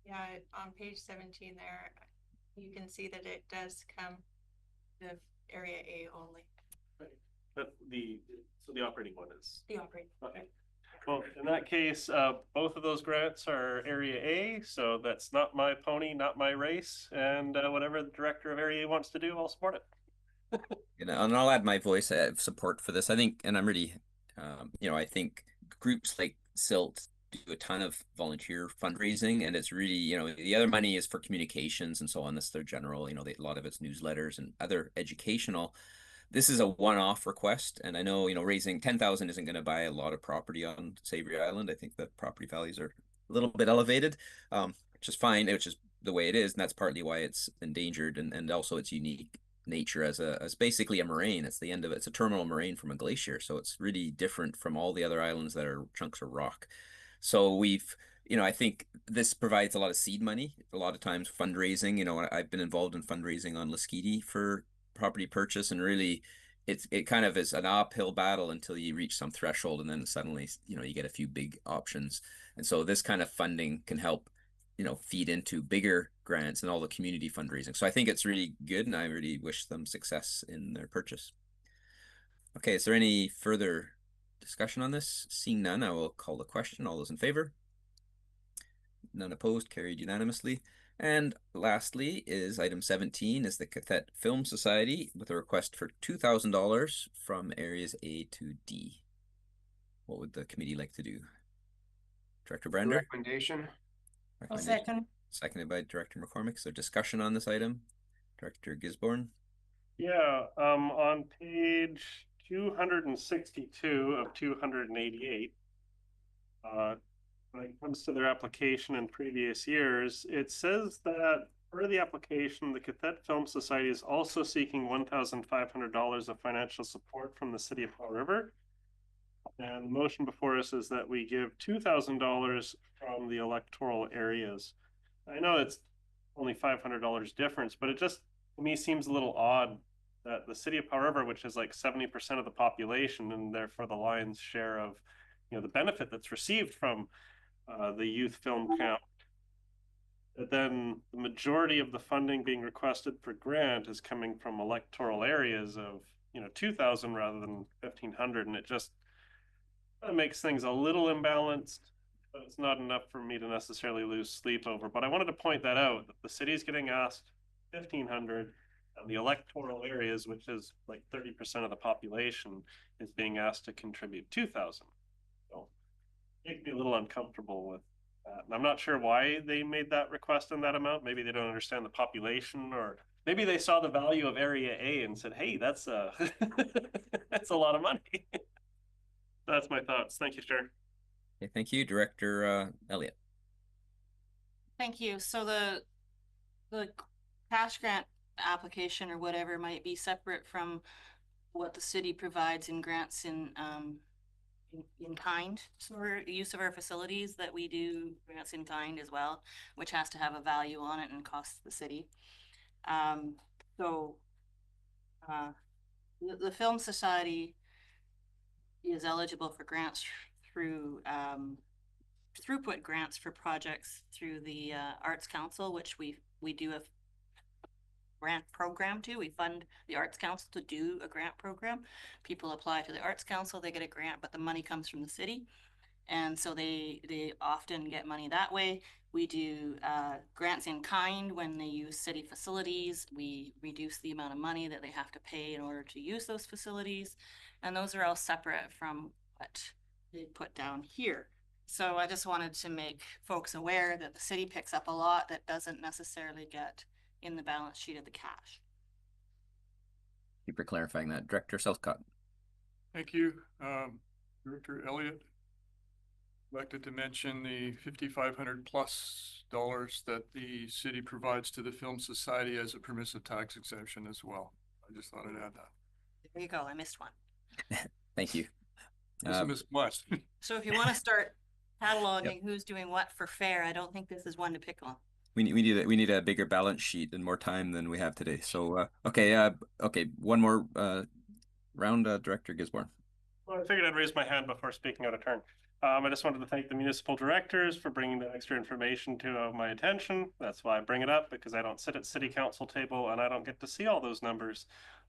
Yeah, on page 17 there, you can see that it does come to Area A only. Right. But so the operating one is? The operating. Okay. Well, in that case, both of those grants are Area A, so that's not my pony, not my race, and whatever the director of Area A wants to do, I'll support it. And I'll add my voice of support for this. I think, and I'm really, I think groups like SILT do a ton of volunteer fundraising, and it's really, the other money is for communications and so on. That's their general, a lot of it's newsletters and other educational. This is a one-off request, and I know, raising 10,000 isn't going to buy a lot of property on Savory Island. I think the property values are a little bit elevated, which is fine, which is the way it is, and that's partly why it's endangered, and also its unique nature as basically a moraine. It's the end of it. It's a terminal moraine from a glacier, so it's really different from all the other islands that are chunks of rock. So I think this provides a lot of seed money, a lot of times fundraising. I've been involved in fundraising on Lasqueti for property purchase, and really it kind of is an uphill battle until you reach some threshold, and then suddenly you get a few big options. And so this kind of funding can help feed into bigger grants and all the community fundraising. So I think it's really good, and I really wish them success in their purchase. Okay, is there any further discussion on this? Seeing none, I will call the question. All those in favor? None opposed, carried unanimously. And lastly is item 17 is the qathet Film Society with a request for $2,000 from areas A to D. What would the committee like to do? Director Brander? Recommendation. I'll second. Seconded by Director McCormick. So discussion on this item. Director Gisborne? Yeah, on page 262 of 288, when it comes to their application in previous years, it says that per the application, the qathet Film Society is also seeking $1,500 of financial support from the city of Powell River. And the motion before us is that we give $2,000 from the electoral areas. I know it's only $500 difference, but it just, to me, seems a little odd that the city of Powell River, which is like 70% of the population and therefore the lion's share of, the benefit that's received from the youth film camp, that then the majority of the funding being requested for grant is coming from electoral areas of, 2,000 rather than 1,500, and it just makes things a little imbalanced, but it's not enough for me to necessarily lose sleep over. But I wanted to point that out, that the city is getting asked 1,500, and the electoral areas, which is like 30% of the population, is being asked to contribute 2,000. So it makes me a little uncomfortable with that. And I'm not sure why they made that request in that amount. Maybe they don't understand the population, or maybe they saw the value of Area A and said, hey, that's that's a lot of money. That's my thoughts. Thank you, Chair. Okay, thank you, Director Elliott. Thank you. So the cash grant application or whatever might be separate from what the city provides in grants in kind. So for use of our facilities, that we do grants in kind as well, which has to have a value on it and costs the city. The Film Society is eligible for grants through throughput grants for projects through the Arts Council, which we do a grant program to. We fund the Arts Council to do a grant program. People apply to the Arts Council, they get a grant, but the money comes from the city. And so they often get money that way. We do grants in kind when they use city facilities. We reduce the amount of money that they have to pay in order to use those facilities. And those are all separate from what they put down here. So I just wanted to make folks aware that the city picks up a lot that doesn't necessarily get in the balance sheet of the cash. Thank you for clarifying that. Director Southcott. Thank you. Director Elliott elected to mention the $5,500+ that the city provides to the Film Society as a permissive tax exemption as well. I just thought I'd add that. There you go. I missed one. Thank you. Missed much. So if you want to start cataloging who's doing what for fair, I don't think this is one to pick on. We need a bigger balance sheet and more time than we have today. So okay, one more round, Director Gisborne. Well, I figured I'd raise my hand before speaking out of turn. I just wanted to thank the municipal directors for bringing that extra information to my attention. That's why I bring it up, because I don't sit at city council table and I don't get to see all those numbers.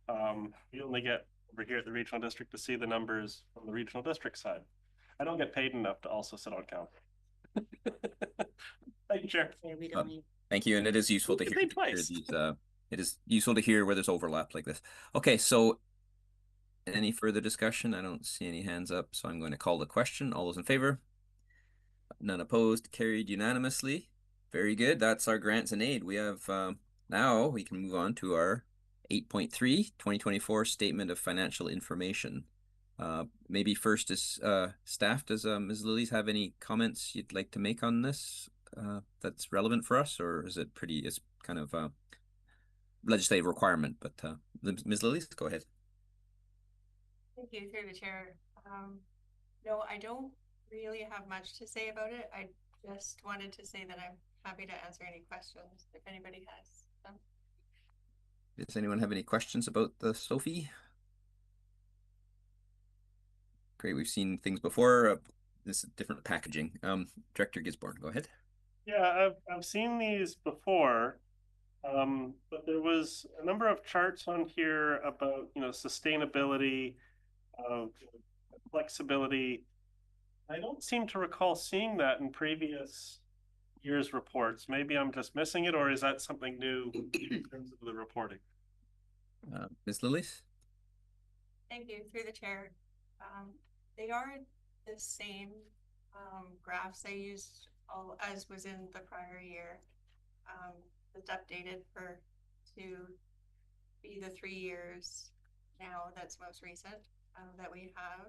You only get over here at the regional district to see the numbers from the regional district side. I don't get paid enough to also sit on council. Thank you, Chair. Yeah, we don't need. Thank you, and it is useful to Get hear, paid twice. these. It is useful to hear where there's overlap like this. Okay, so any further discussion? I don't see any hands up, so I'm going to call the question. All those in favor? None opposed, carried unanimously. Very good. That's our grants and aid. We have now we can move on to our 8.3 2024 Statement of Financial Information. Maybe first is staff. Does Ms. Lillies have any comments you'd like to make on this that's relevant for us, or is it pretty? It's kind of legislative requirement. But Ms. Lillies, go ahead. Thank you, through the chair. No, I don't really have much to say about it. I just wanted to say that I'm happy to answer any questions if anybody has them. Does anyone have any questions about the Sophie? Great, we've seen things before. This is different packaging. Director Gisborne, go ahead. Yeah, I've seen these before, but there was a number of charts on here about sustainability, flexibility. I don't seem to recall seeing that in previous years' reports. Maybe I'm just missing it, or is that something new in terms of the reporting? Ms. Lillies? Thank you, through the chair. They are the same graphs I used as was in the prior year. It's updated to be the 3 years now that's most recent that we have.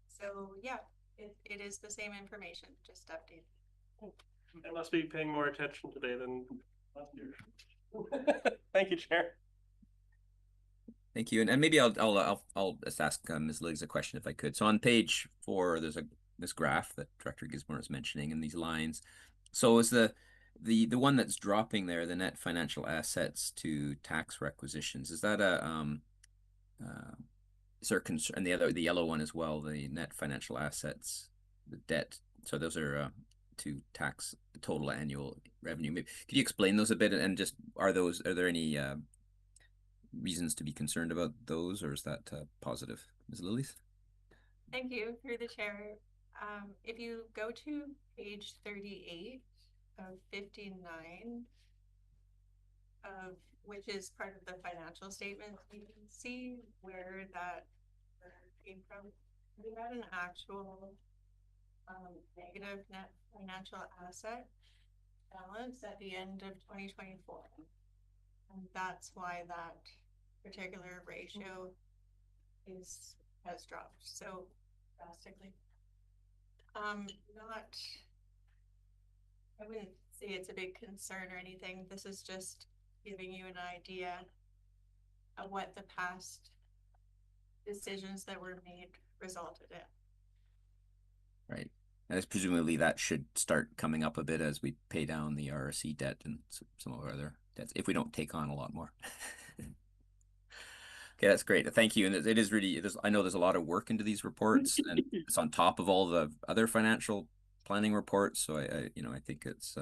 So yeah, it is the same information, just updated. I must be paying more attention today than last year. Thank you, Chair. Thank you, and maybe I'll just ask Ms. Liggs a question if I could. So on page 4, there's this graph that Director Gisborne is mentioning in these lines. So is the one that's dropping there, the net financial assets to tax requisitions, is that a is there concern? And the yellow one as well, the net financial assets, the debt. So those are to tax the total annual revenue. Maybe could you explain those a bit, and just are there any reasons to be concerned about those, or is that positive? Ms. Lillies? Thank you, through the chair. If you go to page 38 of 59, which is part of the financial statement, you can see where that came from. We had an actual negative net financial asset balance at the end of 2024. And that's why that particular ratio has dropped so drastically. I wouldn't say it's a big concern or anything. This is just giving you an idea of what the past decisions that were made resulted in. Right. And presumably that should start coming up a bit as we pay down the RSC debt and some of our other debts, if we don't take on a lot more. Okay, that's great. Thank you. And it is really, I know there's a lot of work into these reports, and it's on top of all the other financial planning reports. So I think it's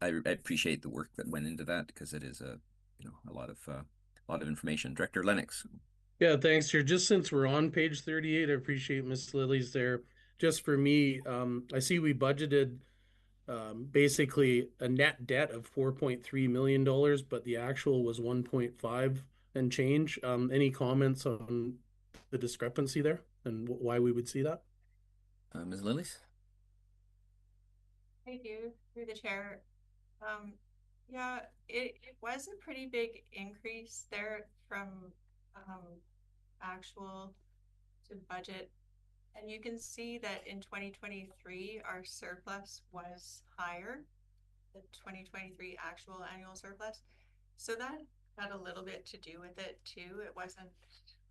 I appreciate the work that went into that, because it is a lot of information. Director Lennox. Yeah, thanks, Chair. Just since we're on page 38, I appreciate Ms. Lillies there. Just for me, I see we budgeted basically a net debt of $4.3 million, but the actual was 1.5 and change. Any comments on the discrepancy there and why we would see that? Ms. Lillies? Thank you, through the chair. Yeah, it was a pretty big increase there from actual to budget. And you can see that in 2023, our surplus was higher, the 2023 actual annual surplus. So that had a little bit to do with it too. It wasn't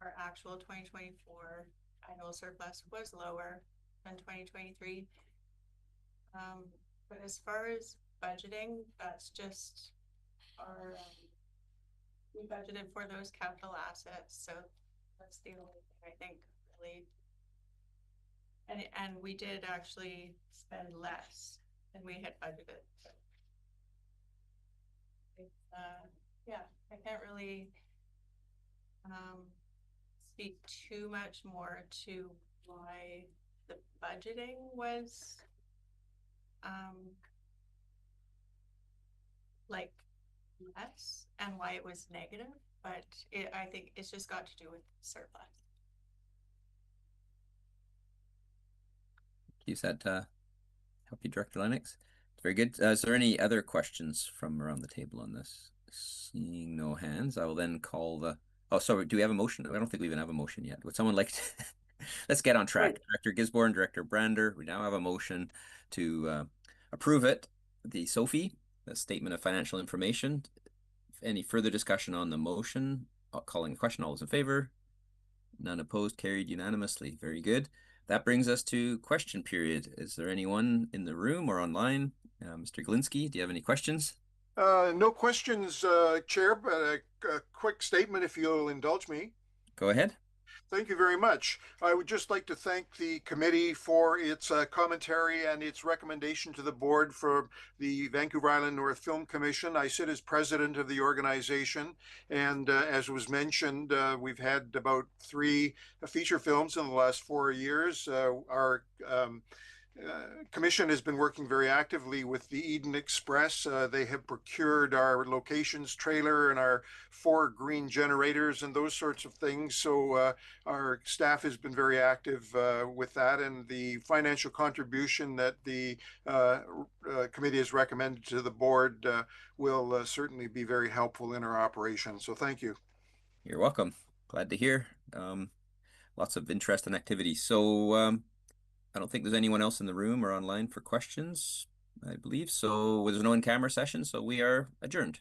our actual 2024 annual surplus was lower than 2023. But as far as budgeting, that's just our, we budgeted for those capital assets. So that's the only thing I think really. And we did actually spend less than we had budgeted. So it's, yeah, I can't really speak too much more to why the budgeting was like less and why it was negative, but I think it's just got to do with surplus. Use that help you, Director Lennox. Very good. Is there any other questions from around the table on this? Seeing no hands, I will then call the. Oh, sorry. Do we have a motion? I don't think we even have a motion yet. Would someone like to? Let's get on track. Right. Director Gisborne, Director Brander. We now have a motion to approve it. The SOFI, the Statement of Financial Information. Any further discussion on the motion? Calling the question. All those in favor? None opposed. Carried unanimously. Very good. That brings us to question period. Is there anyone in the room or online? Mr. Glinski, do you have any questions? No questions, Chair, but a quick statement if you'll indulge me. Go ahead. Thank you very much. I would just like to thank the committee for its commentary and its recommendation to the board for the Vancouver Island North Film Commission. I sit as president of the organization, and as was mentioned, we've had about 3 feature films in the last 4 years. Our Commission has been working very actively with the Eden Express. They have procured our locations trailer and our 4 green generators and those sorts of things. So our staff has been very active with that, and the financial contribution that the committee has recommended to the board will certainly be very helpful in our operation. So thank you. You're welcome. Glad to hear. Lots of interest and activity. So I don't think there's anyone else in the room or online for questions, I believe. So there's no in-camera session, so we are adjourned.